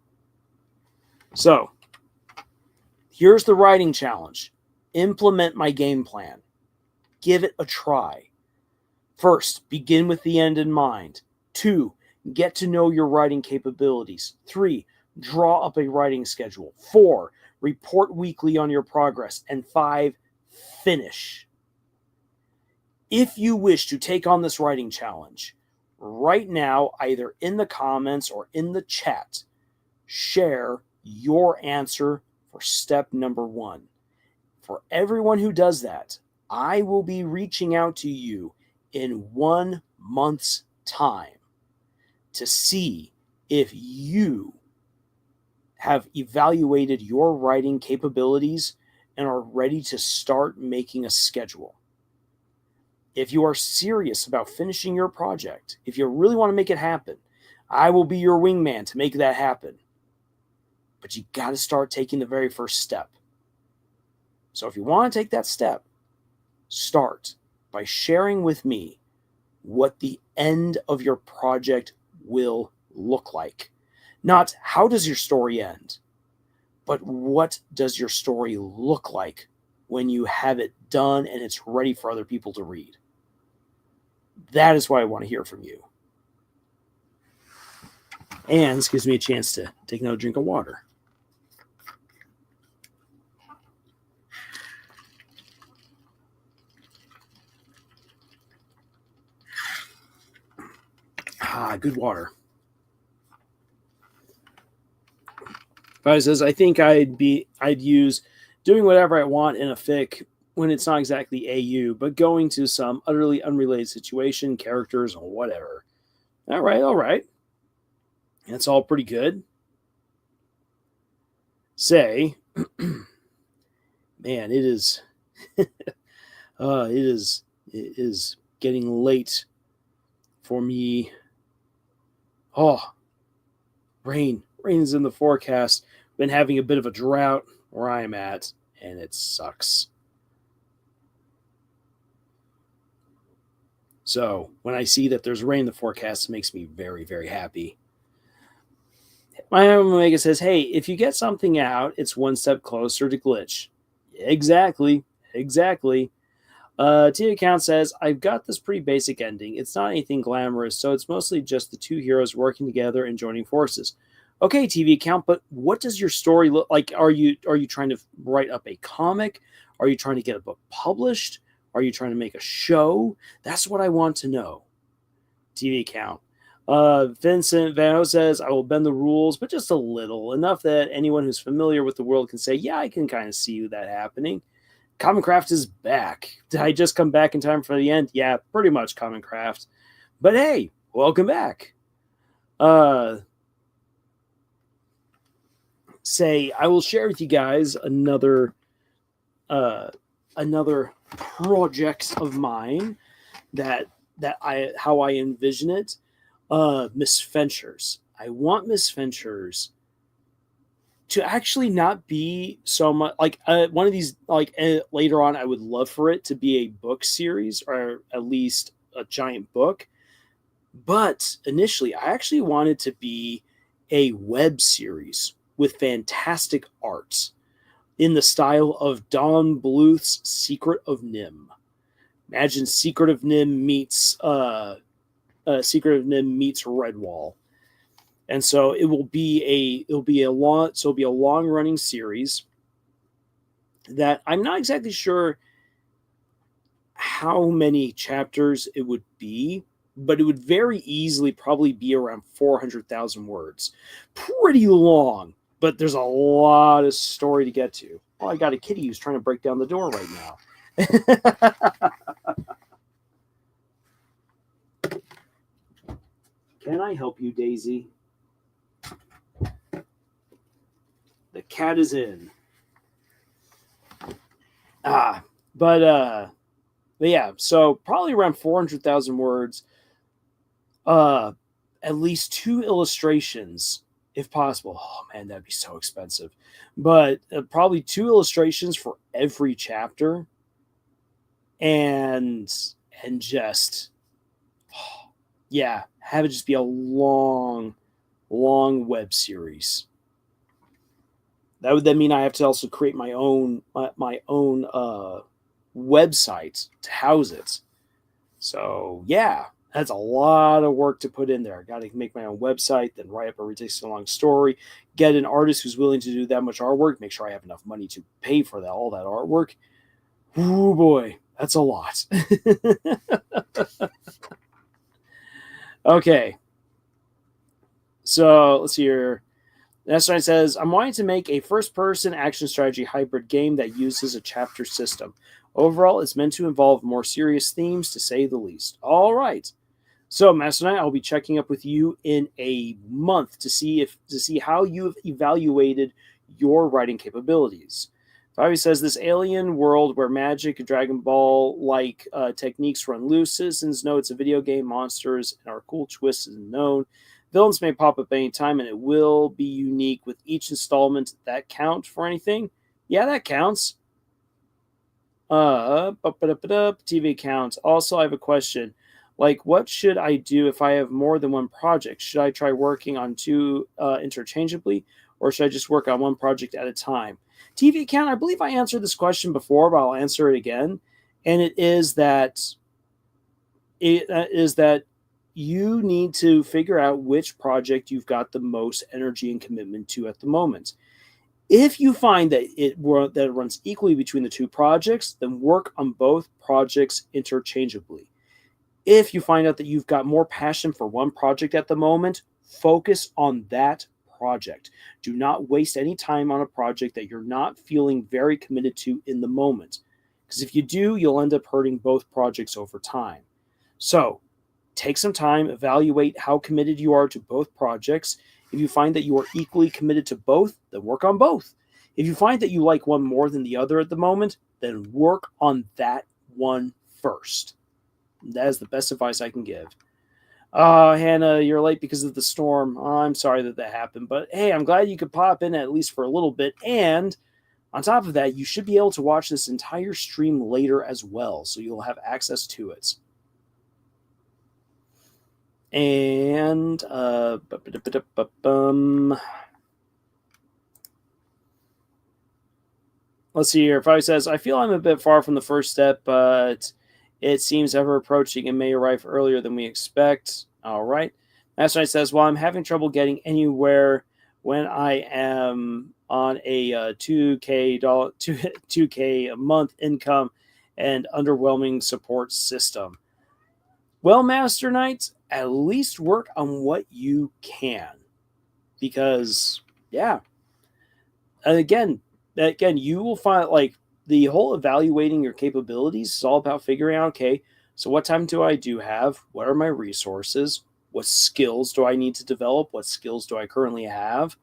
So, here's the writing challenge. Implement my game plan. Give it a try. First, begin with the end in mind. 2, get to know your writing capabilities. 3, draw up a writing schedule. 4, report weekly on your progress. And 5, finish. If you wish to take on this writing challenge, right now, either in the comments or in the chat, share your answer for step number 1. For everyone who does that, I will be reaching out to you in 1 month's time to see if you have evaluated your writing capabilities and are ready to start making a schedule. If you are serious about finishing your project, if you really want to make it happen, I will be your wingman to make that happen. But you got to start taking the very first step. So if you want to take that step, start by sharing with me what the end of your project will look like. Not how does your story end, but what does your story look like when you have it done and it's ready for other people to read. That is what I want to hear from you. And this gives me a chance to take another drink of water. Good water. But it says, I think I'd use doing whatever I want in a fic when it's not exactly AU, but going to some utterly unrelated situation, characters, or whatever. All right. That's all pretty good. Say, man, it is it is getting late for me. Oh, rain is in the forecast. Been having a bit of a drought where I'm at, and it sucks. So when I see that there's rain in the forecast, it makes me very, very happy. My Omega says, hey, if you get something out, it's one step closer to glitch. Exactly. T account says, I've got this pretty basic ending. It's not anything glamorous, so it's mostly just the two heroes working together and joining forces. Okay, TV account, but what does your story look like? Are you trying to write up a comic? Are you trying to get a book published? Are you trying to make a show? That's what I want to know. TV account. Vincent Vano says, I will bend the rules, but just a little. Enough that anyone who's familiar with the world can say, yeah, I can kind of see that happening. Common Craft is back. Did I just come back in time for the end? Yeah, pretty much Common Craft. But hey, welcome back. Say, I will share with you guys another project of mine how I envision it. Miss Ventures. I want Miss Ventures to actually not be so much like one of these, later on, I would love for it to be a book series or at least a giant book. But initially, I actually wanted to be a web series with fantastic art in the style of Don Bluth's Secret of Nim. Imagine Secret of Nim meets Redwall. And so it'll be a long running series that I'm not exactly sure how many chapters it would be, but it would very easily probably be around 400,000 words. Pretty long, but there's a lot of story to get to. Oh, I got a kitty who's trying to break down the door right now. Can I help you, Daisy? The cat is in. But yeah, so probably around 400,000 words. At least 2 illustrations, if possible. Oh man, that'd be so expensive. But probably 2 illustrations for every chapter, and just yeah, have it just be a long web series. That would then mean I have to also create my own website to house it. So yeah, that's a lot of work to put in there. I got to make my own website, then write up a ridiculously long story, get an artist who's willing to do that much artwork, make sure I have enough money to pay for all that artwork. Oh boy, that's a lot. Okay. So let's see here. Next one says, I'm wanting to make a first-person action strategy hybrid game that uses a chapter system. Overall, it's meant to involve more serious themes, to say the least. All right. So, Master Knight, I'll be checking up with you in a month to see how you've evaluated your writing capabilities. Bobby says, this alien world where magic and Dragon Ball-like techniques run loose, citizens know it's a video game, monsters, and our cool twist is known. Villains may pop up anytime, and it will be unique with each installment. That count for anything? Yeah, that counts. TV counts. Also, I have a question. Like, what should I do if I have more than one project? Should I try working on two interchangeably, or should I just work on one project at a time? TV count, I believe I answered this question before, but I'll answer it again. And it is that you need to figure out which project you've got the most energy and commitment to at the moment. If you find that it runs equally between the two projects, then work on both projects interchangeably. If you find out that you've got more passion for one project at the moment, focus on that project. Do not waste any time on a project that you're not feeling very committed to in the moment. Because if you do, you'll end up hurting both projects over time. So, take some time, evaluate how committed you are to both projects. If you find that you are equally committed to both, then work on both. If you find that you like one more than the other at the moment, then work on that one first. That is the best advice I can give. Hannah, you're late because of the storm. I'm sorry that happened, but hey, I'm glad you could pop in at least for a little bit. And on top of that, you should be able to watch this entire stream later as well, so you'll have access to it. And let's see here. Probably says, I feel I'm a bit far from the first step, but it seems ever approaching and may arrive earlier than we expect. All right. Master Knight says, well, I'm having trouble getting anywhere when I am on a $2K a month income and underwhelming support system. Well, Master Knight, at least work on what you can. Because, yeah. And again, you will find, like, the whole evaluating your capabilities is all about figuring out, okay, so what time do I have? What are my resources? What skills do I need to develop? What skills do I currently have?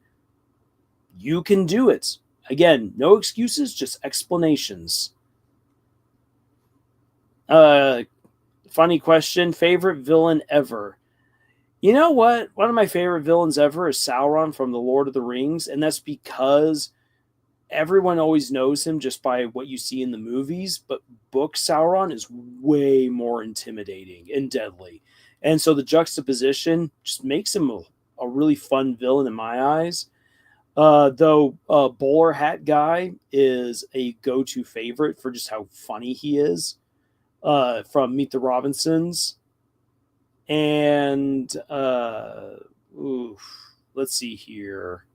You can do it. Again, no excuses, just explanations. Funny question. Favorite villain ever? You know what? One of my favorite villains ever is Sauron from The Lord of the Rings, and that's because everyone always knows him just by what you see in the movies, but book Sauron is way more intimidating and deadly. And so the juxtaposition just makes him a really fun villain in my eyes. Though Bowler Hat Guy is a go-to favorite for just how funny he is from Meet the Robinsons. And let's see here.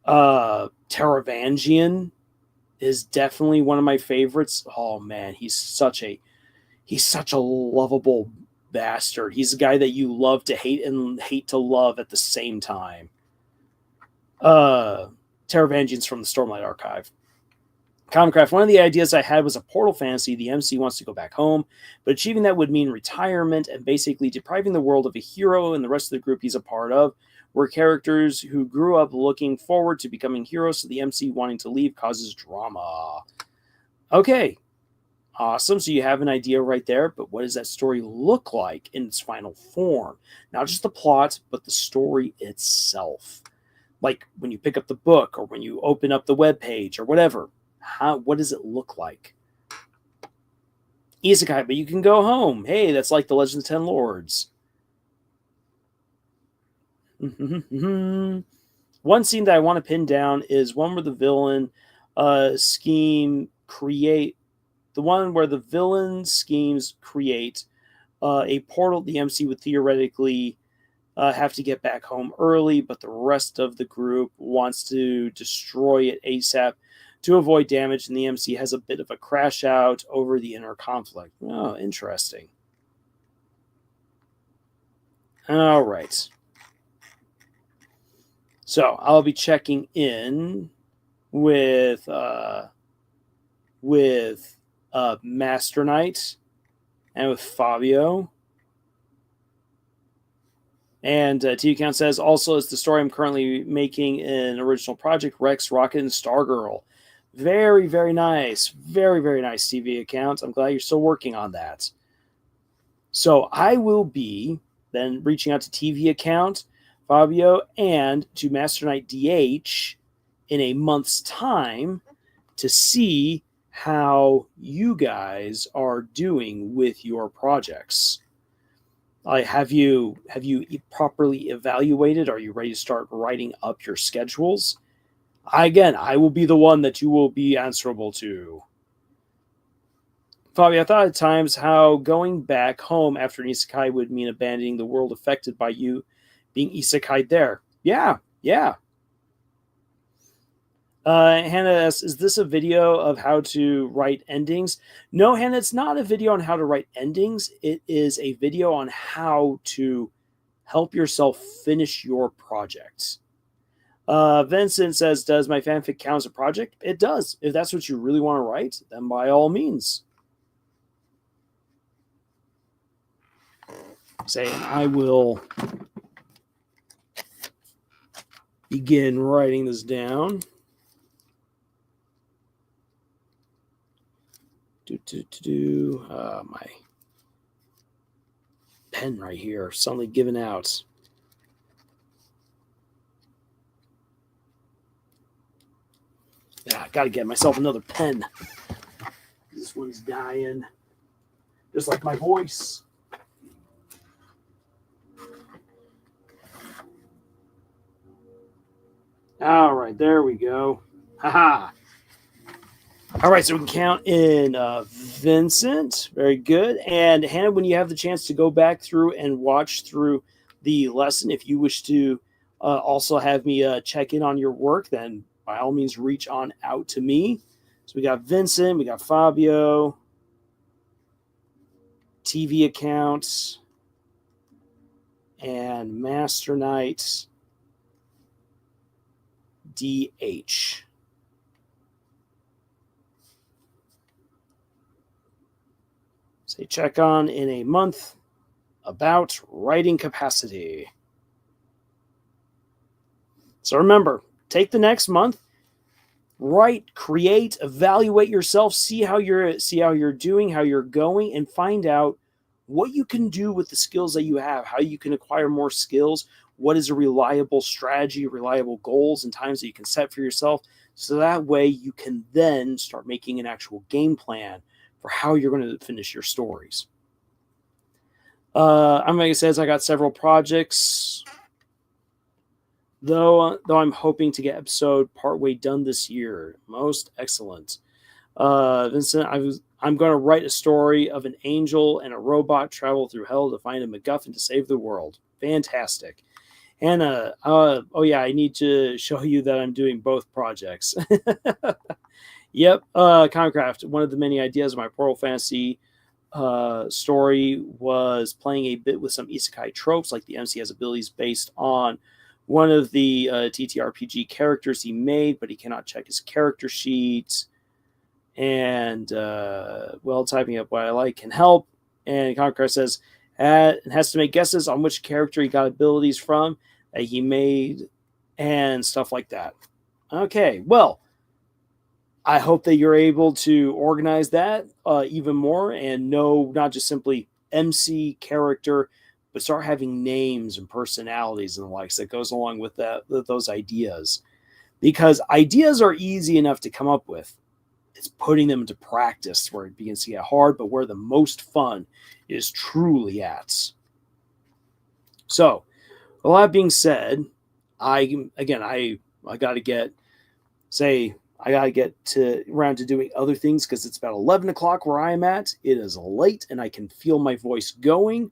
Taravangian is definitely one of my favorites. Oh man, he's such a lovable bastard. He's a guy that you love to hate and hate to love at the same time. Taravangian's from the Stormlight Archive. Comcraft, one of the ideas I had was a portal fantasy. The MC wants to go back home, but achieving that would mean retirement and basically depriving the world of a hero and the rest of the group he's a part of. We're characters who grew up looking forward to becoming heroes, so the MC wanting to leave causes drama. Okay, awesome. So you have an idea right there, but what does that story look like in its final form? Not just the plot, but the story itself. Like when you pick up the book or when you open up the webpage or whatever. What does it look like? Isekai, but you can go home. Hey, that's like the Legend of the Ten Lords. One scene that I want to pin down is one where the villain schemes create a portal. The MC would theoretically have to get back home early, but the rest of the group wants to destroy it ASAP to avoid damage, and the MC has a bit of a crash out over the inner conflict. Oh, interesting. All right. So I'll be checking in with Master Knight and with Fabio. And TV Count says, also, it's the story I'm currently making in original project, Rex, Rocket, and Stargirl. Very, very nice. Very, very nice TV account. I'm glad you're still working on that. So I will be then reaching out to TV account, Fabio, and to Master Knight DH in a month's time to see how you guys are doing with your projects. Have you properly evaluated? Are you ready to start writing up your schedules? I will be the one that you will be answerable to. Fabio, I thought at times how going back home after an isekai would mean abandoning the world affected by you being isekai there. Yeah. Hannah asks, is this a video of how to write endings? No, Hannah, it's not a video on how to write endings. It is a video on how to help yourself finish your projects. Vincent says, does my fanfic count as a project? It does. If that's what you really want to write, then by all means. Saying I will begin writing this down. My pen right here suddenly giving out. Yeah, I gotta get myself another pen. This one's dying. Just like my voice. All right, there we go. Haha. All right, so we can count in Vincent. Very good. And Hannah, when you have the chance to go back through and watch through the lesson, if you wish to also have me check in on your work, then by all means reach on out to me. So we got Vincent, we got Fabio, TV accounts, and Master Knight DH. Say check on in a month about writing capacity. So remember, take the next month, write, create, evaluate yourself, see how you're doing, how you're going, and find out what you can do with the skills that you have, how you can acquire more skills, what is a reliable strategy, reliable goals and times that you can set for yourself, so that way you can then start making an actual game plan for how you're going to finish your stories. Omega says, I got several projects, though I'm hoping to get episode partway done this year. Most excellent. Vincent, I'm going to write a story of an angel and a robot travel through hell to find a MacGuffin to save the world. Fantastic. Hannah, oh yeah, I need to show you that I'm doing both projects. Yep, Concraft, one of the many ideas of my Portal Fantasy story was playing a bit with some isekai tropes, like the MC has abilities based on one of the TTRPG characters he made, but he cannot check his character sheet. And, typing up what I like can help. And Concraft says, it has to make guesses on which character he got abilities from that he made and stuff like that. Okay, well, I hope that you're able to organize that even more and know not just simply MC character, but start having names and personalities and the likes that goes along with those ideas. Because ideas are easy enough to come up with. It's putting them into practice where it begins to get hard, but where the most fun is truly at. So, with all that being said, I got to get around to doing other things because it's about 11 o'clock where I am at. It is late and I can feel my voice going.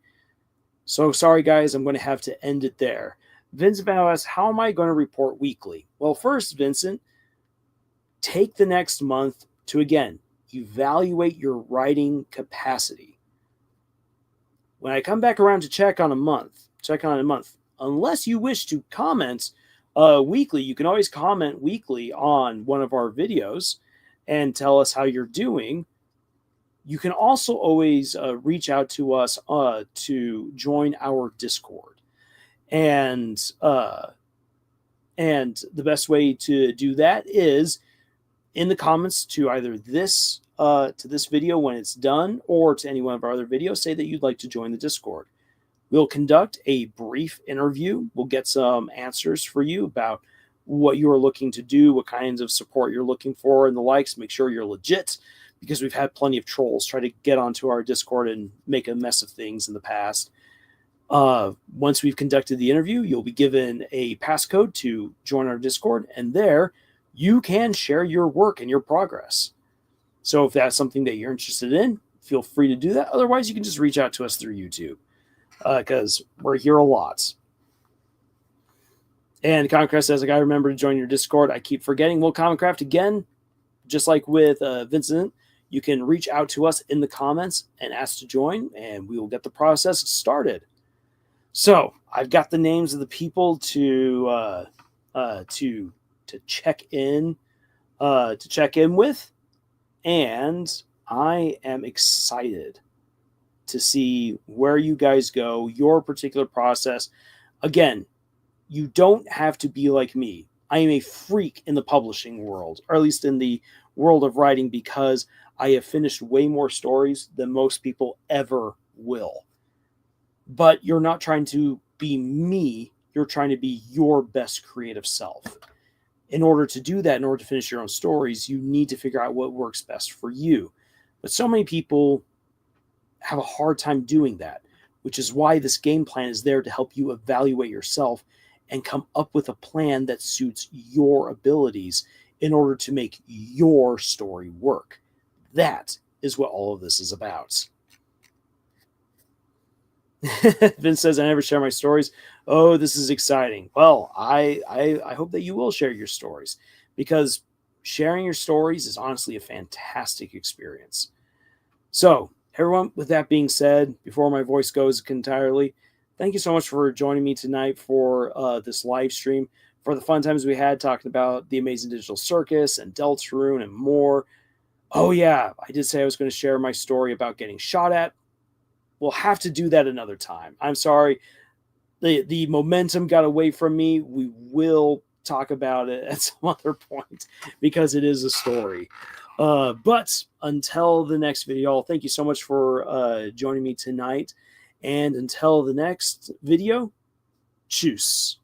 So sorry, guys, I'm going to have to end it there. Vincent Van asks, how am I going to report weekly? Well, first, Vincent, take the next month to, again, evaluate your writing capacity. When I come back around to check on a month, check on it a month. Unless you wish to comment weekly, you can always comment weekly on one of our videos and tell us how you're doing. You can also always reach out to us to join our Discord. And the best way to do that is in the comments to either this video when it's done, or to any one of our other videos, say that you'd like to join the Discord. We'll conduct a brief interview. We'll get some answers for you about what you are looking to do, what kinds of support you're looking for, and the likes. Make sure you're legit, because we've had plenty of trolls try to get onto our Discord and make a mess of things in the past. Once we've conducted the interview, you'll be given a passcode to join our Discord, and there you can share your work and your progress. So if that's something that you're interested in, feel free to do that. Otherwise, you can just reach out to us through YouTube, because we're here a lot. And Commoncraft says, I got to remember to join your Discord. I keep forgetting. Well, Commoncraft, again, just like with Vincent, you can reach out to us in the comments and ask to join, and we will get the process started. So I've got the names of the people to check in with, and I am excited to see where you guys go, your particular process. Again, you don't have to be like me. I am a freak in the publishing world, or at least in the world of writing, because I have finished way more stories than most people ever will. But you're not trying to be me. You're trying to be your best creative self. In order to do that, in order to finish your own stories, you need to figure out what works best for you. But so many people have a hard time doing that, which is why this game plan is there to help you evaluate yourself and come up with a plan that suits your abilities in order to make your story work. That is what all of this is about. Vince says, I never share my stories. Oh, this is exciting. Well, I hope that you will share your stories, because sharing your stories is honestly a fantastic experience. So, everyone, with that being said, before my voice goes entirely, thank you so much for joining me tonight for this live stream, for the fun times we had talking about the Amazing Digital Circus and Deltarune and more. Oh yeah, I did say I was going to share my story about getting shot at. We'll have to do that another time. I'm sorry. The momentum got away from me. We will talk about it at some other point, because it is a story. But until the next video, thank you so much for joining me tonight. And until the next video, tschüss.